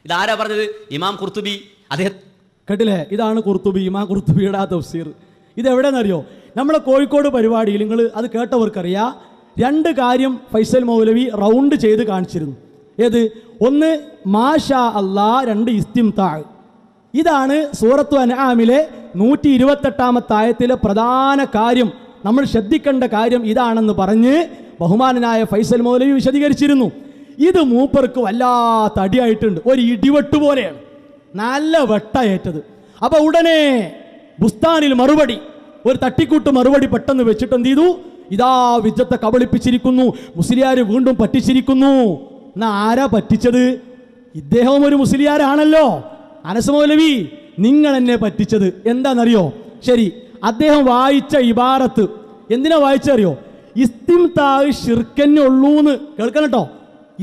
ഇതാരാ പറഞ്ഞത്? ഇമാം ഖുർത്തുബി. അദ്ദേഹം കേട്ടില്ലേ? ഇതാണ് ഖുർത്തുബി, ഇമാം ഖുർത്തുബിയുടെ ആ തഫ്സീർ. ഇതെവിടെയെന്നറിയോ? നമ്മളെ കോഴിക്കോട് പരിപാടിയിൽ നിങ്ങൾ അത് കേട്ടവർക്കറിയാം, രണ്ട് കാര്യം ഫൈസൽ മൗലവി റൗണ്ട് ചെയ്ത് കാണിച്ചിരുന്നു. ഏത്? ഒന്ന് മാഷാ അല്ലാ, രണ്ട് ഇസ്തിംതാ. ഇതാണ് സൂറത്തു അൻആമിലെ 128-ാമത്തെ ആയത്തിലെ പ്രധാന കാര്യം. നമ്മൾ ശ്രദ്ധിക്കേണ്ട കാര്യം ഇതാണെന്ന് പറഞ്ഞ് ബഹുമാനനായ ഫൈസൽ മൗലവി വിശദീകരിച്ചിരുന്നു. ഇത് മൂപ്പർക്ക് വല്ലാത്ത അടിയായിട്ടുണ്ട്, ഒരു ഇടിവെട്ട് പോലെയാണ്, നല്ല വെട്ടയേറ്റത്. അപ്പൊ ഉടനെ ബുസ്താനിൽ മറുപടി, ഒരു തട്ടിക്കൂട്ട് മറുപടി പെട്ടെന്ന് വെച്ചിട്ട് എന്ത് ചെയ്തു? ഇതാ വിജ്ജത്തെ കബളിപ്പിച്ചിരിക്കുന്നു, മുസ്ലിയാർ വീണ്ടും പറ്റിച്ചിരിക്കുന്നു. എന്നാ ആരാ പറ്റിച്ചത്? ഇദ്ദേഹം ഒരു മുസ്ലിയാരാണല്ലോ. അനസ് മൗലവി, നിങ്ങൾ എന്നെ പറ്റിച്ചത് എന്താണെന്നറിയോ? ശരി, അദ്ദേഹം വായിച്ച ഇബാറത്ത് എന്തിനാ വായിച്ചറിയോ? ഇസ്തിംതാ ശിർക്കന്നെ ഉള്ളൂന്ന് കേൾക്കണം കേട്ടോ.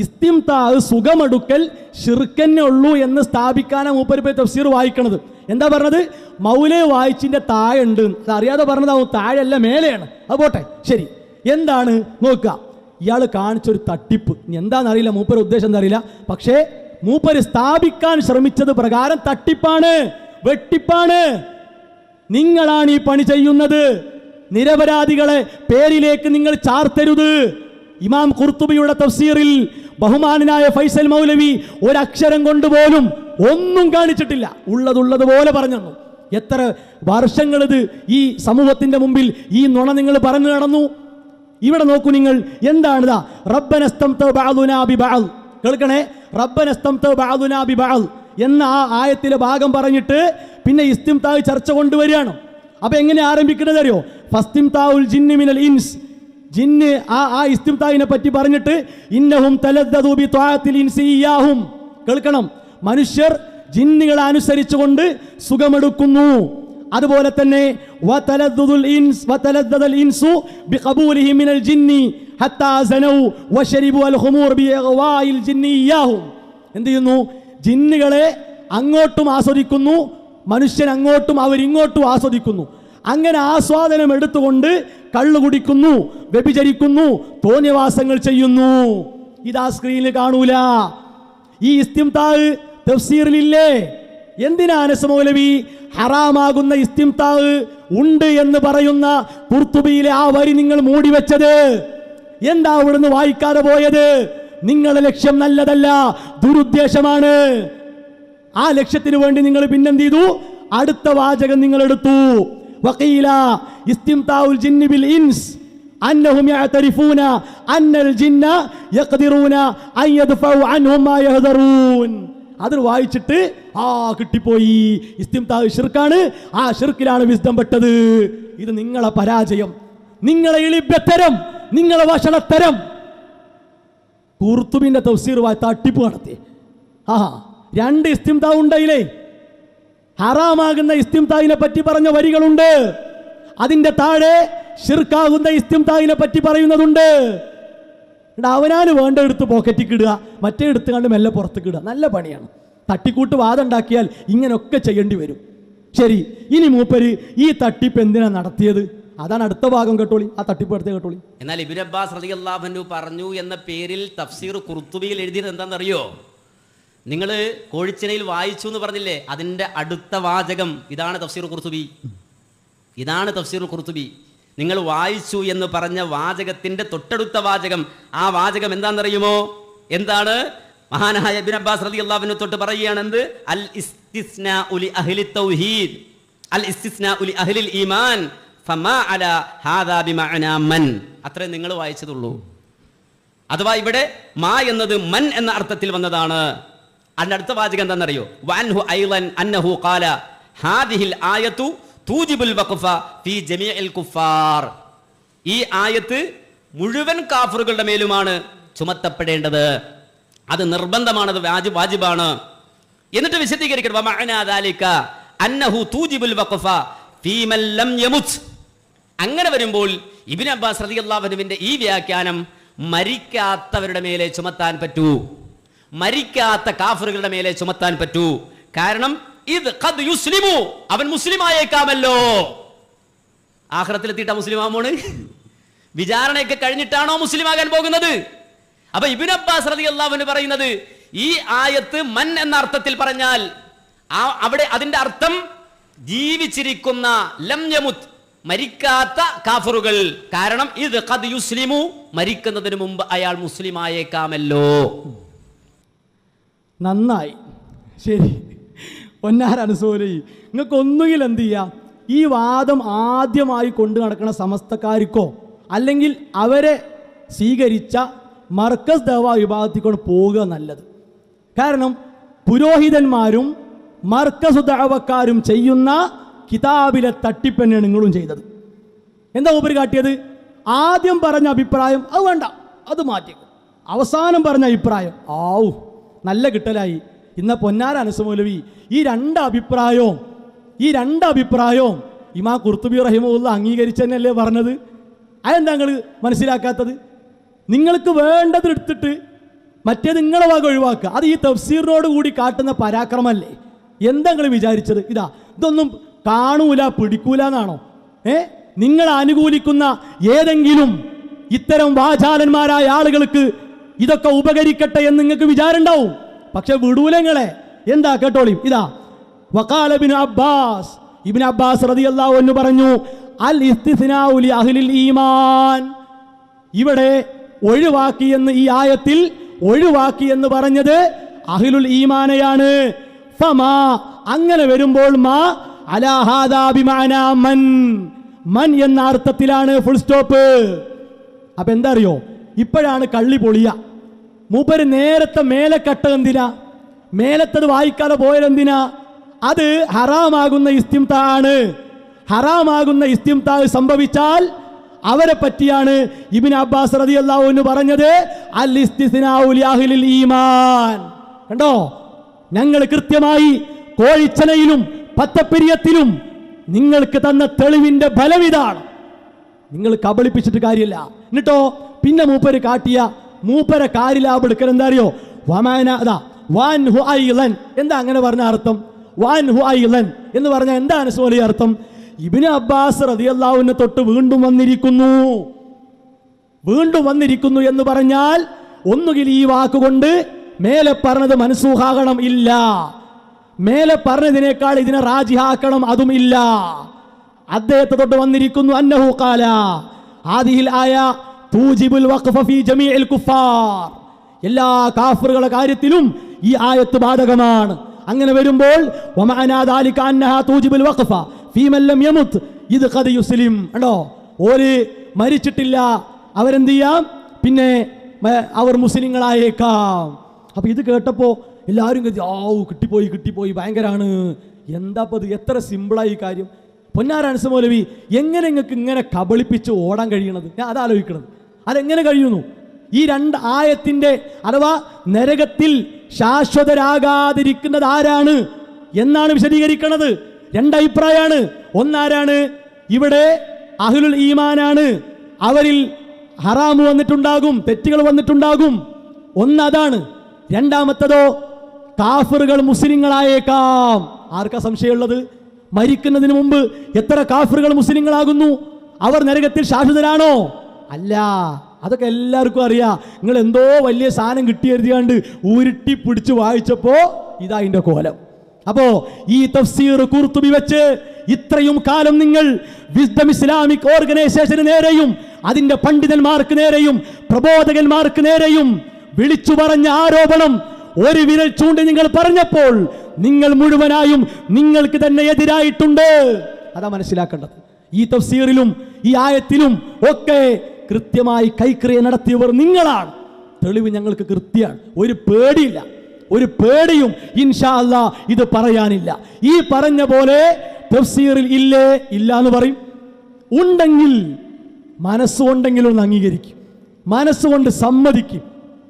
ഇസ്തിംതാ സുഖമെടുക്കൽ ശിർക്കന്നെ ഉള്ളൂ എന്ന് സ്ഥാപിക്കാനാ മൂപ്പര് തഫ്സീർ വായിക്കണത്. എന്താ പറഞ്ഞത്? മൗലേ വായിച്ചിന്റെ താഴെ ഉണ്ട്, അത് അറിയാതെ പറഞ്ഞതാവും, താഴെയല്ല മേലെയാണ്. അത് പോട്ടെ, ശരി. എന്താണ് നോക്കുക, ഇയാൾ കാണിച്ചൊരു തട്ടിപ്പ്. എന്താണെന്നറിയില്ല, മൂപ്പര് ഉദ്ദേശം എന്താ അറിയില്ല, പക്ഷേ മൂപ്പര് സ്ഥാപിക്കാൻ ശ്രമിച്ചത് പ്രകാരം തട്ടിപ്പാണ്, വെട്ടിപ്പാണ്. നിങ്ങളാണ് ഈ പണി ചെയ്യുന്നത്. നിരപരാധികളെ പേരിലേക്ക് നിങ്ങൾ ചാർത്തരുത്. ഇമാം ഖുർത്തുബിയുടെ തഫ്സീറിൽ ബഹുമാനനായ ഫൈസൽ മൗലവി ഒരക്ഷരം കൊണ്ടുപോലും ഒന്നും കാണിച്ചിട്ടില്ല, ഉള്ളതുള്ളതുപോലെ പറഞ്ഞു. എത്ര വർഷങ്ങളിത് ഈ സമൂഹത്തിന്റെ മുമ്പിൽ ഈ നുണ നിങ്ങൾ പറഞ്ഞു നടന്നു. ഇവിടെ നോക്കൂ നിങ്ങൾ, എന്താണിതാ റബ്ബനസ്തംത ബഅദുനാ ബിബഅദ്, കേൾക്കണേ, റബ്ബനസ്തംത ബഅദുനാ ബിബഅദ് എന്ന ആ ആയത്തിലെ ഭാഗം പറഞ്ഞിട്ട് പിന്നെ ഇസ്തിംതാ ചർച്ച കൊണ്ടുവരികയാണ്. അപ്പൊ എങ്ങനെ ആരംഭിക്കുന്നത് അറിയോ? ഫസ്തിംതാഉൽ ജിന്നി മിനൽ ഇൻസ്, ജിന്ന് ആ ഇസ്തിംതാഇനെ പറ്റി പറഞ്ഞിട്ട് ഇന്നഹും തലദ്ദദു ബി ത്വാഅത്തിൽ ഇൻസി ഇയ്യാഹും, കേൾക്കണം, മനുഷ്യർ ജിന്നുകളെ അനുസരിച്ചുകൊണ്ട് സുഖമെടുക്കുന്നു. അതുപോലെ തന്നെ എന്ത് ചെയ്യുന്നു? ജിന്നുകളെ അങ്ങോട്ടും ആസ്വദിക്കുന്നു, മനുഷ്യൻ അങ്ങോട്ടും അവരിങ്ങോട്ടും ആസ്വദിക്കുന്നു. അങ്ങനെ ആസ്വാദനം എടുത്തുകൊണ്ട് കള്ളു കുടിക്കുന്നു, വ്യഭിചരിക്കുന്നു, തോന്നിയവാസങ്ങൾ ചെയ്യുന്നു. ഇതാ സ്ക്രീനിൽ കാണൂല. ഈ ഇസ്തിംതാ തഫ്സീറിലില്ലേ? എന്തിനാ അനസ് മൗലവി ഹറാമാകുന്ന ഇസ്തിംതാ ഉണ്ട് എന്ന് പറയുന്ന ഖുർത്തുബിയിലെ ആ വരി നിങ്ങൾ മൂടിവെച്ചത്? എന്താ അവിടുന്ന് വായിക്കാതെ പോയത്? നിങ്ങളുടെ ലക്ഷ്യം നല്ലതല്ല, ദുരുദ്ദേശമാണ്. ആ ലക്ഷ്യത്തിന് വേണ്ടി നിങ്ങൾ പിന്നെന്ത് ചെയ്തു? അടുത്ത വാചകം നിങ്ങൾ എടുത്തു. വഖീല ഇസ്തിംതാഉൽ ജിന്നി ബിൽ ഇൻസ് അന്നഹും യഅതരിഫൂന അന്നൽ ജിന്ന യഖ്ദിറൂന അൻ യദ്ഫഉ അൻഹും മാ യഹ്ദറൂൻ. അത് വായിച്ചിട്ട് കിട്ടിപ്പോയി, ഇസ്തിംതാ ശിർക്കാണ്, ആ ശിർക്കിലാണ് വിസ്ഡം പെട്ടത്. ഇത് നിങ്ങളെ പരാജയം, നിങ്ങളെ എളിപ്പത്തരം, നിങ്ങളെ വഷളത്തരം. ഖുർത്തുബിന്റെ തഫ്സീർ തട്ടിപ്പ് നടത്തി. രണ്ട് ഇസ്തിംതാ ഉണ്ടയിലേ. ഹറാമാകുന്ന ഇസ്തിംതായിനെ പറ്റി പറഞ്ഞ വരികളുണ്ട്, അതിന്റെ താഴെ ശിർക്കാകുന്ന ഇസ്തിംതായിനെ പറ്റി പറയുന്നതുണ്ട്. അവനാന് വേണ്ട എടുത്ത് പോക്കറ്റിൽ ഇടുക, മറ്റേ എടുത്ത് കണ്ട് മെല്ലെ പുറത്തേക്ക് ഇടുക. നല്ല പണിയാണ്. തട്ടിക്കൂട്ട് വാദം ഉണ്ടാക്കിയാൽ ഇങ്ങനെയൊക്കെ ചെയ്യേണ്ടി വരും. ശരി, ഇനി മൂപ്പര് ഈ തട്ടിപ്പ് എന്തിനാ നടത്തിയത്? അതാണ് അടുത്ത ഭാഗം കേട്ടോളി. ആ തട്ടിപ്പ് എടുത്തേ കേട്ടോളി. എന്നാൽ ഇബ്നു അബ്ബാസ് റളിയല്ലാഹു അൻഹു പറഞ്ഞു എന്ന പേരിൽ തഫ്സീർ ഖുർത്തുബിയിൽ എഴുതിയത് എന്താണെന്നറിയോ? നിങ്ങൾ കോഴിച്ചിനയിൽ വായിച്ചു എന്ന് പറഞ്ഞില്ലേ, അതിൻ്റെ അടുത്ത വാചകം ഇതാണ് തഫ്സീർ ഖുർത്തുബി. ഇതാണ് തഫ്സീർ ഖുർത്തുബി. നിങ്ങൾ വായിച്ചു എന്ന് പറഞ്ഞ വാചകത്തിന്റെ തൊട്ടടുത്ത വാചകം, ആ വാചകം എന്താണെന്നറിയുമോ? എന്താണ്? മഹാനായ ഇബ്നു അബ്ബാസ് റളിയല്ലാഹു അൻഹു തൊട്ട് പറയുകയാണ് എന്ത്? അൽ ഇസ്തിസ്നാഉ ലി അഹ്ലി തൗഹീദ് അൽ ഇസ്തിസ്നാഉ ലി അഹ്ലിൽ ഈമാൻ ഫമാ അലാ ഹാദാ ബിമഅനാ മൻ. അത്രേ നിങ്ങൾ വായിച്ചതുള്ളൂ. അഥവാ ഇവിടെ മാ എന്നത് മൻ എന്ന അർത്ഥത്തിൽ വന്നതാണ്. അതിന്റെ അടുത്ത വാചകം എന്താണെന്നറിയോ? വഅൻഹു ഐളൻ അന്നഹു ഖാല ഹാദിഹിൽ ആയതു തൂജിബുൽ വഖഫ ഫീ ജമീഇൽ കുഫാർ. ഈ ആയത്ത് മുഴുവൻ കാഫറുകളുടെ മേലുമാണ് ചുമത്തപ്പെടേണ്ടത്, അത് നിർബന്ധമാണ്, അത് വാജിബാണ്. എന്നിട്ട് വിശദീകരിക്കണം, വമഅനാ ദാലിക അന്നഹു തൂജിബുൽ വഖഫ ഫീ മൻ ലം യമുത്. അങ്ങനെ വരുമ്പോൾ ഇബ്നു അബ്ബാസ് റളിയല്ലാഹു അൻഹുവിന്റെ ഈ വ്യാഖ്യാനം മരിക്കാത്തവരുടെ മേലെ ചുമത്താൻ പറ്റൂ, മരിക്കാത്ത കാഫറുകളുടെ മേലെ ചുമത്താൻ പറ്റൂ. കാരണം ഇത് ഖദ് യുസ്ലിമു, അവൻ മുസ്ലിം ആയേക്കാമല്ലോ. ആഖിറത്തിലെത്തിയിട്ടാ മുസ്ലിം ആമോണ്? വിചാരണയൊക്കെ കഴിഞ്ഞിട്ടാണോ മുസ്ലിം ആകാൻ പോകുന്നത്? അപ്പൊ ഇബ്നു അബ്ബാസ് റളിയല്ലാഹു അൻഹു പറയുന്നത്, ഈ ആയത്ത് മൻ എന്ന അർത്ഥത്തിൽ പറഞ്ഞാൽ അവിടെ അതിന്റെ അർത്ഥം ജീവിച്ചിരിക്കുന്ന ലം യമുത്, മരിക്കാത്ത കാഫറുകൾ. കാരണം ഇത് ഖദ് യുസ്ലിമു, മരിക്കുന്നതിന് മുമ്പ് അയാൾ മുസ്ലിം ആയേക്കാമല്ലോ. നന്നായി, ശരി. പൊന്നാരനുസോലി, നിങ്ങൾക്ക് ഒന്നുകിൽ എന്ത് ചെയ്യാം, ഈ വാദം ആദ്യമായി കൊണ്ടു നടക്കുന്ന സമസ്തക്കാർക്കോ അല്ലെങ്കിൽ അവരെ സ്വീകരിച്ച മർക്കസ് ദഅവ വിഭാഗത്തിക്കൊണ്ട് പോവുക നല്ലത്. കാരണം പുരോഹിതന്മാരും മർക്കസ് ദഅവക്കാരും ചെയ്യുന്ന കിതാബിലെ തട്ടിപ്പന്നെയാണ് നിങ്ങളും ചെയ്തത്. എന്താ മൂപ്പര് കാട്ടിയത്? ആദ്യം പറഞ്ഞ അഭിപ്രായം അത് വേണ്ട, അത് മാറ്റി. അവസാനം പറഞ്ഞ അഭിപ്രായം നല്ല കിട്ടലായി. ഇന്ന പൊന്നാര അനസ് മൗലവി ഈ രണ്ട് അഭിപ്രായവും ഇമാം ഖുർത്തുബി റഹിമഹുല്ലാഹ് അംഗീകരിച്ചെന്നല്ലേ പറഞ്ഞത്? അതെന്താ നിങ്ങൾ മനസ്സിലാക്കാത്തത്? നിങ്ങൾക്ക് വേണ്ടത് എടുത്തിട്ട് മറ്റേ നിങ്ങളെ വക ഒഴിവാക്കുക. അത് ഈ തഫ്സീറിനോട് കൂടി കാട്ടുന്ന പരാക്രമല്ലേ? എന്താ നിങ്ങൾ വിചാരിച്ചത്? ഇതൊന്നും കാണൂല പിടിക്കൂല എന്നാണോ? നിങ്ങൾ അനുകൂലിക്കുന്ന ഏതെങ്കിലും ഇത്തരം വാചാലന്മാരായ ആളുകൾക്ക് ഇതൊക്കെ ഉപകരിക്കട്ടെ എന്ന് നിങ്ങൾക്ക് വിചാരം ഉണ്ടാവും. പക്ഷെ വിടൂലങ്ങളെ. എന്താ കേട്ടോളി. വഖാല ഇബ്നു അബ്ബാസ് റളിയല്ലാഹു അൻഹു പറഞ്ഞു, അൽ ഇസ്തിസ്നാഉ ലി അഹ്ലിൽ ഈമാൻ. ഇവിടെ ഒഴിവാക്കിയെന്ന്, ഈ ആയത്തിൽ ഒഴിവാക്കിയെന്ന് പറഞ്ഞത് അഹ്ലുൽ ഈമാനെയാണ്. ഫമാ, അങ്ങനെ വരുമ്പോൾ മാ അലാ ഹാദാ ബിമഅനാ മൻ, മൻ എന്ന അർത്ഥത്തിലാണ്, ഫുൾ സ്റ്റോപ്പ്. അപ്പൊ എന്താ അറിയോ, ഇപ്പോഴാണ് കള്ളി പൊളിയ. മൂപ്പര് നേരത്തെ മേലെ കട്ട എന്തിനാ? മേലത്തത് വായിക്കാതെ പോയതെന്തിനാ? അത് ഹറാമാകുന്ന ഇസ്തിംതാ ആണ്. ഹറാമാകുന്ന ഇസ്തിംതാ സംഭവിച്ചാൽ അവരെ പറ്റിയാണ് ഇബ്നു അബ്ബാസ് റളിയല്ലാഹു അൻഹു പറഞ്ഞത് അൽ ഇസ്തിസ്നാഉ ലി അഹ്ലിൽ ഈമാൻ. കണ്ടോ, ഞങ്ങൾ കൃത്യമായി കോഴിച്ചനയിലും പത്തപ്പിരിയത്തിലും നിങ്ങൾക്ക് തന്ന തെളിവിന്റെ ഫലം ഇതാണ്. നിങ്ങൾ കബളിപ്പിച്ചിട്ട് കാര്യമില്ല. എന്നിട്ടോ പിന്നെ മൂപ്പര് കാട്ടിയ മൂപ്പര കാര്യലാഭം എടുക്കൽ എന്താ അറിയോ? എന്താ അങ്ങനെ പറഞ്ഞ അർത്ഥം? എന്ന് പറഞ്ഞ എന്താണ് സോലി അർത്ഥം? ഇബ്നു അബ്ബാസ് റളിയല്ലാഹു അൻഹു തൊട്ട് വീണ്ടും വന്നിരിക്കുന്നു എന്ന് പറഞ്ഞാൽ ഒന്നുകിൽ ഈ വാക്കുകൊണ്ട് മേലെ പറഞ്ഞത് മൻസൂഖാകണം, ഇല്ല. മേലെ പറഞ്ഞതിനേക്കാൾ ഇതിനെ റാജിഹാക്കണം, അതും ഇല്ല. അദ്ദേഹത്തെ തൊട്ട് വന്നിരിക്കുന്നു അന്നഹു ഖാല ഹാദിഹിൽ ആയ തൂജിബുൽ വഖഫ ഫീ ജമീഇൽ കുഫാർ. എല്ലാ കാഫിറുകളുടെ കാര്യത്തിലും ഈ ആയത്ത് ബാധകമാണ്. അങ്ങനെ വരുമ്പോൾ വമഅനാ ദാലിക അന്നഹാ തൂജിബുൽ വഖഫ ഫീ മൻ ലം യമുത് ഇദ് ഖദ യുസ്ലിം. കണ്ടോ, ഒരു മരിച്ചിട്ടില്ല, അവരെന്ത് ചെയ്യാം? പിന്നെ അവർ മുസ്ലിങ്ങളായേക്കാം. അപ്പൊ ഇത് കേട്ടപ്പോ എല്ലാവരും കിട്ടിപ്പോയി ഭയങ്കരാണ്. എന്താ ഇത്? എത്ര സിമ്പിളായി ഈ കാര്യം. പൊന്നാരൻസ് മൗലവി, എങ്ങനെ നിങ്ങൾക്ക് ഇങ്ങനെ കബളിപ്പിച്ച് ഓടാൻ കഴിയണത്? ഞാൻ അതാലോചിക്കണത്. അതെങ്ങനെ കഴിയുന്നു? ഈ രണ്ട് ആയത്തിന്റെ അഥവാ നരകത്തിൽ ശാശ്വതരാകാതിരിക്കുന്നത് ആരാണ് എന്നാണ് വിശദീകരിക്കുന്നത്. രണ്ടഭിപ്രായമാണ്. ഒന്നാരാണ്? ഇവിടെ അഹ്ലുൽ ഈമാനാണ്, അവരിൽ ഹറാമ് വന്നിട്ടുണ്ടാകും, തെറ്റുകൾ വന്നിട്ടുണ്ടാകും. ഒന്നതാണ്. രണ്ടാമത്തതോ കാഫിറുകൾ മുസ്ലിങ്ങളായേക്കാം. ആർക്കാ സംശയമുള്ളത്? മരിക്കുന്നതിന് മുമ്പ് എത്ര കാഫിറുകൾ മുസ്ലിങ്ങളാകുന്നു? അവർ നരകത്തിൽ ശാശ്വതരാണോ? അല്ല. അതൊക്കെ എല്ലാവർക്കും അറിയാം. നിങ്ങൾ എന്തോ വലിയ സാധനം കിട്ടിയെഴുതിയാണ്ട് ഉരുട്ടി പിടിച്ച് വായിച്ചപ്പോ ഇതാ അതിന്റെ കോലം. അപ്പോ ഈ തഫ്സീർ ഖുർത്തുബി വെച്ച് ഇത്രയും കാലം നിങ്ങൾ വിസ്ഡം ഇസ്ലാമിക് ഓർഗനൈസേഷന് നേരെയും അതിന്റെ പണ്ഡിതന്മാർക്ക് നേരെയും പ്രബോധകന്മാർക്ക് നേരെയും വിളിച്ചു പറഞ്ഞ ആരോപണം ഒരു വിരൽ ചൂണ്ടി നിങ്ങൾ പറഞ്ഞപ്പോൾ നിങ്ങൾ മുഴുവനായും നിങ്ങൾക്ക് തന്നെ എതിരായിട്ടുണ്ട്. അതാ മനസ്സിലാക്കേണ്ടത്. ഈ തഫ്സീറിലും ഈ ആയത്തിലും ഒക്കെ കൃത്യമായി കൈക്രിയ നടത്തിയവർ നിങ്ങളാണ്. തെളിവ് ഞങ്ങൾക്ക് കൃത്യമാണ്. ഒരു പേടിയില്ല, ഒരു പേടിയും ഇൻഷാ അല്ലാഹ് ഇത് പറയാനില്ല. ഈ പറഞ്ഞ പോലെ തഫ്സീറിൽ ഇല്ലേ ഇല്ല എന്ന് പറയും. ഉണ്ടെങ്കിൽ മനസ്സുകൊണ്ടെങ്കിൽ ഒന്ന് അംഗീകരിക്കും, മനസ്സുകൊണ്ട് സമ്മതിക്കും.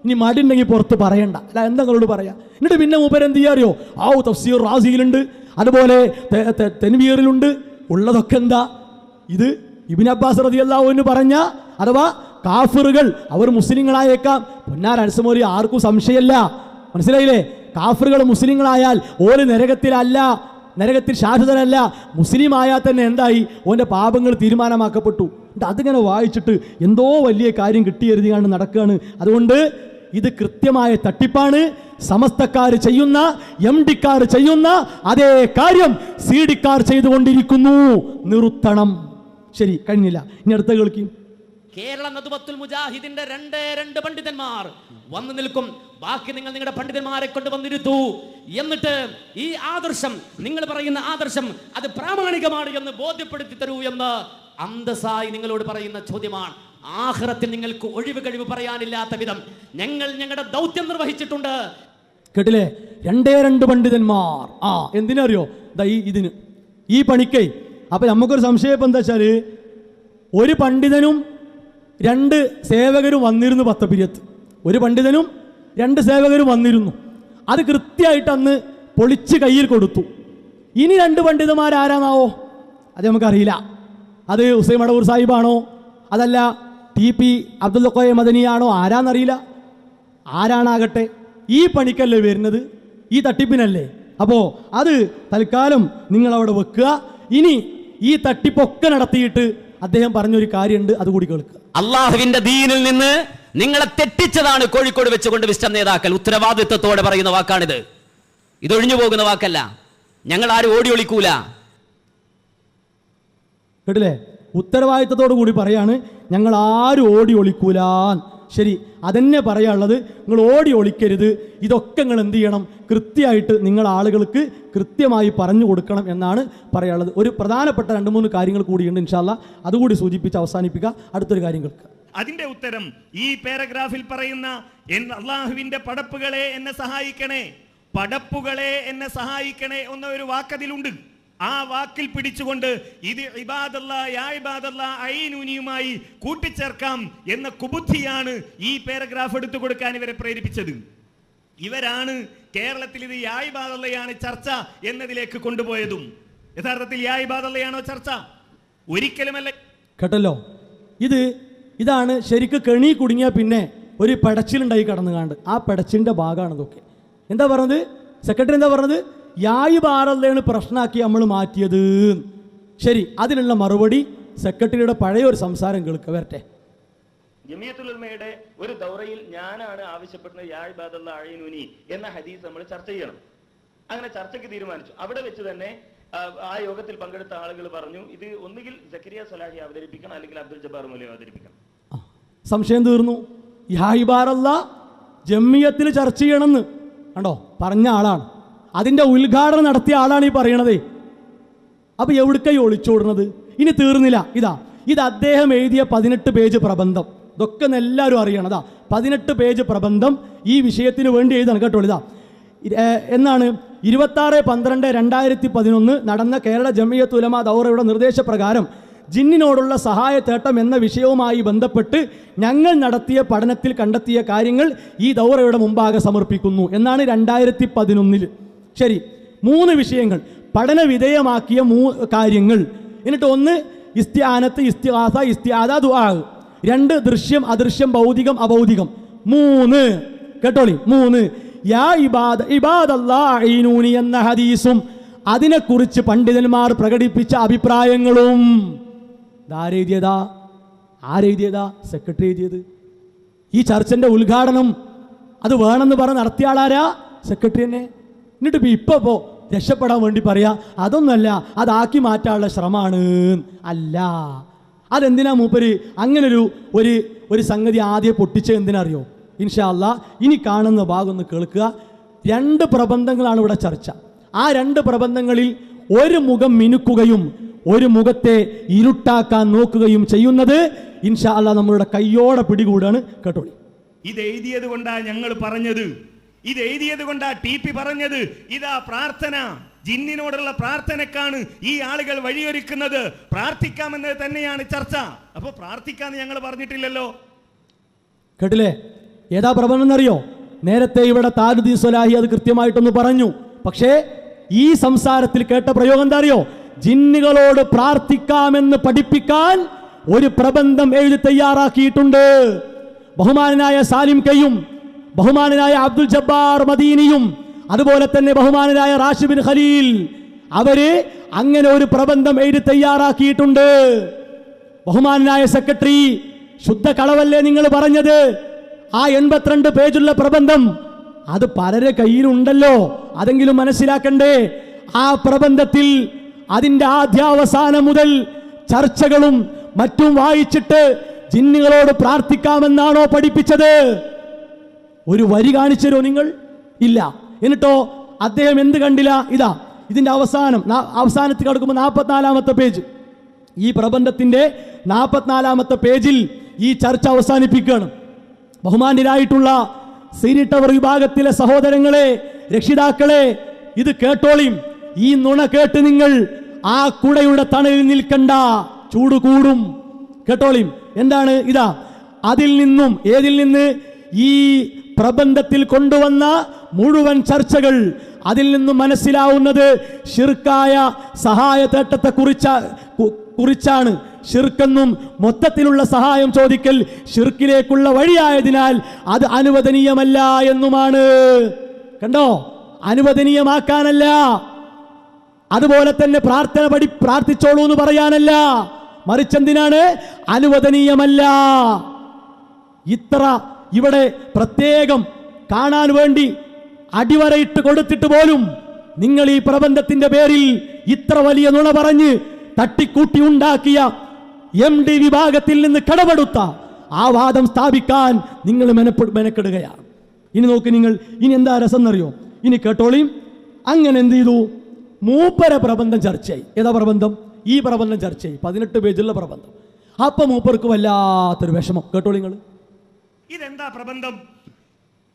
ഇനി മടിയുണ്ടെങ്കിൽ പുറത്ത് പറയണ്ട. അല്ല, എന്തെങ്കിലോട് പറയാം. എന്നിട്ട് പിന്നെ മൂപ്പര് എന്ത് ചെയ്യാറിയോ? തഫ്സീർ റാസിയിലുണ്ട്, അതുപോലെ തൻവീറിലുണ്ട്. ഉള്ളതൊക്കെ എന്താ? ഇത് ഇബ്നു അബ്ബാസ് റളിയല്ലാഹു അൻഹു പറഞ്ഞ അഥവാ കാഫിറുകൾ അവർ മുസ്ലിങ്ങളായേക്കാം. പൊന്നാരൻസ് മൗലവി, ആർക്കും സംശയമല്ല. മനസ്സിലായില്ലേ? കാഫിറുകൾ മുസ്ലിങ്ങളായാൽ ഓര് നരകത്തിലല്ല, നരകത്തിൽ ശാശ്വതനല്ല. മുസ്ലിം ആയാൽ തന്നെ എന്തായി? ഓൻ്റെ പാപങ്ങൾ തീരുമാനമാക്കപ്പെട്ടു. അതിങ്ങനെ വായിച്ചിട്ട് എന്തോ വലിയ കാര്യം കിട്ടിയെഴുതിയാണ് നടക്കുകയാണ്. അതുകൊണ്ട് ഇത് കൃത്യമായ തട്ടിപ്പാണ്. സമസ്തക്കാർ ചെയ്യുന്ന, എം ഡിക്കാർ ചെയ്യുന്ന അതേ കാര്യം സി ഡിക്കാർ ചെയ്തുകൊണ്ടിരിക്കുന്നു. നിർത്തണം. ശരി, കഴിഞ്ഞില്ല. ഇനി അടുത്ത കേൾക്കും. കേരള നദുവത്തുൽ മുജാഹിദിന്റെ രണ്ട് പണ്ഡിതന്മാർ വന്നു നിൽക്കും. ബാക്കി നിങ്ങൾ നിങ്ങളുടെ പണ്ഡിതന്മാരെ കൊണ്ട് വന്നിരുത്തൂ. എന്നിട്ട് ഈ ആദർശം, നിങ്ങൾ പറയുന്ന ആദർശം അത് പ്രാമാണികമാണ് എന്ന് ബോധ്യപ്പെടുത്തി തരൂ എന്ന് അന്തസ്സായി നിങ്ങളോട് പറയുന്ന ചോദ്യമാണ്. ആഖിറത്തിൽ നിങ്ങൾക്ക് ഒഴിവ് കഴിവ് പറയാനില്ലാത്ത വിധം ഞങ്ങൾ ഞങ്ങളുടെ ദൗത്യം നിർവഹിച്ചിട്ടുണ്ട്. കേട്ടില്ലേ? രണ്ട് പണ്ഡിതന്മാർ. എന്തിനറിയോ? ഇതിന്, ഈ പണിക്കേ. അപ്പൊ നമുക്കൊരു സംശയം ഇപ്പം എന്താ വെച്ചാല്, ഒരു പണ്ഡിതനും 2 സേവകരും വന്നിരുന്നു പത്തപ്പിരിയത്ത്. ഒരു പണ്ഡിതനും 2 സേവകരും വന്നിരുന്നു. അത് കൃത്യമായിട്ട് അന്ന് പൊളിച്ച് കയ്യിൽ കൊടുത്തു. ഇനി 2 പണ്ഡിതന്മാരാരാന്നാവോ? അത് നമുക്കറിയില്ല. അത് ഹുസൈൻ മടവൂർ സാഹിബാണോ, അതല്ല TP അബ്ദുൽ ഖോയ മദനിയാണോ, ആരാന്നറിയില്ല. ആരാണാകട്ടെ, ഈ പണിക്കല്ലേ വരുന്നത്, ഈ തട്ടിപ്പിനല്ലേ. അപ്പോൾ അത് തൽക്കാലം നിങ്ങളവിടെ വെക്കുക. ഇനി ഈ തട്ടിപ്പൊക്കെ നടത്തിയിട്ട് അദ്ദേഹം പറഞ്ഞൊരു കാര്യമുണ്ട്, അതുകൂടി കേൾക്കുക. അള്ളാഹുവിന്റെ ദീനിൽ നിന്ന് നിങ്ങളെ തെറ്റിച്ചതാണ് കോഴിക്കോട് വെച്ചുകൊണ്ട് വിസ്റ്റം നേതാക്കൾ ഉത്തരവാദിത്വത്തോടെ പറയുന്ന വാക്കാണിത്. ഇതൊഴിഞ്ഞു പോകുന്ന വാക്കല്ല. ഞങ്ങൾ ആരും ഓടി ഒളിക്കൂല. കേട്ടില്ലേ? ഉത്തരവാദിത്തത്തോടു കൂടി പറയാണ്, ഞങ്ങൾ ആരും ഓടി ഒളിക്കൂലാൻ. ശരി, അതെന്നെ പറയാനുള്ളത്. നിങ്ങൾ ഓടി ഒളിക്കരുത്. ഇതൊക്കെ നിങ്ങൾ എന്ത് ചെയ്യണം? കൃത്യമായിട്ട് നിങ്ങൾ ആളുകൾക്ക് കൃത്യമായി പറഞ്ഞു കൊടുക്കണം എന്നാണ് പറയാനുള്ളത്. ഒരു പ്രധാനപ്പെട്ട 2-3 കാര്യങ്ങൾ കൂടിയുണ്ട്. ഇൻഷാ അല്ലാഹ് അതുകൂടി സൂചിപ്പിച്ച് അവസാനിപ്പിക്കുക. അടുത്തൊരു കാര്യം കേൾക്കുക. അതിന്റെ ഉത്തരം ഈ പാരഗ്രാഫിൽ പറയുന്ന അള്ളാഹുവിന്റെ പടപ്പുകളെ എന്നെ സഹായിക്കണേ, പടപ്പുകളെ എന്നെ സഹായിക്കണേ എന്ന ഒരു വാക്കതിലുണ്ട്. ആ വാക്കിൽ പിടിച്ചുകൊണ്ട് ഇത് ഇബാദല്ലാഹ് യാ ഇബാദല്ലാഹ് ഐനൂനിയുമായി കൂട്ടിച്ചേർക്കാം എന്ന കുബുദ്ധിയാണ് ഈ പാരഗ്രാഫ് എടുത്തു കൊടുക്കാൻ ഇവരെ പ്രേരിപ്പിച്ചത്. ഇവരാണ് കേരളത്തിൽ ഇത് യാ ഇബാദല്ലയാണ് ചർച്ച എന്നതിലേക്ക് കൊണ്ടുപോയതും. യഥാർത്ഥത്തിൽ യാ ഇബാദല്ലയാണോ ചർച്ച? ഒരിക്കലുമല്ല. കേട്ടല്ലോ, ഇതാണ് ശരിക്ക് കെണി കുടുങ്ങിയ പിന്നെ ഒരു പെടച്ചിലുണ്ടായി കടന്നു കാണ്ട് ആ പെടച്ചിലിൻ്റെ ഭാഗമാണ് ഇതൊക്കെ. എന്താ പറഞ്ഞത് സെക്രട്ടറി? എന്താ പറഞ്ഞത്? യാ ഇബാദല്ലയാണ് പ്രശ്നമാക്കി നമ്മൾ മാറ്റിയത്. ശരി, അതിനുള്ള മറുപടി സെക്രട്ടറിയുടെ പഴയ ഒരു സംസാരം കേൾക്കുക വരട്ടെ. ജമിയത്തുൽ ഉലമയുടെ ഒരു ദൗറയിൽ ഞാനാണ് ആവശ്യപ്പെടുന്നത് യാ ഇബാദല്ലാ അഈനൂനി എന്ന ഹദീസ് നമ്മൾ ചർച്ച ചെയ്യണം. അങ്ങനെ ചർച്ചയ്ക്ക് തീരുമാനിച്ചു. അവിടെ വെച്ച് തന്നെ ആ യോഗത്തിൽ പങ്കെടുത്ത ആളുകൾ പറഞ്ഞു, ഇത് ഒന്നുകിൽ സക്കരിയ സലാഹി അവതരിപ്പിക്കണം, അല്ലെങ്കിൽ അബ്ദുൽ ജബ്ബാർ മൗലവി അവതരിപ്പിക്കണം. സംശയം തീർന്നു. യാ ഇബാദല്ലാ ജമിയത്തിൽ ചർച്ച ചെയ്യണമെന്ന് കണ്ടോ പറഞ്ഞ ആളാണ്, അതിൻ്റെ ഉദ്ഘാടനം നടത്തിയ ആളാണ് ഈ പറയണതേ. അപ്പൊ എവിടേക്കായി ഒളിച്ചോടുന്നത്? ഇനി തീർന്നില്ല. ഇത് അദ്ദേഹം എഴുതിയ 18 പേജ് പ്രബന്ധം. ഇതൊക്കെ എല്ലാവരും അറിയണതാ. 18 പേജ് പ്രബന്ധം ഈ വിഷയത്തിന് വേണ്ടി എഴുതാണ് കേട്ടോ. എന്നാണ് 26/12/2011 നടന്ന കേരള ജമിയത്തുൽ ഉലമ ദൗറയുടെ നിർദ്ദേശപ്രകാരം ജിന്നിനോടുള്ള സഹായത്തേട്ടം എന്ന വിഷയവുമായി ബന്ധപ്പെട്ട് ഞങ്ങൾ നടത്തിയ പഠനത്തിൽ കണ്ടെത്തിയ കാര്യങ്ങൾ ഈ ദൗറയുടെ മുമ്പാകെ സമർപ്പിക്കുന്നു എന്നാണ് 2011. ശരി, 3 വിഷയങ്ങൾ പഠന വിധേയമാക്കിയ കാര്യങ്ങൾ. എന്നിട്ട് 1 ഇസ്തിആനത്ത്, ഇസ്തിഗാസ, ഇസ്തിആദ, ദുആ. 2 ദൃശ്യം, അദൃശ്യം, ഭൗതികം, അഭൗതികം. 3 കേട്ടോളി, 3 യാ ഇബാദല്ലാ അഈനൂനി എന്ന ഹദീസും അതിനെക്കുറിച്ച് പണ്ഡിതന്മാർ പ്രകടിപ്പിച്ച അഭിപ്രായങ്ങളും. ആരെഴുതിയതാ? സെക്രട്ടറി എഴുതിയത്. ഈ ചർച്ചന്റെ ഉദ്ഘാടനം അത് വേണമെന്ന് പറഞ്ഞ് നടത്തിയ ആളാരാ? സെക്രട്ടറി തന്നെ. എന്നിട്ട് ഇപ്പോ രക്ഷപ്പെടാൻ വേണ്ടി പറയാ അതൊന്നുമല്ല, അതാക്കി മാറ്റാനുള്ള ശ്രമമാണ്. അല്ല, അതെന്തിനാ മൂപ്പര് അങ്ങനൊരു ഒരു സംഗതി ആദ്യം പൊട്ടിച്ചത് എന്തിനറിയോ? ഇൻഷാ അല്ലാ ഇനി കാണുന്ന ഭാഗം ഒന്ന് കേൾക്കുക. 2 പ്രബന്ധങ്ങളാണ് ഇവിടെ ചർച്ച. ആ 2 പ്രബന്ധങ്ങളിൽ ഒരു മുഖം മിനുക്കുകയും ഒരു മുഖത്തെ ഇരുട്ടാക്കാൻ നോക്കുകയും ചെയ്യുന്നത് ഇൻഷാ അല്ലാ നമ്മളുടെ കയ്യോടെ പിടികൂടാണ്. കേട്ടോളി. ഇത് എഴുതിയത് കൊണ്ടാ ഞങ്ങൾ പറഞ്ഞത്, ഇത് എഴുതിയത് കൊണ്ടാ TP പറഞ്ഞത്, ഇതാ പ്രാർത്ഥന, ജിന്നിനോടുള്ള പ്രാർത്ഥനക്കാണ് ഈ ആളുകൾ വഴിയൊരുക്കുന്നത്, പ്രാർത്ഥിക്കാമെന്നത് തന്നെയാണ് ചർച്ച. അപ്പൊ പ്രാർത്ഥിക്കാന്ന് ഞങ്ങൾ പറഞ്ഞിട്ടില്ലല്ലോ. കേട്ടില്ലേ? ഏതാ പ്രബന്ധം എന്നറിയോ? നേരത്തെ ഇവിടെ താജുദ്ദീൻ സ്വലാഹി അത് കൃത്യമായിട്ടൊന്ന് പറഞ്ഞു. പക്ഷേ ഈ സംസാരത്തിൽ കേട്ട പ്രയോഗം എന്താ അറിയോ? ജിന്നുകളോട് പ്രാർത്ഥിക്കാമെന്ന് പഠിപ്പിക്കാൻ ഒരു പ്രബന്ധം എഴുതി തയ്യാറാക്കിയിട്ടുണ്ട്. ബഹുമാനനായ സാലിം കയ്യും ബഹുമാനനായ അബ്ദുൽ ജബ്ബാർ മദീനിയും അതുപോലെ തന്നെ ബഹുമാനനായ റാഷിദ് ബിൻ ഖലീൽ അവര് അങ്ങനെ ഒരു പ്രബന്ധം എഴുതി തയ്യാറാക്കിയിട്ടുണ്ട്. ബഹുമാനനായ സെക്രട്ടറി, ശുദ്ധ കളവല്ലേ നിങ്ങൾ പറഞ്ഞത്? ആ 82 പേജുള്ള പ്രബന്ധം അത് പലരെ കയ്യിലുണ്ടല്ലോ, അതെങ്കിലും മനസ്സിലാക്കണ്ടേ? ആ പ്രബന്ധത്തിൽ അതിൻ്റെ ആദ്യാവസാനം മുതൽ ചർച്ചകളും മറ്റും വായിച്ചിട്ട് ജിന്നുകളോട് പ്രാർത്ഥിക്കാമെന്നാണോ പഠിപ്പിച്ചത്? ഒരു വരി കാണിച്ചരോ നിങ്ങൾ? ഇല്ല. എന്നിട്ടോ അദ്ദേഹം എന്ത് കണ്ടില്ല? ഇതിന്റെ അവസാനത്തിൽ കിടക്കുമ്പോൾ 44-ാമത്തെ പേജ്, ഈ പ്രബന്ധത്തിന്റെ 44-ാമത്തെ പേജിൽ ഈ ചർച്ച അവസാനിപ്പിക്കുകയാണ്. ബഹുമാന്യരായിട്ടുള്ള സീനി ടവർ വിഭാഗത്തിലെ സഹോദരങ്ങളെ, രക്ഷിതാക്കളെ, ഇത് കേട്ടോളിയും. ഈ നുണ കേട്ട് നിങ്ങൾ ആ കുടയുടെ തണലിൽ നിൽക്കണ്ട, ചൂട് കൂടും. കേട്ടോളിയും. എന്താണ്? അതിൽ നിന്നും, ഏതിൽ നിന്ന്? ഈ പ്രബന്ധത്തിൽ കൊണ്ടുവന്ന മുഴുവൻ ചർച്ചകൾ, അതിൽ നിന്നും മനസ്സിലാവുന്നത് ഷിർക്കായ സഹായത്തേട്ടത്തെ കുറിച്ചാണ്. ഷിർക്കെന്നും മൊത്തത്തിലുള്ള സഹായം ചോദിക്കൽ ഷിർക്കിലേക്കുള്ള വഴിയായതിനാൽ അത് അനുവദനീയമല്ല എന്നുമാണ്. കണ്ടോ? അനുവദനീയമാക്കാനല്ല, അതുപോലെ തന്നെ പ്രാർത്ഥിച്ചോളൂ എന്ന് പറയാനല്ല, മറിച്ചെന്തിനാണ്? അനുവദനീയമല്ല. ഇത്ര ഇവിടെ പ്രത്യേകം കാണാൻ വേണ്ടി അടിവരയിട്ട് കൊടുത്തിട്ട് പോലും നിങ്ങൾ ഈ പ്രബന്ധത്തിന്റെ പേരിൽ ഇത്ര വലിയ നുണ പറഞ്ഞ് തട്ടിക്കൂട്ടി ഉണ്ടാക്കിയ MD വിഭാഗത്തിൽ നിന്ന് കടമെടുത്ത ആ വാദം സ്ഥാപിക്കാൻ നിങ്ങൾ മെനക്കെടുകയാണ്. ഇനി നോക്ക് നിങ്ങൾ, ഇനി എന്താ രസം എന്നറിയോ? ഇനി കേട്ടോളിയും. അങ്ങനെ എന്ത് ചെയ്തു? മൂപ്പര പ്രബന്ധം ചർച്ചയായി. ഏതാ പ്രബന്ധം? ഈ പ്രബന്ധം ചർച്ചയായി, 18 പേജുള്ള പ്രബന്ധം. അപ്പൊ മൂപ്പർക്ക് വല്ലാത്തൊരു വിഷമം. കേട്ടോളി നിങ്ങൾ. ഇതെന്താ പ്രബന്ധം?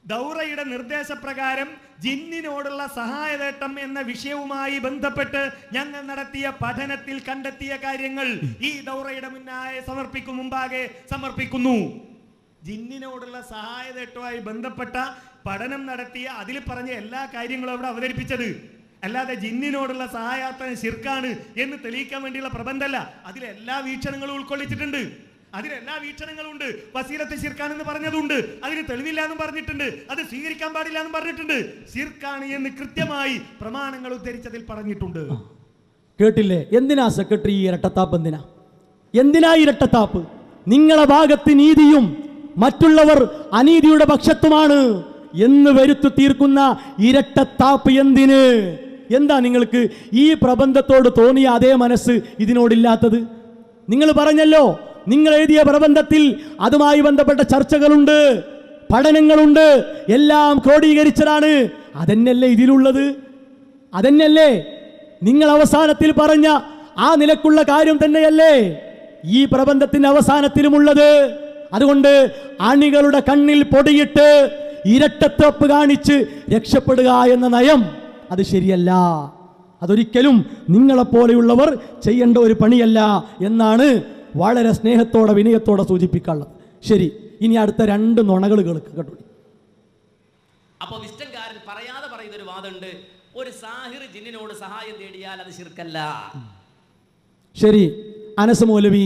ദൗറയുടെ നിർദ്ദേശപ്രകാരം ജിന്നിനോടുള്ള സഹായതേട്ടം എന്ന വിഷയവുമായി ബന്ധപ്പെട്ട് ഞങ്ങൾ നടത്തിയ പഠനത്തിൽ കണ്ടെത്തിയ കാര്യങ്ങൾ ഈ ദൗറയുടെ മുമ്പാകെ സമർപ്പിക്കുന്നു. ജിന്നിനോടുള്ള സഹായതേട്ടവുമായി ബന്ധപ്പെട്ട പഠനം നടത്തിയ അതിൽ പറഞ്ഞ എല്ലാ കാര്യങ്ങളും അവിടെ അവതരിപ്പിച്ചത്. അല്ലാതെ ജിന്നിനോടുള്ള സഹായാർത്ഥന ശിർക്കാണ് എന്ന് തെളിയിക്കാൻ വേണ്ടിയുള്ള പ്രബന്ധമല്ല. അതിലെല്ലാ വീക്ഷണങ്ങളും ഉൾക്കൊള്ളിച്ചിട്ടുണ്ട്. അതിലെല്ലാ വീക്ഷണങ്ങളും ഉണ്ട്. വസീലത്തെ ശിർക്കാണെന്ന് പറഞ്ഞതുണ്ട്, അതിന് തെളിവില്ല എന്നും പറഞ്ഞിട്ടുണ്ട്, അത് സ്വീകരിക്കാൻ പാടില്ല എന്നും പറഞ്ഞിട്ടുണ്ട്. ശിർക്കാണ് എന്ന് കൃത്യമായി പ്രമാണങ്ങൾ ഉദ്ധരിച്ചതിൽ പറഞ്ഞിട്ടുണ്ട്. കേട്ടില്ലേ? എന്തിനാ സെക്രട്ടറി ഈ ഇരട്ടത്താപ്പ്? എന്തിനാ ഇരട്ടത്താപ്പ്? നിങ്ങളെ ഭാഗത്ത് നീതിയും മറ്റുള്ളവർ അനീതിയുടെ പക്ഷത്തുമാണ് എന്ന് വരുത്തി തീർക്കുന്ന ഇരട്ടത്താപ്പ് എന്തിന്? എന്താ നിങ്ങൾക്ക് ഈ പ്രബന്ധത്തോട് തോന്നിയ അതേ മനസ്സ് ഇതിനോടില്ലാത്തത്? നിങ്ങൾ പറഞ്ഞല്ലോ, നിങ്ങൾ എഴുതിയ പ്രബന്ധത്തിൽ അതുമായി ബന്ധപ്പെട്ട ചർച്ചകളുണ്ട്, പഠനങ്ങളുണ്ട്, എല്ലാം ക്രോഡീകരിച്ചതാണ്. അതന്നെയല്ലേ ഇതിലുള്ളത്? അതന്നെയല്ലേ നിങ്ങൾ അവസാനത്തിൽ പറഞ്ഞ ആ നിലക്കുള്ള കാര്യം തന്നെയല്ലേ ഈ പ്രബന്ധത്തിന്റെ അവസാനത്തിലുമുള്ളത്? അതുകൊണ്ട് അണികളുടെ കണ്ണിൽ പൊടിയിട്ട് ഇരട്ടത്തപ്പ് കാണിച്ച് രക്ഷപ്പെടുക എന്ന നയം അത് ശരിയല്ല. അതൊരിക്കലും നിങ്ങളെപ്പോലെയുള്ളവർ ചെയ്യേണ്ട ഒരു പണിയല്ല എന്നാണ് വളരെ സ്നേഹത്തോടെ വിനയത്തോടെ സൂചിപ്പിക്കാനുള്ളത്. ശരി, ഇനി അടുത്ത 2 നുണകൾ കേട്ടോ. അപ്പൊ വിസ്റ്റംകാരൻ പറയാതെ പറയുന്ന ഒരു വാദമുണ്ട്, ഒരു സാഹിർ ജിന്നിനോട് സഹായം തേടിയാൽ അത് ശിർക്കല്ല. ശരി, അനസ് മൗലവി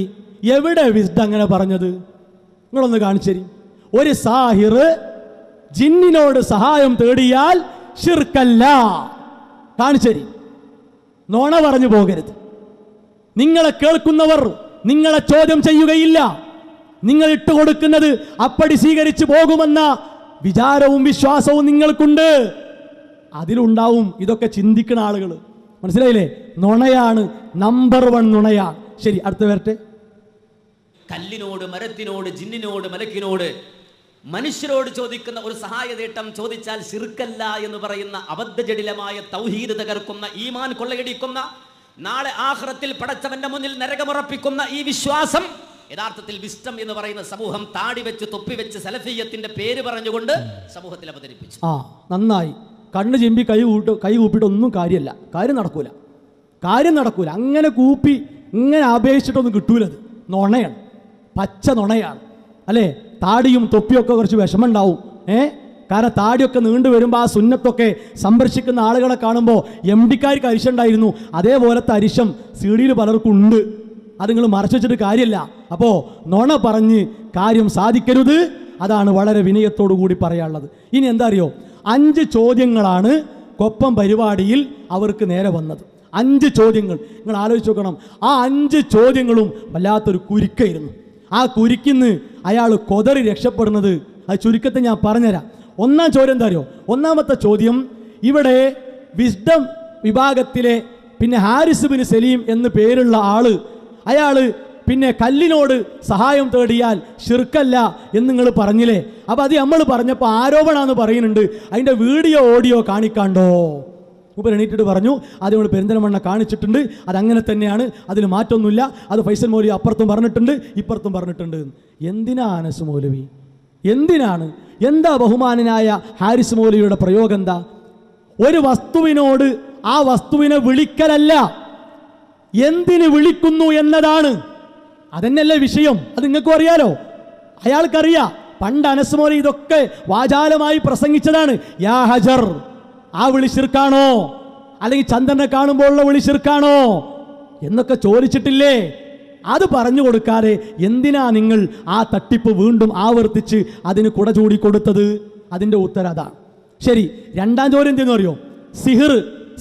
എവിടെ വിസ്ഡം അങ്ങനെ പറഞ്ഞത്? നിങ്ങളൊന്ന് കാണിച്ചേരി. ഒരു സാഹിർ ജിന്നിനോട് സഹായം തേടിയാൽ ശിർക്കല്ല. കാണിച്ചേരി. നോണ പറഞ്ഞു പോകരുത്. നിങ്ങളെ കേൾക്കുന്നവർ നിങ്ങളെ ചോദ്യം ചെയ്യുകയില്ല. നിങ്ങൾ ഇട്ടുകൊടുക്കുന്നത് അപ്പടി സ്വീകരിച്ചു പോകുമെന്ന വിചാരവും വിശ്വാസവും നിങ്ങൾക്കുണ്ട്. അതിലുണ്ടാവും ഇതൊക്കെ ചിന്തിക്കുന്ന ആളുകൾ. മനസ്സിലായില്ലേ? നുണയാണ്, നമ്പർ 1 നുണയാണ്. ശരി, അടുത്ത വരട്ടെ. കല്ലിനോട്, മരത്തിനോട്, ജിന്നിനോട്, മലക്കിനോട്, മനുഷ്യരോട് ചോദിക്കുന്ന ഒരു സഹായതേട്ടം ചോദിച്ചാൽ ശിർക്കല്ല എന്ന് പറയുന്ന അബദ്ധജടിലമായ തൗഹീദ് തകർക്കുന്ന, ഈമാൻ കൊള്ളയടിക്കുന്ന, നാളെ ആഖിറത്തിൽ പടച്ചവന്റെ മുന്നിൽ നരകമുറപ്പിക്കുന്ന ഈ വിശ്വാസം യഥാർത്ഥത്തിൽ വിസ്റ്റം എന്ന് പറയുന്ന സമൂഹം താടി വെച്ച് തൊപ്പി വെച്ച് സലഫിയത്തിന്റെ പേര് പറഞ്ഞുകൊണ്ട് സമൂഹത്തിൽ അവതരിപ്പിച്ചു. നന്നായി. കണ്ണ് ചിമ്പി കൈ കൂപ്പിയിട്ട് ഒന്നും കാര്യമല്ല. കാര്യം നടക്കൂല. അങ്ങനെ കൂപ്പി ഇങ്ങനെ അപേക്ഷിച്ചിട്ടൊന്നും കിട്ടൂലത്. നുണയാണ്, പച്ച നുണയാണ്. അല്ലേ? താടിയും തൊപ്പിയൊക്കെ കുറച്ച് വിഷമമുണ്ടാവും. കാരണം താടിയൊക്കെ നീണ്ടു വരുമ്പോൾ ആ സുന്നത്തൊക്കെ സംരക്ഷിക്കുന്ന ആളുകളെ കാണുമ്പോൾ MD-ക്കാർക്ക് അരിശുണ്ടായിരുന്നു. അതേപോലത്തെ അരിശം CD-യിൽ പലർക്കും ഉണ്ട്. അത് നിങ്ങൾ മറച്ചു വെച്ചിട്ട് കാര്യമില്ല. അപ്പോൾ നുണ പറഞ്ഞ് കാര്യം സാധിക്കരുത്. അതാണ് വളരെ വിനയത്തോടു കൂടി പറയാനുള്ളത്. ഇനി എന്താ അറിയോ, 5 ചോദ്യങ്ങളാണ് കൊപ്പം പരിപാടിയിൽ അവർക്ക് നേരെ വന്നത്. 5 ചോദ്യങ്ങൾ നിങ്ങൾ ആലോചിച്ച് നോക്കണം. ആ 5 ചോദ്യങ്ങളും വല്ലാത്തൊരു കുരുക്കായിരുന്നു. ആ കുരുക്കിന്ന് അയാൾ കൊതറി രക്ഷപ്പെടുന്നത് അത് ചുരുക്കത്തെ ഞാൻ പറഞ്ഞുതരാം. 1-ാം ചോദ്യം എന്താ അറിയോ? 1-ാമത്തെ ചോദ്യം, ഇവിടെ വിസ്ഡം വിഭാഗത്തിലെ പിന്നെ ഹാരിസ് ബിൻ സലീം എന്ന് പേരുള്ള ആള്, അയാൾ പിന്നെ കല്ലിനോട് സഹായം തേടിയാൽ ശിർക്കല്ല എന്ന് നിങ്ങൾ പറഞ്ഞില്ലേ? അപ്പം അത് നമ്മൾ പറഞ്ഞപ്പോൾ ആരോപണമാണെന്ന് പറയുന്നുണ്ട്. അതിൻ്റെ വീഡിയോ ഓഡിയോ കാണിക്കാണ്ടോ? മുമ്പ് എണീറ്റിട്ട് പറഞ്ഞു അത് നമ്മൾ പെരിന്തൽമണ്ണ കാണിച്ചിട്ടുണ്ട്, അതങ്ങനെ തന്നെയാണ്, അതിൽ മാറ്റമൊന്നുമില്ല. അത് ഫൈസൽ മൗലവി അപ്പുറത്തും പറഞ്ഞിട്ടുണ്ട് ഇപ്പുറത്തും പറഞ്ഞിട്ടുണ്ട്. എന്തിനാ അനസ് മൗലവി? എന്തിനാണ്? എന്താ ബഹുമാനനായ ഹാരിസ് മൗലവിയുടെ പ്രയോഗം? എന്താ? ഒരു വസ്തുവിനോട് ആ വസ്തുവിനെ വിളിക്കലല്ല, എന്തിന് വിളിക്കുന്നു എന്നതാണ്. അതന്നെയല്ലേ വിഷയം. അത് നിങ്ങൾക്കും അറിയാലോ, അയാൾക്കറിയാം. പണ്ട് അനസ് മൗലവി ഇതൊക്കെ വാചാലമായി പ്രസംഗിച്ചതാണ്. യാ ഹജർ, ആ വിളി ശിർക്കാണോ? അല്ലെങ്കിൽ ചന്ദ്രനെ കാണുമ്പോൾ ഉള്ള വിളി ശിർക്കാണോ എന്നൊക്കെ ചോദിച്ചിട്ടില്ലേ? അത് പറഞ്ഞു കൊടുക്കാതെ എന്തിനാ നിങ്ങൾ ആ തട്ടിപ്പ് വീണ്ടും ആവർത്തിച്ച് അതിന് കുട ചൂടി കൊടുത്തത്? അതിൻ്റെ ഉത്തരം അതാണ്. ശരി, 2-ാം ചോദ്യം എന്തെന്ന് അറിയോ?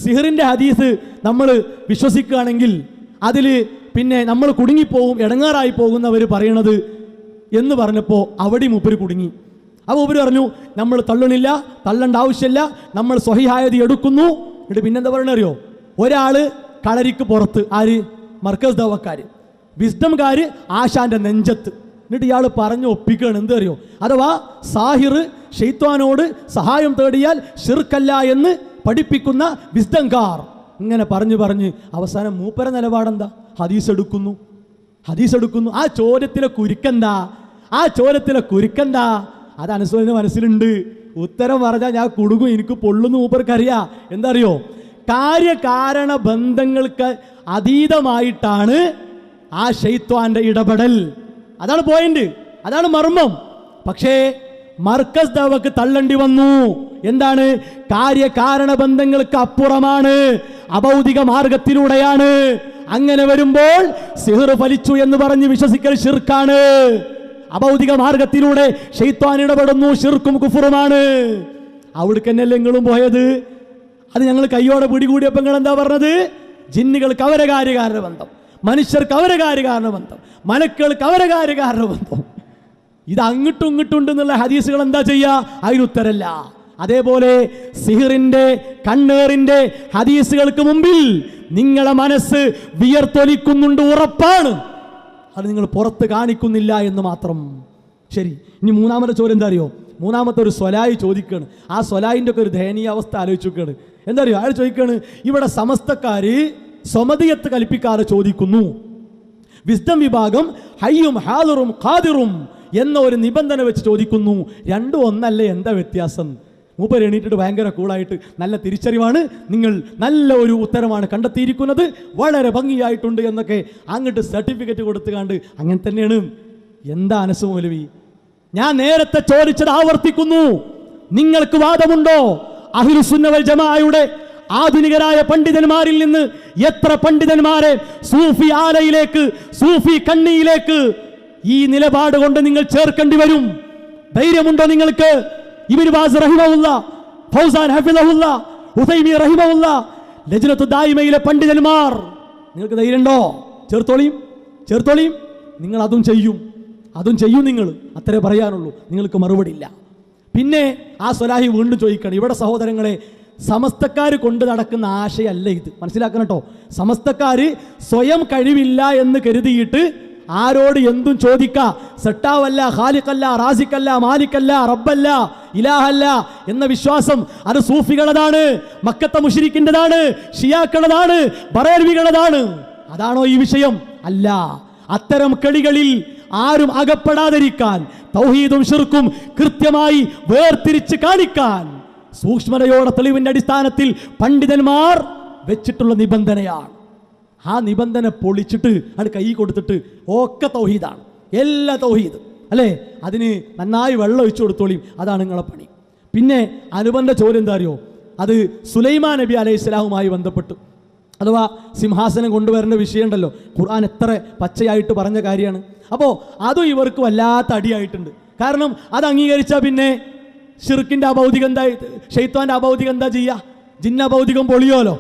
സിഹിറിൻ്റെ ഹദീസ് നമ്മൾ വിശ്വസിക്കുകയാണെങ്കിൽ അതിൽ പിന്നെ നമ്മൾ കുടുങ്ങിപ്പോവും, ഇടങ്ങാറായി പോകുന്നവർ പറയണത് എന്ന് പറഞ്ഞപ്പോൾ അവിടെ മൂപ്പര് കുടുങ്ങി. അപ്പോൾ മൂപ്പര് പറഞ്ഞു നമ്മൾ തള്ളേണ്ട ആവശ്യമില്ല, നമ്മൾ സ്വഹിഹായതി എടുക്കുന്നു. എന്നിട്ട് പിന്നെന്താ പറയണറിയോ? ഒരാൾ കളരിക്ക് പുറത്ത്, ആര്? മർക്കസ് ദവക്കാർ, വിസ്ഡംകാർ ആശാന്റെ നെഞ്ചത്ത്. എന്നിട്ട് ഇയാൾ പറഞ്ഞു ഒപ്പിക്കുകയാണ്. എന്തറിയോ? അഥവാ സാഹിർ ഷെയ്ത്വാനോട് സഹായം തേടിയാൽ ശിർക്കല്ല എന്ന് പഠിപ്പിക്കുന്ന വിസ്ഡംകാർ. ഇങ്ങനെ പറഞ്ഞ് അവസാനം മൂപ്പര നിലപാടെന്താ? ഹദീസ് എടുക്കുന്നു. ആ ചോദ്യത്തിലെ കുരുക്കെന്താ? അത് അനുസരിച്ച് മനസ്സിലുണ്ട്. ഉത്തരം പറഞ്ഞാൽ ഞാൻ കുടുങ്ങും, എനിക്ക് പൊള്ളുന്നു. മൂപ്പർക്കറിയാം. എന്താ അറിയോ? കാര്യകാരണ ബന്ധങ്ങൾക്ക് അതീതമായിട്ടാണ് ആ ഷെയ്ത്വാന്റെ ഇടപെടൽ. അതാണ് പോയിന്റ്, അതാണ് മർമ്മം. പക്ഷേ മർക്കസ് ദഅവക്ക് തള്ളേണ്ടി വന്നു. എന്താണ്? കാര്യകാരണ ബന്ധങ്ങൾക്ക് അപ്പുറമാണ്, അഭൗതിക മാർഗത്തിലൂടെയാണ്. അങ്ങനെ വരുമ്പോൾ സിഹ്ർ ഫലിച്ചു എന്ന് പറഞ്ഞ് വിശ്വസിക്കൽ ശിർക്കാണ്. അഭൗതിക മാർഗത്തിലൂടെ ശൈത്വാൻ ഇടപെടുന്നു, ശിർക്കും കുഫറുമാണ്. അവിടേക്ക് തന്നെയല്ലേ നിങ്ങളും പോയത്? അത് ഞങ്ങൾ കയ്യോടെ പിടികൂടിയപ്പോൾ നിങ്ങൾ എന്താ പറഞ്ഞത്? ജിന്നുകൾക്ക് അവരെ കാര്യകാരണ ബന്ധം, മനുഷ്യർക്ക് അവരെ കാര്യകാരണ ബന്ധം, മലക്കുകൾക്ക് അവരെ കാര്യകാരണ ബന്ധം. ഇത് അങ്ങോട്ടും ഇങ്ങോട്ടും ഉണ്ടെന്നുള്ള ഹദീസുകൾ എന്താ ചെയ്യുക? അതിനുത്തരല്ല. അതേപോലെ സിഹിറിന്റെ, കണ്ണേറിന്റെ ഹദീസുകൾക്ക് മുമ്പിൽ നിങ്ങളെ മനസ്സ് വിയർത്തൊലിക്കുന്നുണ്ട്, ഉറപ്പാണ്. അത് നിങ്ങൾ പുറത്ത് കാണിക്കുന്നില്ല എന്ന് മാത്രം. ശരി, ഇനി മൂന്നാമത്തെ ചോദ്യം എന്താ അറിയോ? മൂന്നാമത്തെ ഒരു സ്വലായി ചോദിക്കുകയാണ്. ആ സ്വലായിൻ്റെ ഒക്കെ ഒരു ദയനീയ അവസ്ഥ ആലോചിച്ച് നോക്കുകയാണ്. എന്താ അറിയോ? അയാൾ ചോദിക്കുകയാണ്, ഇവിടെ സമസ്തക്കാര് സ്വമതിയത്ത് കൽപ്പിക്കാതെ ചോദിക്കുന്നു, വിസ്ഡം വിഭാഗം ഹയ്യും ഹാദിറും ഖാദിറും എന്ന ഒരു നിബന്ധന വെച്ച് ചോദിക്കുന്നു. രണ്ടും ഒന്നല്ലേ, എന്താ വ്യത്യാസം? മൂപ്പർ എണീറ്റിട്ട് ഭയങ്കര കൂളായിട്ട് നല്ല തിരിച്ചറിവാണ്, നിങ്ങൾ നല്ല ഒരു ഉത്തരമാണ് കണ്ടെത്തിയിരിക്കുന്നത്, വളരെ ഭംഗിയായിട്ടുണ്ട് എന്നൊക്കെ അങ്ങോട്ട് സർട്ടിഫിക്കറ്റ് കൊടുത്തുകാണ്ട് അങ്ങനെ തന്നെയാണ്. എന്താ അനസ് മൗലവി, ഞാൻ നേരത്തെ ചോദിച്ചത് ആവർത്തിക്കുന്നു. നിങ്ങൾക്ക് വാദമുണ്ടോ? അഹ്ലുസുന്ന വൽ ജമാഅയുടെ ആധുനികരായ പണ്ഡിതന്മാരിൽ നിന്ന് എത്ര പണ്ഡിതന്മാരെ സൂഫി ആലയിലേക്ക്, സൂഫി കണ്ണിയിലേക്ക് ഈ നിലപാട് കൊണ്ട് നിങ്ങൾ ചേർക്കേണ്ടി വരും? ധൈര്യമുണ്ടോ നിങ്ങൾക്ക്? ഇബ്നു ബാസ് റഹിമഹുല്ല, ഫൗസാൻ ഹഫിളഹുല്ല, ഉസൈമി റഹിമഹുല്ല, ലജ്നത്തു ദായിമയിലെ പണ്ഡിതന്മാർ, നിങ്ങൾക്ക് ധൈര്യമുണ്ടോ? ചേർത്തോളിയും. നിങ്ങൾ അതും ചെയ്യും നിങ്ങൾ. അത്രേ പറയാനുള്ളൂ, നിങ്ങൾക്ക് മറുപടി ഇല്ല. പിന്നെ ആ സ്വലാഹി വീണ്ടും ചോദിക്കണം, ഇവിടെ സഹോദരങ്ങളെ, സമസ്തക്കാർ കൊണ്ട് നടക്കുന്ന ആശയല്ല ഇത്, മനസ്സിലാക്കണം കേട്ടോ. സമസ്തക്കാര് സ്വയം കഴിവില്ല എന്ന് കരുതിയിട്ട് ആരോട് എന്തും ചോദിക്ക, സട്ടാവല്ല, ഖാലിഖല്ല, റാസിഖല്ല, മാലിക്കല്ല, റബ്ബല്ല, ഇലാഹല്ല എന്ന വിശ്വാസം അത് സൂഫികളതാണ്, മക്കത്തെ മുശ്രിക്കിൻ്റെതാണ്, ഷിയാക്കളതാണ്, ബറേൽവികളതാണ്. അതാണോ ഈ വിഷയം? അല്ല. അത്തരം കളികളിൽ ആരും അകപ്പെടാതിരിക്കാൻ, തൗഹീദും ശിർക്കും കൃത്യമായി വേർതിരിച്ച് കാണിക്കാൻ സൂക്ഷ്മതയോടെ തെളിവിന്റെ അടിസ്ഥാനത്തിൽ പണ്ഡിതന്മാർ വെച്ചിട്ടുള്ള നിബന്ധനയാണ്. ആ നിബന്ധന പൊളിച്ചിട്ട് അത് കൈ കൊടുത്തിട്ട് ഒക്കെ തൗഹീദാണ്, എല്ലാ തൗഹീദ് അല്ലേ, അതിന് നന്നായി വെള്ളം ഒഴിച്ചു കൊടുത്തോളിയും, അതാണ് നിങ്ങളെ പണി. പിന്നെ അനുബന്ധ ചോദ്യം എന്താ അറിയോ? അത് സുലൈമാൻ നബി അലൈഹി സ്വലാമുമായി ബന്ധപ്പെട്ടു, അഥവാ സിംഹാസനം കൊണ്ടുവരേണ്ട വിഷയമുണ്ടല്ലോ. ഖുർആൻ എത്ര പച്ചയായിട്ട് പറഞ്ഞ കാര്യമാണ്. അപ്പോൾ അതും ഇവർക്ക് വല്ലാത്ത അടിയായിട്ടുണ്ട്. കാരണം അത് അംഗീകരിച്ചാൽ പിന്നെ ഷിർക്കിൻ്റെ അഭൗതികം എന്താ, ഷെയ്ത്താൻ്റെ അഭൗതികം എന്താ ചെയ്യുക? ജിന്ന ഭൗതികം പൊളിയോലോ.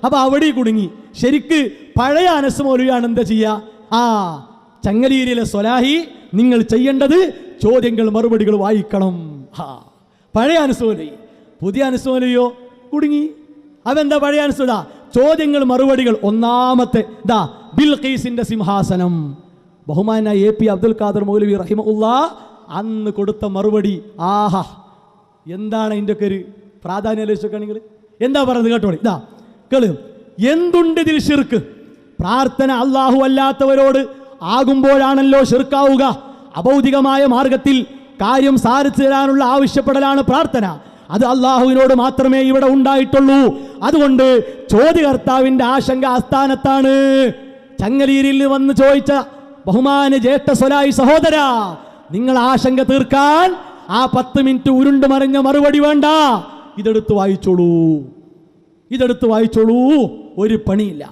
അപ്പോൾ അവിടെ കുടുങ്ങി. ശരിക്ക് പഴയ അനസ് മൗലവിയാണ് എന്താ ചെയ്യുക? ചങ്ങലീരിയിലെ സ്വലാഹി, നിങ്ങൾ ചെയ്യേണ്ടത് ചോദ്യങ്ങൾ മറുപടികൾ വായിക്കണം. പഴയ അനസ് മൗലവി. പുതിയ അനസ് മൗലവിയോ കുടുങ്ങി. അതെന്താ പഴയ അനസ്? ചോദ്യങ്ങൾ മറുപടികൾ. ഒന്നാമത്തെ ബിൽഖീസിന്റെ സിംഹാസനം, ബഹുമാനായ എ പി അബ്ദുൽ ഖാദർ മൗലവി റഹിമഹുല്ലാ അന്ന് കൊടുത്ത മറുപടി, ആഹാ, എന്താണ് അതിൻ്റെ ഒക്കെ ഒരു പ്രാധാന്യം ആലോചിച്ചൊക്കെ നിങ്ങൾ എന്താ പറയുന്നത് കേട്ടോളി. കേള്, എന്തുണ്ട് ഇതിൽ ഷിർക്ക്? പ്രാർത്ഥന അള്ളാഹു അല്ലാത്തവരോട് ആകുമ്പോഴാണല്ലോ ഷിർക്കാവുക. അഭൗതികമായ മാർഗത്തിൽ കാര്യം സാധിച്ചു തരാനുള്ള ആവശ്യപ്പെടലാണ് പ്രാർത്ഥന. അത് അള്ളാഹുവിനോട് മാത്രമേ ഇവിടെ ഉണ്ടായിട്ടുള്ളൂ. അതുകൊണ്ട് ചോദ്യകർത്താവിന്റെ ആശങ്ക ആസ്ഥാനത്താണ്. ചങ്ങലീരിൽ വന്ന് ചോദിച്ച ബഹുമാന ജ്യേഷ്ഠ സ്വലായി സഹോദര, നിങ്ങൾ ആശങ്ക തീർക്കാൻ ആ 10 മിനിറ്റ് ഉരുണ്ടു മറിഞ്ഞ മറുപടി വേണ്ട, ഇതെടുത്ത് വായിച്ചോളൂ, ഒരു പണിയില്ല,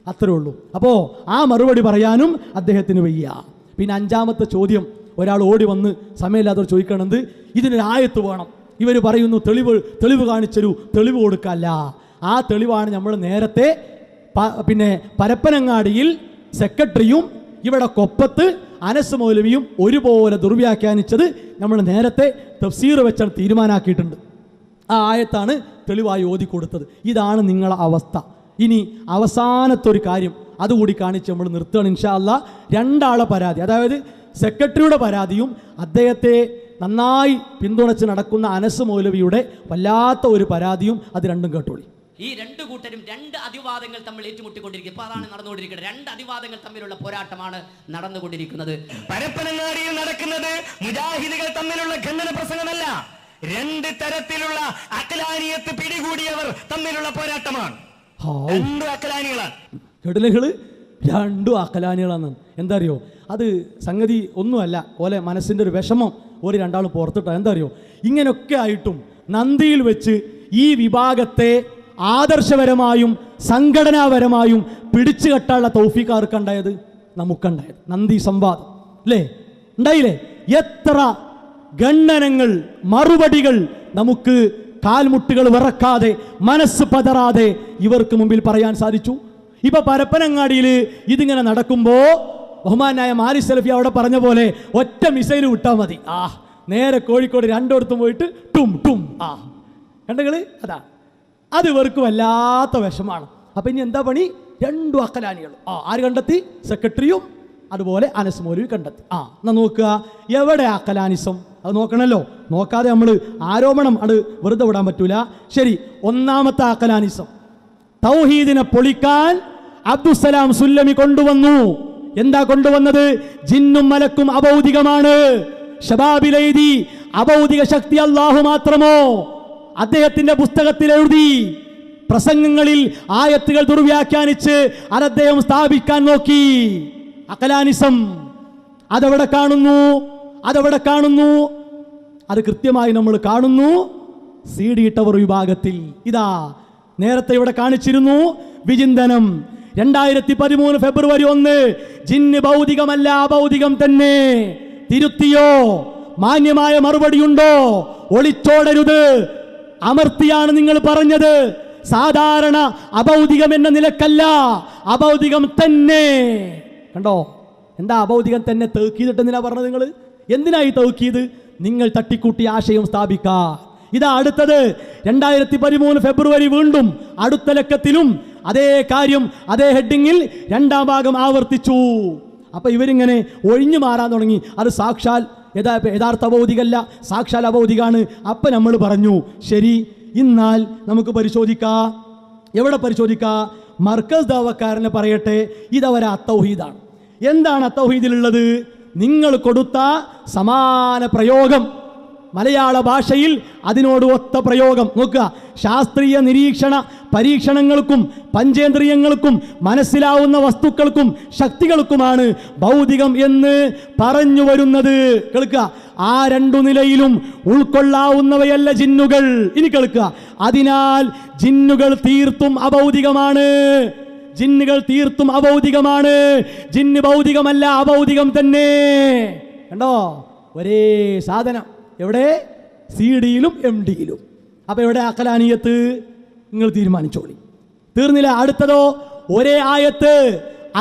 അത്രേ ഉള്ളൂ. അപ്പോൾ ആ മറുപടി പറയാനും അദ്ദേഹത്തിന് വയ്യ. പിന്നെ 5ാമത്തെ ചോദ്യം, ഒരാൾ ഓടി വന്ന് സമയമില്ലാത്തവർ ചോദിക്കണത്, ഇതിനൊരു ആയത്ത് വേണം. ഇവർ പറയുന്നു തെളിവ് കാണിച്ചൊരു തെളിവ് കൊടുക്കല്ല. ആ തെളിവാണ് നമ്മൾ നേരത്തെ പിന്നെ പരപ്പനങ്ങാടിയിൽ സെക്രട്ടറിയും ഇവിടെ കൊപ്പത്ത് അനസ് മൗലവിയും ഒരുപോലെ ദുർവ്യാഖ്യാനിച്ചത് നമ്മൾ നേരത്തെ തഫ്സീർ വെച്ചാണ് തീരുമാനാക്കിയിട്ടുണ്ട്. ആ ആയത്താണ് തെളിവായി ഓതി കൊടുത്തത്. ഇതാണ് നിങ്ങളെ അവസ്ഥ. ഇനി അവസാനത്തെ ഒരു കാര്യം അതുകൂടി കാണിച്ച് നമ്മൾ നിർത്തുകയാണ് ഇൻഷാ അല്ലാഹ്. 2 ആളെ പരാതി, അതായത് സെക്രട്ടറിയുടെ പരാതിയും അദ്ദേഹത്തെ നന്നായി പിന്തുണച്ച് നടക്കുന്ന അനസ് മൗലവിയുടെ വല്ലാത്ത ഒരു പരാതിയും, അത് രണ്ടും കേട്ടോളി. ഈ 2 കൂട്ടരും 2 അതിവാദങ്ങൾ തമ്മിൽ ഏറ്റുമുട്ടിക്കൊണ്ടിരിക്കുന്നത്. ഇപ്പൊ അതാണ് നടന്നുകൊണ്ടിരിക്കുന്നത്. 2 അതിവാദങ്ങൾ തമ്മിലുള്ള പോരാട്ടമാണ് നടന്നുകൊണ്ടിരിക്കുന്നത്. പരപ്പനങ്ങാടിയിൽ നടക്കുന്നത് മുജാഹിദുകൾ തമ്മിലുള്ള ഖണ്ഡന പ്രസംഗമല്ല, 2 തരത്തിലുള്ള അഖലാനിയത്ത് പിടികൂടിയവർ തമ്മിലുള്ള പോരാട്ടമാണ്. 2 അഖലാനികളാണ്. കേട്ടില്ലേ? 2 അഖലാനികളാണ്. എന്താ അറിയോ? അത് സംഗതി ഒന്നുമല്ല, ഓലെ മനസ്സിൻ്റെ ഒരു വിഷമം ഒരു രണ്ടാളും പുറത്തിട്ട. എന്താ അറിയോ, ഇങ്ങനെയൊക്കെ ആയിട്ടും നന്ദിയിൽ വെച്ച് ഈ വിഭാഗത്തെ ആദർശപരമായും സംഘടനാപരമായും പിടിച്ചു കെട്ടാനുള്ള തൗഫീഖ് ആർക്കുണ്ടായത്? നമുക്കുണ്ടായത്. നന്ദി സംവാദം അല്ലേ ഉണ്ടായില്ലേ? എത്ര ഖണ്ഡനങ്ങൾ, മറുപടികൾ നമുക്ക് കാൽമുട്ടുകൾ വിറക്കാതെ, മനസ്സ് പതറാതെ ഇവർക്ക് മുമ്പിൽ പറയാൻ സാധിച്ചു. ഇപ്പൊ പരപ്പനങ്ങാടിയിൽ ഇതിങ്ങനെ നടക്കുമ്പോ ബഹുമാനായ മാരി സലഫി അവിടെ പറഞ്ഞ പോലെ ഒറ്റ മിസൈൽ വിട്ടാൽ മതി, നേരെ കോഴിക്കോട് രണ്ടിടത്തും പോയിട്ട് ടും ടും. കണ്ടകള് അതാ, അത് ഇവർക്ക് വല്ലാത്ത വിഷമാണ്. അപ്പൊ ഇനി എന്താ പണി? രണ്ടു അക്കലാനികൾ ആര് കണ്ടെത്തി? സെക്രട്ടറിയും അതുപോലെ അനസ് മൗലവി കണ്ടെത്തി. എന്നാ നോക്കുക, എവിടെ അക്കലാനിസം? അത് നോക്കണല്ലോ. നോക്കാതെ നമ്മൾ ആരോപണം അത് വെറുതെ വിടാൻ പറ്റൂല. ശരി, ഒന്നാമത്തെ അക്കലാനിസം, തൗഹീദിനെ പൊളിക്കാൻ അബ്ദുസ്സലാം സുല്ലമി കൊണ്ടുവന്നു. എന്താ കൊണ്ടുവന്നത്? ജിന്നും മലക്കും അഭൗതികമാണ്. ഷബാബിലെഴുതി അഭൗതിക ശക്തി അല്ലാഹു മാത്രമോ? അദ്ദേഹത്തിന്റെ പുസ്തകത്തിൽ എഴുതി. പ്രസംഗങ്ങളിൽ ആയത്തുകൾ ദുർവ്യാഖ്യാനിച്ച് അത് അദ്ദേഹം സ്ഥാപിക്കാൻ നോക്കി. അക്കലാനിസം അതെവിടെ കാണുന്നു? അതെവിടെ കാണുന്നു? അത് കൃത്യമായി നമ്മൾ കാണുന്നു CD ടവർ വിഭാഗത്തിൽ. ഇതാ നേരത്തെ ഇവിടെ കാണിച്ചിരുന്നു വിചിന്തനം 2013 ഫെബ്രുവരി 1. ജിന്ന് ഭൗതികമല്ല, അഭൗതികം തന്നെ. തിരുത്തിയോ? മാന്യമായ മറുപടിയുണ്ടോ? ഒളിച്ചോടരുത്. അമർത്തിയാണ് നിങ്ങൾ പറഞ്ഞത്. സാധാരണ അഭൗതികം എന്ന നിലക്കല്ല, അഭൗതികം തന്നെ. കണ്ടോ? എന്താ അഭൗതികം തന്നെ തൗക്കീദിട്ട് എന്തിനാ പറഞ്ഞത്? നിങ്ങൾ എന്തിനായി തൗക്കീദ്? നിങ്ങൾ തട്ടിക്കൂട്ടി ആശയം സ്ഥാപിക്കാൻ. ഇതാ അടുത്തത് 2013 ഫെബ്രുവരി വീണ്ടും അടുത്ത ലക്കത്തിലും അതേ കാര്യം അതേ ഹെഡിങ്ങിൽ രണ്ടാം ഭാഗം ആവർത്തിച്ചു. അപ്പൊ ഇവരിങ്ങനെ ഒഴിഞ്ഞു മാറാൻ തുടങ്ങി. അത് സാക്ഷാൽ യഥാർത്ഥ അഭൗതികല്ല, സാക്ഷാൽ അഭൗതികാണ്. അപ്പൊ നമ്മൾ പറഞ്ഞു ശരി, എന്നാൽ നമുക്ക് പരിശോധിക്കാം. എവിടെ പരിശോധിക്കാം? മർക്കസ് ദാവക്കാരനെ പറയട്ടെ, ഇതവരെ അത്തൗഹീദാണ്. എന്താണ് അത്തൗഹീദിലുള്ളത്? നിങ്ങൾ കൊടുത്ത സമാന പ്രയോഗം മലയാള ഭാഷയിൽ അതിനോട് ഒത്ത പ്രയോഗം നോക്കുക. ശാസ്ത്രീയ നിരീക്ഷണ പരീക്ഷണങ്ങൾക്കും പഞ്ചേന്ദ്രിയങ്ങൾക്കും മനസ്സിലാവുന്ന വസ്തുക്കൾക്കും ശക്തികൾക്കുമാണ് ഭൗതികം എന്ന് പറഞ്ഞു വരുന്നത്. കേൾക്കുക, ആ രണ്ടു നിലയിലും ഉൾക്കൊള്ളാവുന്നവയല്ല ജിന്നുകൾ. ഇനി കേൾക്കുക, അതിനാൽ ജിന്നുകൾ തീർത്തും അഭൗതികമാണ്. ജിന്നുകൾ തീർത്തും അഭൗതികമാണ്. ജിന്ന് ഭൗതികമല്ല, അഭൗതികം തന്നെ. കണ്ടോ? ഒരേ സാധനം. എവിടെ? CD-യിലും MD-യിലും. അപ്പൊ എവിടെ അഖലാനിയത്ത്? നിങ്ങൾ തീരുമാനിച്ചോളി. തീർന്നില്ല. അടുത്തതോ, ഒരേ ആയത്ത്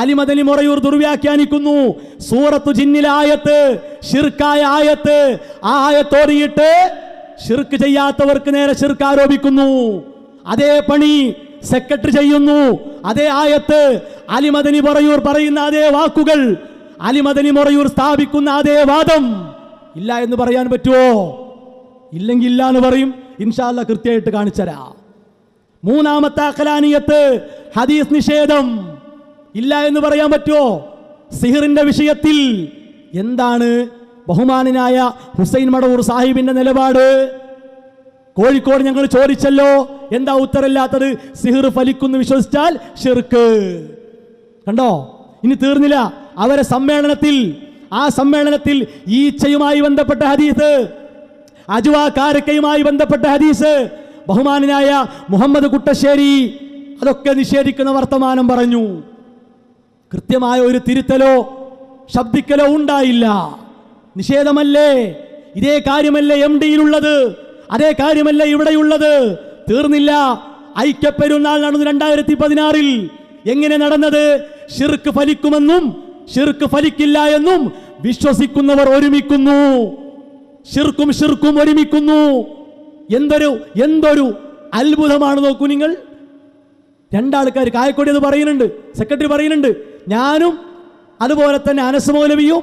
അലിമദനി മൊറയൂർ ദുർവ്യാഖ്യാനിക്കുന്നു. സൂറത്തു ജിന്നിലെ ആയത്ത് ശിർക്കായ ആയത്ത്. ആ ആയത്തോടിയിട്ട് ശിർക്ക് ചെയ്യാത്തവർക്ക് നേരെ ശിർക്ക് ആരോപിക്കുന്നു. അതേ പണി സെക്രട്ടറി ചെയ്യുന്നു. അതേ ആയത്ത് അലിമദനി മൊറയൂർ പറയുന്ന അതേ വാക്കുകൾ, അലിമദനി മൊറയൂർ സ്ഥാപിക്കുന്ന അതേ വാദം ഇല്ല എന്ന് പറയാൻ പറ്റുമോ? ഇല്ലെങ്കിൽ ഇല്ല എന്ന് പറയും. ഇൻഷാ അല്ലാഹ് കൃത്യമായിട്ട് കാണിച്ചരാ. മൂന്നാമത്തെ അഖലാനിയത്ത് ഹദീസ് നിഷേധം. ഇല്ല എന്ന് പറയാൻ പറ്റുമോ? സിഹിറിന്റെ വിഷയത്തിൽ എന്താണ് ബഹുമാനായ ഹുസൈൻ മടവൂർ സാഹിബിന്റെ നിലപാട്? കോഴിക്കോട് ഞങ്ങൾ ചോദിച്ചല്ലോ, എന്താ ഉത്തരമില്ലാത്തത്? സിഹിർ ഫലിക്കുന്നു വിശ്വസിച്ചാൽ ഷിർക്ക്. കണ്ടോ? ഇനി തീർന്നില്ല. അവരെ സമ്മേളനത്തിൽ, ആ സമ്മേളനത്തിൽ ഈച്ചയുമായി ബന്ധപ്പെട്ട ഹദീസ്, അജ്വാ കാരക്കയുമായി ബന്ധപ്പെട്ട ഹദീസ് ബഹുമാനായ മുഹമ്മദ് കുട്ടശ്ശേരി അതൊക്കെ നിഷേധിക്കുന്ന വർത്തമാനം പറഞ്ഞു. കൃത്യമായ ഒരു തിരുത്തലോ ശബ്ദിക്കലോ ഉണ്ടായില്ല. നിഷേധമല്ലേ? ഇതേ കാര്യമല്ലേ MD-യിലുള്ളത്? അതേ കാര്യമല്ലേ ഇവിടെയുള്ളത്? തീർന്നില്ല. ഐക്യപ്പെരുന്നാൾ നടന്നു 2016. എങ്ങനെ നടന്നത്? ഷിർക്ക് ഫലിക്കുമെന്നും ഷിർക്ക് ഫലിക്കില്ല എന്നും വിശ്വസിക്കുന്നവർ ഒരുമിക്കുന്നു. ഷിർക്കും ഒരുമിക്കുന്നു. എന്തൊരു അത്ഭുതമാണ് നോക്കൂ നിങ്ങൾ. രണ്ടാൾക്കാർ കായക്കൊടി അത് പറയുന്നുണ്ട്, സെക്രട്ടറി പറയുന്നുണ്ട്. ഞാനും അതുപോലെ തന്നെ അനസ് മൗലവിയും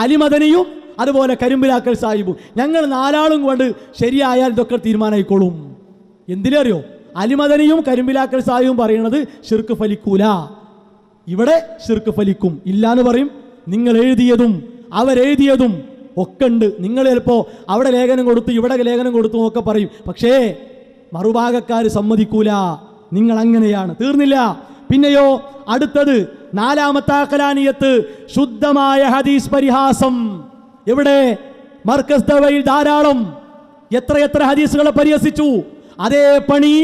അലിമദനിയും അതുപോലെ കരിമ്പിലാക്കൽ സാഹിബും, ഞങ്ങൾ നാലാളും കൊണ്ട് ശരിയായാൽ ഇതൊക്കെ തീരുമാനമായിക്കോളും. എന്തിനറിയോ? അലിമദനിയും കരിമ്പിലാക്കൽ സാഹിബും പറയുന്നത് ഷിർക്ക് ഫലിക്കൂല, ഇവിടെ ഷിർക്ക് ഫലിക്കും. ഇല്ലാന്ന് പറയും. നിങ്ങൾ എഴുതിയതും അവരെഴുതിയതും ഒക്കെ ഉണ്ട്. നിങ്ങൾ ചിലപ്പോൾ അവിടെ ലേഖനം കൊടുത്തു ഇവിടെ ലേഖനം കൊടുത്തു ഒക്കെ പറയും. പക്ഷേ മറുഭാഗക്കാർ സമ്മതിക്കൂല. നിങ്ങൾ അങ്ങനെയാണ്. തീർന്നില്ല. പിന്നെയോ അടുത്തത് നാലാമത്തെ അഖലാനിയത്ത് ശുദ്ധമായ ഹദീസ് പരിഹാസം. എവിടെ? മർക്കസ് ദഅവയിൽ ധാരാളം എത്ര ഹദീസുകളെ പരിഹസിച്ചു. അതേ പണി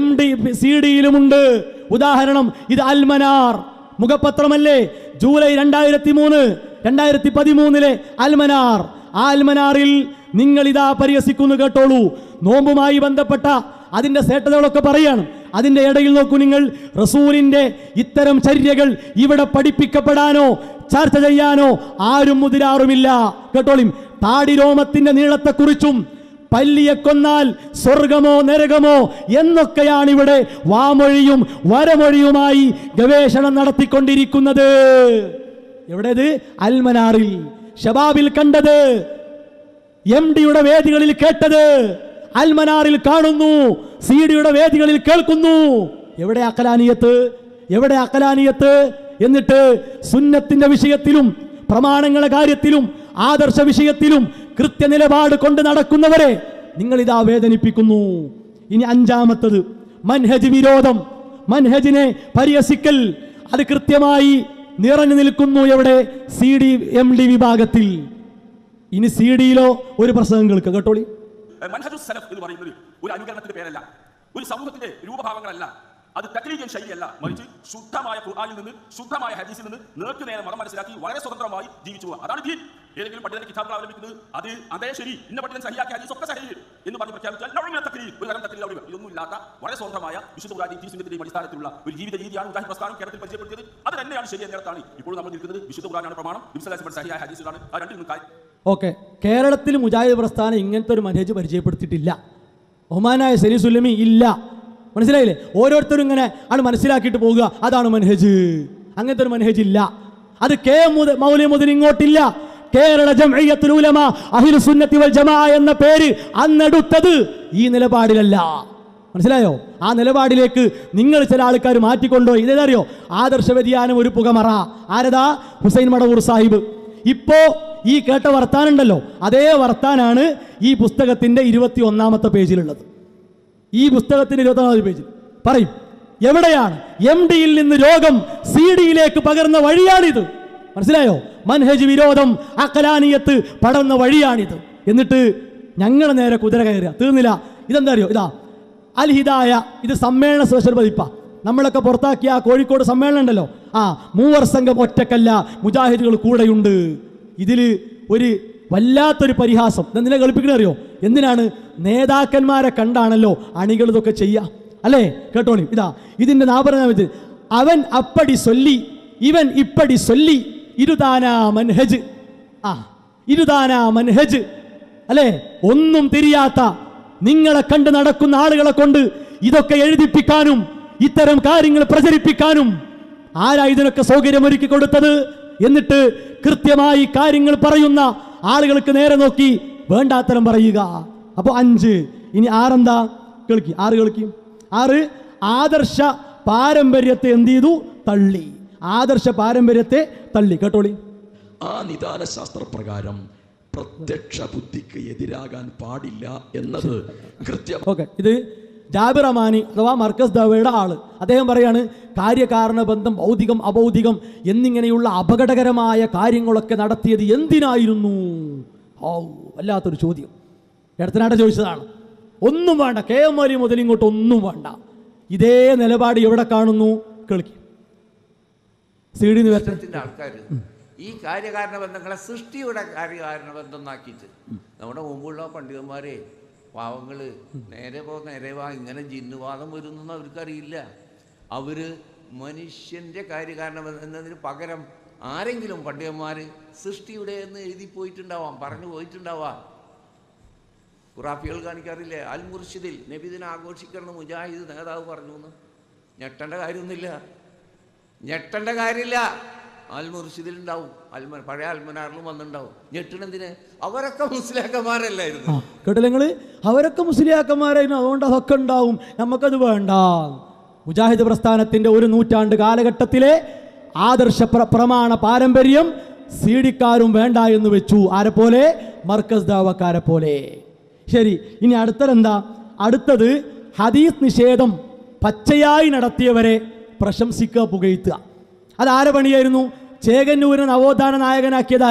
MD CD-യിലുമുണ്ട്. ഉദാഹരണം, ഇത് അൽമനാർ മുഖപത്രമല്ലേ, ജൂലൈ 2013 അൽമനാർ. ആ അൽമനാറിൽ നിങ്ങൾ ഇതാ പരിഹസിക്കുന്നു, കേട്ടോളൂ. നോമ്പുമായി ബന്ധപ്പെട്ട അതിന്റെ സേട്ടതകളൊക്കെ പറയാണ്. അതിന്റെ ഇടയിൽ നോക്കൂ നിങ്ങൾ, റസൂലിന്റെ ഇത്തരം ചര്യകൾ ഇവിടെ പഠിപ്പിക്കപ്പെടാനോ ചർച്ച ചെയ്യാനോ ആരും മുതിരാറുമില്ല. കേട്ടോളിം, താടിരോമത്തിന്റെ നീളത്തെക്കുറിച്ചും പല്ലിയെ കൊന്നാൽ സ്വർഗമോ നരകമോ എന്നൊക്കെയാണ് ഇവിടെ വാമൊഴിയും വരമൊഴിയുമായി ഗവേഷണം നടത്തിക്കൊണ്ടിരിക്കുന്നത്. എവിടേത്? അൽമനാറിൽ, ഷബാബിൽ കണ്ടത്, MD-യുടെ വേദികളിൽ കേട്ടത്, അൽമനാറിൽ കാണുന്നു, CD-യുടെ വേദികളിൽ കേൾക്കുന്നു. എവിടെ അഖലാനിയത്ത്? എന്നിട്ട് സുന്നത്തിന്റെ വിഷയത്തിലും പ്രമാണങ്ങളുടെ കാര്യത്തിലും ആദർശ വിഷയത്തിലും കൃത്യനിലപാട് കൊണ്ട് നടക്കുന്നവരെ നിങ്ങൾ ഇതാ വേദനിപ്പിക്കുന്നു. ഇനി അഞ്ചാമത്തത് മൻഹജ് വിരോധം, മൻഹജിനെ പരിഹസിക്കൽ. അത് കൃത്യമായി നിറഞ്ഞു നിൽക്കുന്നു. എവിടെ? CD-MD വിഭാഗത്തിൽ. ഇനി CD-യിലോ ഒരു പ്രസംഗം കേൾക്കുക, കേട്ടോളി. മൻഹജുസ് സലഫ് എന്ന് പറയുന്നത് ഒരു അനുകരണത്തിന്റെ പേരല്ല, ഒരു സമൂഹത്തിന്റെ രൂപഭാവങ്ങളല്ല, അത് തക്ലീദിയൻ ശൈലിയല്ല, മറിച്ച് ശുദ്ധമായ ഖുർആനിൽ നിന്ന്, ശുദ്ധമായ ഹദീസിൽ നിന്ന് നേർക്കുനേരെ മതം മനസ്സിലാക്കി വളരെ സ്വതന്ത്രമായി ജീവിച്ചു. അതാണ് ദീൻ. ഏതെങ്കിലും പണ്ഡിതന്റെ കിതാബുകൾ അവലംബിക്കുന്നത് അത് അതേ ശരി, ഇന്ന പണ്ഡിതൻ സഹിയാക്കിയ ഹദീസ് ഒക്കെ സഹീഹ് എന്ന് പറഞ്ഞ് പ്രഖ്യാപിച്ചാൽ ഒരു തരം തക്ലീദ് അവിടെ ഇതൊന്നും ഇല്ലാത്ത വളരെ സ്വതന്ത്രമായ വിശുദ്ധ ഖുർആന്റെയും സുന്നത്തിന്റെയും അടിസ്ഥാനത്തിലുള്ള ഒരു ജീവിത രീതിയാണ് മുജാഹിദ് പ്രസ്ഥാനം കേരളത്തിൽ പരിചയപ്പെടുത്തിയത്. അത് തന്നെയാണ് ശരി എന്നിടത്താണ് ഇപ്പോൾ നമ്മൾ നിൽക്കുന്നത്. വിശുദ്ധ ഖുർആനാണ് പ്രമാണം, സഹിയായ ഹദീസുകളാണ്. ആ രണ്ടിനും ഓക്കെ. കേരളത്തിൽ മുജാഹിദ് പ്രസ്ഥാനം ഇങ്ങനത്തെ ഒരു മനഹജ് പരിചയപ്പെടുത്തിയിട്ടില്ല. ബഹുമാനായ സലീം സുല്ലമി ഇല്ല. മനസ്സിലായില്ലേ? ഓരോരുത്തരും ഇങ്ങനെ ആണ് മനസ്സിലാക്കിയിട്ട് പോകുക, അതാണ് മനഹജ്. അങ്ങനത്തെ ഒരു മനഹജ് ഇല്ല. അത് മൗലവി മുതൽ ഇങ്ങോട്ടില്ല. കേരള ജംഇയ്യത്തുൽ ഉലമ അഹ്ലു സുന്നത്തി വൽ ജമാഅ എന്ന പേര് അന്നെടുത്തത് ഈ നിലപാടിലല്ല. മനസ്സിലായോ? ആ നിലപാടിലേക്ക് നിങ്ങൾ ചില ആൾക്കാർ മാറ്റിക്കൊണ്ടുപോയി. ഇതേതറിയോ? ആദർശ വ്യതിയാനം ഒരു പുകമറ. ആരതാ? ഹുസൈൻ മടവൂർ സാഹിബ്. ഇപ്പോ ഈ കേട്ട വർത്താനുണ്ടല്ലോ, അതേ വർത്താനാണ് ഈ പുസ്തകത്തിന്റെ 21-ാമത്തെ പേജിലുള്ളത്. ഈ പുസ്തകത്തിന്റെ 21-ാമത്തെ പേജിൽ പറയും എവിടെയാണ് MD-യിൽ നിന്ന് രോഗം CD-യിലേക്ക് പകർന്ന വഴിയാണിത്. മനസ്സിലായോ? മൻഹജ് വിരോധം, അഖലാനിയത്ത് പടർന്ന വഴിയാണിത്. എന്നിട്ട് ഞങ്ങൾ നേരെ കുതിര കയറുക. തീർന്നില്ല. ഇതെന്താ അറിയോ? ഇതാ അൽ ഹിദായ. ഇത് സമ്മേളന സ്പെഷ്യൽ പതിപ്പാ. നമ്മളൊക്കെ പുറത്താക്കിയ കോഴിക്കോട് സമ്മേളനം ഉണ്ടല്ലോ, മൂവർ സംഘം ഒറ്റക്കല്ല, മുജാഹിദുകൾ കൂടെയുണ്ട്. ഇതിൽ ഒരു വല്ലാത്തൊരു പരിഹാസം. എന്തിനാ കളിപ്പിക്കണ അറിയോ? എന്തിനാണ്? നേതാക്കന്മാരെ കണ്ടാണല്ലോ അണികൾ ഇതൊക്കെ ചെയ്യുക, അല്ലേ? കേട്ടോളി, ഇതാ ഇതിന്റെ നാപരനാമത്തിൽ അവൻ അപ്പടി സൊല്ലി ഇവൻ ഇപ്പടി സൊല്ലി ഇരുതാനാ മൻഹജ്. ഇരുതാനാ മൻഹജ്, അല്ലേ? ഒന്നും തിരിയാത്ത നിങ്ങളെ കണ്ട് നടക്കുന്ന ആളുകളെ കൊണ്ട് ഇതൊക്കെ എഴുതിപ്പിക്കാനും ഇത്തരം കാര്യങ്ങൾ പ്രചരിപ്പിക്കാനും ആരാ ഇതിനൊക്കെ സൗകര്യമൊരുക്കി കൊടുത്തത്? എന്നിട്ട് കൃത്യമായി കാര്യങ്ങൾ പറയുന്ന ആളുകൾക്ക് നേരെ നോക്കി വേണ്ടാത്തരം പറയുക. അപ്പൊ 5. ഇനി 6 എന്താ? കേൾക്കി. 6 കേൾക്കി. 6 ആദർശ പാരമ്പര്യത്തെ എന്ത് ചെയ്തു? തള്ളി. ആദർശ പാരമ്പര്യത്തെ തള്ളി. കേട്ടോളി. ആ നിദാന ശാസ്ത്രപ്രകാരം പ്രത്യക്ഷ ബുദ്ധിക്ക് എതിരാകാൻ പാടില്ല എന്നത് കൃത്യം. ഓക്കെ. ഇത് ജാബിർ അമാനി അഥവാ മർക്കസ് ദഅവയുടെ ആള്. അദ്ദേഹം പറയാണ് കാര്യകാരണ ബന്ധം, ഭൗതികം അഭൗതികം എന്നിങ്ങനെയുള്ള അപകടകരമായ കാര്യങ്ങളൊക്കെ നടത്തിയത് എന്തിനായിരുന്നു? വല്ലാത്തൊരു ചോദ്യം. ഇടത്തനാട്ടെ ചോദിച്ചതാണ്. ഒന്നും വേണ്ട, KM മൗലവി മുതൽ ഇങ്ങോട്ട് ഒന്നും വേണ്ട. ഇതേ നിലപാട് എവിടെ കാണുന്നു? കേൾക്കി. CD ആൾക്കാർ ഈ കാര്യകാരണ ബന്ധങ്ങളെ സൃഷ്ടിയുടെ കാര്യകാരണ ബന്ധം എന്നാക്കിയിട്ട് നമ്മുടെ മുമ്പുള്ള പണ്ഡിതന്മാരെ പാവങ്ങൾ നേരെ വാ ഇങ്ങനെ ജിന്നുവാദം വരുന്നെന്ന് അവർക്കറിയില്ല. അവർ മനുഷ്യൻ്റെ കാര്യകാരണ എന്നതിന് പകരം ആരെങ്കിലും പണ്ഡിതന്മാർ സൃഷ്ടിയുടെ എന്ന് എഴുതി പോയിട്ടുണ്ടാവാം, പറഞ്ഞു പോയിട്ടുണ്ടാവാം. ഖുറാഫികൾ കാണിക്കാറില്ലേ? അൽ മുർഷിദിൽ നബിദിനെ ആഘോഷിക്കണം മുജാഹിദ് നേതാവ് പറഞ്ഞു എന്ന്. ഞെട്ടേണ്ട കാര്യമില്ല. അൽ മുർഷിദിൽ ഉണ്ടാവും, പഴയ അൽമനാറിലും വന്നിട്ടുണ്ടാവും. ഞെട്ടണെന്തിന്? അവരൊക്കെ മുസ്ലിയാക്കന്മാരല്ലായിരുന്നു. കേട്ടില്ല നിങ്ങള്? അവരൊക്കെ മുസ്ലിയാക്കന്മാരായിരുന്നു, അതുകൊണ്ട് അതൊക്കെ ഉണ്ടാവും, നമുക്കത് വേണ്ട. മുജാഹിദ് പ്രസ്ഥാനത്തിന്റെ 1 നൂറ്റാണ്ട് കാലഘട്ടത്തിലെ ആദർശ പ്രമാണ പാരമ്പര്യം CD-ക്കാരും വേണ്ട എന്ന് വെച്ചു. ആരെ പോലെ? മർക്കസ് ദഅവക്കാരെ പോലെ. ശരി, ഇനി അടുത്തതെന്താ? അടുത്തത് ഹദീസ് നിഷേധം പച്ചയായി നടത്തിയവരെ പ്രശംസിക്കുക, പുകഴ്ത്തുക. അതാരെ പണിയായിരുന്നു? ചേകന്നൂരിനെ നവോത്ഥാന നായകനാക്കിയത്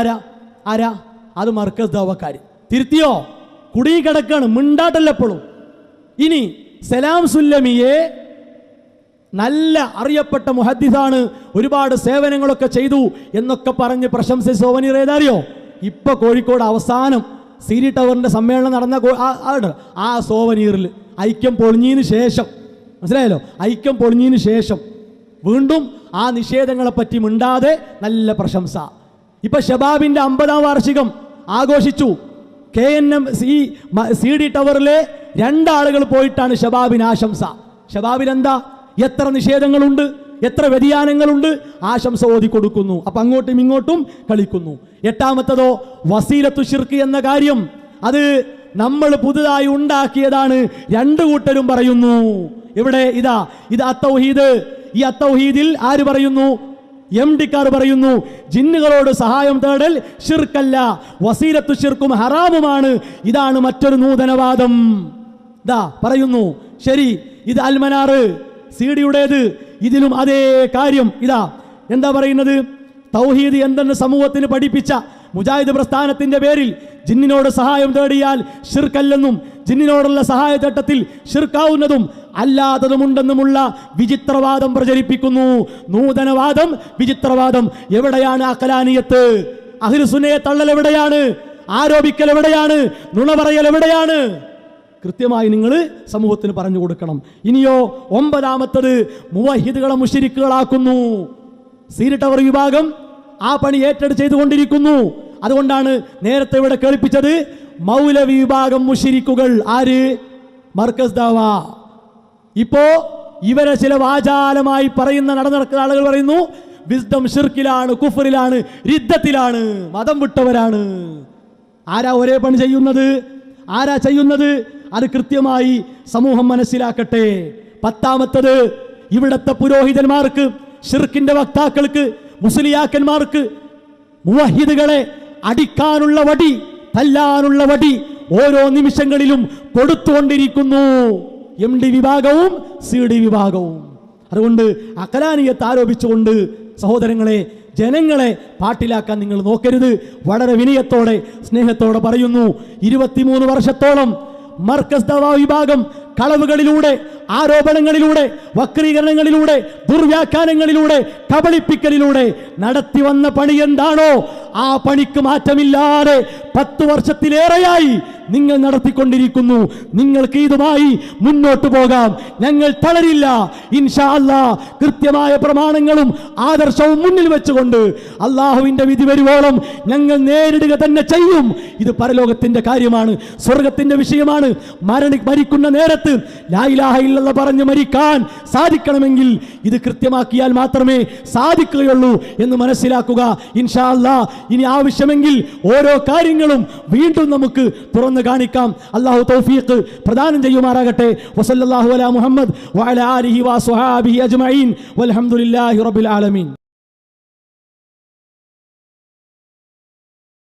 ആരാ? അത് മർക്കസ് ദഅവക്കാർ. തിരുത്തിയോ? കുടി കിടക്കാണ്, മിണ്ടാട്ടല്ലപ്പോഴും. ഇനി സലാം സുല്ലമിയെ നല്ല അറിയപ്പെട്ട മുഹദ്ദിസാണ്, ഒരുപാട് സേവനങ്ങളൊക്കെ ചെയ്തു എന്നൊക്കെ പറഞ്ഞ് പ്രശംസിച്ച സോവനീർ ഏതാറിയോ? ഇപ്പൊ കോഴിക്കോട് അവസാനം സീരി ടവറിന്റെ സമ്മേളനം നടന്ന ആ സോവനീറിൽ ഐക്യം പൊളിഞ്ഞതിന് ശേഷം, മനസ്സിലായല്ലോ, ഐക്യം പൊളിഞ്ഞതിന് ശേഷം വീണ്ടും ആ നിഷേധങ്ങളെ പറ്റി മിണ്ടാതെ നല്ല പ്രശംസ. ഇപ്പൊ ഷബാബിന്റെ 50-ാം വാർഷികം ആഘോഷിച്ചു. KNM CD ടവറിലെ 2 ആളുകൾ പോയിട്ടാണ് ഷബാബിന് ആശംസ. ഷബാബിൽ എന്താ? എത്ര നിഷേധങ്ങളുണ്ട്, എത്ര വ്യതിയാനങ്ങളുണ്ട്, ആശംസ ഓതി കൊടുക്കുന്നു. അപ്പൊ അങ്ങോട്ടും ഇങ്ങോട്ടും കളിക്കുന്നു. 8-മത്തതോ വസീലത്തു ശിർക്ക് എന്ന കാര്യം, അത് നമ്മൾ പുതുതായി ഉണ്ടാക്കിയതാണ് 2 കൂട്ടരും പറയുന്നു. ഇവിടെ ഇത് അത്തൗഹീദ്. ഈ അത്തൗഹീദിൽ ആര് പറയുന്നു? MD-ക്കാർ പറയുന്നു ജിന്നുകളോട് സഹായം തേടൽ ശിർക്കല്ല, വസീലത്തു ശിർക്കും ഹറാമുമാണ്. ഇതാണ് മറ്റൊരു നൂതനവാദം. പറയുന്നു. ശരി, ഇത് അൽമനാർ CD-യുടേത്, ഇതിലും അതേ കാര്യം. എന്താ പറയുന്നത്? തൗഹീദ് എന്തെന്ന് സമൂഹത്തിന് പഠിപ്പിച്ച മുജാഹിദ് പ്രസ്ഥാനത്തിന്റെ പേരിൽ ജിന്നിനോട് സഹായം തേടിയാൽ ശിർക്കല്ലെന്നും ജിന്നിനോടുള്ള സഹായ തേട്ടത്തിൽ ശിർക്കാവുന്നതും അല്ലാത്തതുമുണ്ടെന്നുമുള്ള വിചിത്രവാദം പ്രചരിപ്പിക്കുന്നു. നൂതനവാദം, വിചിത്രവാദം. എവിടെയാണ് അഖലാനിയത്ത്? അഹ്ലുസുന്നയെ തള്ളൽ എവിടെയാണ്? ആരോപിക്കൽ എവിടെയാണ്? നുണ പറയൽ എവിടെയാണ്? കൃത്യമായി നിങ്ങൾ സമൂഹത്തിന് പറഞ്ഞു കൊടുക്കണം. ഇനിയോ 9-മത്തത് മുവഹിദുകളെ മുശ്രിക്കുകളാക്കുന്നു. സീരി ടവർ വിഭാഗം ആ പണി ഏറ്റെടുത്ത് ചെയ്തുകൊണ്ടിരിക്കുന്നു. അതുകൊണ്ടാണ് നേരത്തെ ഇവിടെ കേൾപ്പിച്ചത് മൗലവി വിഭാഗം മുശ്രിക്കുകൾ. ആര്? മർക്കസ് ദഅവ. ഇപ്പോ ഇവരെ ചില വാചാലമായി പറയുന്ന നടക്കുന്ന ആളുകൾ പറയുന്നു വിസ്ഡം ഷിർക്കിലാണ്, കുഫറിലാണ്, റിദ്ദത്തിലാണ്, മതം വിട്ടവരാണ്. ആരാ ഒരേ പണി ചെയ്യുന്നത്? ആരാ ചെയ്യുന്നത്? അത് കൃത്യമായി സമൂഹം മനസ്സിലാക്കട്ടെ. 10-മത്തത് ഇവിടത്തെ പുരോഹിതന്മാർക്ക്, ഷിർക്കിന്റെ വക്താക്കൾക്ക്, മുസ്ലിയാക്കന്മാർക്ക് മുവഹിദുകളെ അടിക്കാനുള്ള വടി, തല്ലാനുള്ള വടി ഓരോ നിമിഷങ്ങളിലും കൊടുത്തുകൊണ്ടിരിക്കുന്നു. MD വിഭാഗവും CD വിഭാഗവും. അതുകൊണ്ട് അഖലാനിയത്ത് ആരോപിച്ചുകൊണ്ട് സഹോദരങ്ങളെ, ജനങ്ങളെ പാട്ടിലാക്കാൻ നിങ്ങൾ നോക്കരുത്. വളരെ വിനയത്തോടെ സ്നേഹത്തോടെ പറയുന്നു. 23 വർഷത്തോളം മർക്കസ് ദഅവ വിഭാഗം കളവുകളിലൂടെ, ആരോപണങ്ങളിലൂടെ, വക്രീകരണങ്ങളിലൂടെ, ദുർവ്യാഖ്യാനങ്ങളിലൂടെ, കബളിപ്പിക്കലിലൂടെ നടത്തി വന്ന പണി എന്താണോ ആ പണിക്ക് മാറ്റമില്ലാതെ 10 വർഷത്തിലേറെയായി നിങ്ങൾ നടത്തിക്കൊണ്ടിരിക്കുന്നു. നിങ്ങൾക്ക് ഇതുമായി മുന്നോട്ട് പോകാം. ഞങ്ങൾ തളരില്ല. ഇൻഷാ അല്ലാഹ് കൃത്യമായ പ്രമാണങ്ങളും ആദർശവും മുന്നിൽ വെച്ചുകൊണ്ട് അള്ളാഹുവിന്റെ വിധി വരുവോളം ഞങ്ങൾ നേരിടുക തന്നെ ചെയ്യും. ഇത് പരലോകത്തിന്റെ കാര്യമാണ്, സ്വർഗത്തിന്റെ വിഷയമാണ്. മരിക്കുന്ന നേരത്ത് ലാ ഇലാഹ ഇല്ലല്ലാഹ് പറഞ്ഞ് മരിക്കാൻ സാധിക്കണമെങ്കിൽ ഇത് കൃത്യമാക്കിയാൽ മാത്രമേ സാധിക്കുകയുള്ളൂ എന്ന് മനസ്സിലാക്കുക. ഇൻഷാ അല്ലാഹ് ഇനി ആവശ്യമെങ്കിൽ ഓരോ കാര്യങ്ങളും വീണ്ടും നമുക്ക് തുറന്നു കാണിക്കാം. അല്ലാഹു തൗഫീഖ് പ്രദാനം ചെയ്യുമാറാകട്ടെ. വസല്ലല്ലാഹു അലാ മുഹമ്മദ് വഅലാ ആലിഹി വസ്വഹാബിഹി അജ്മഈൻ വൽഹംദുലില്ലാഹി റബ്ബിൽ ആലമീൻ.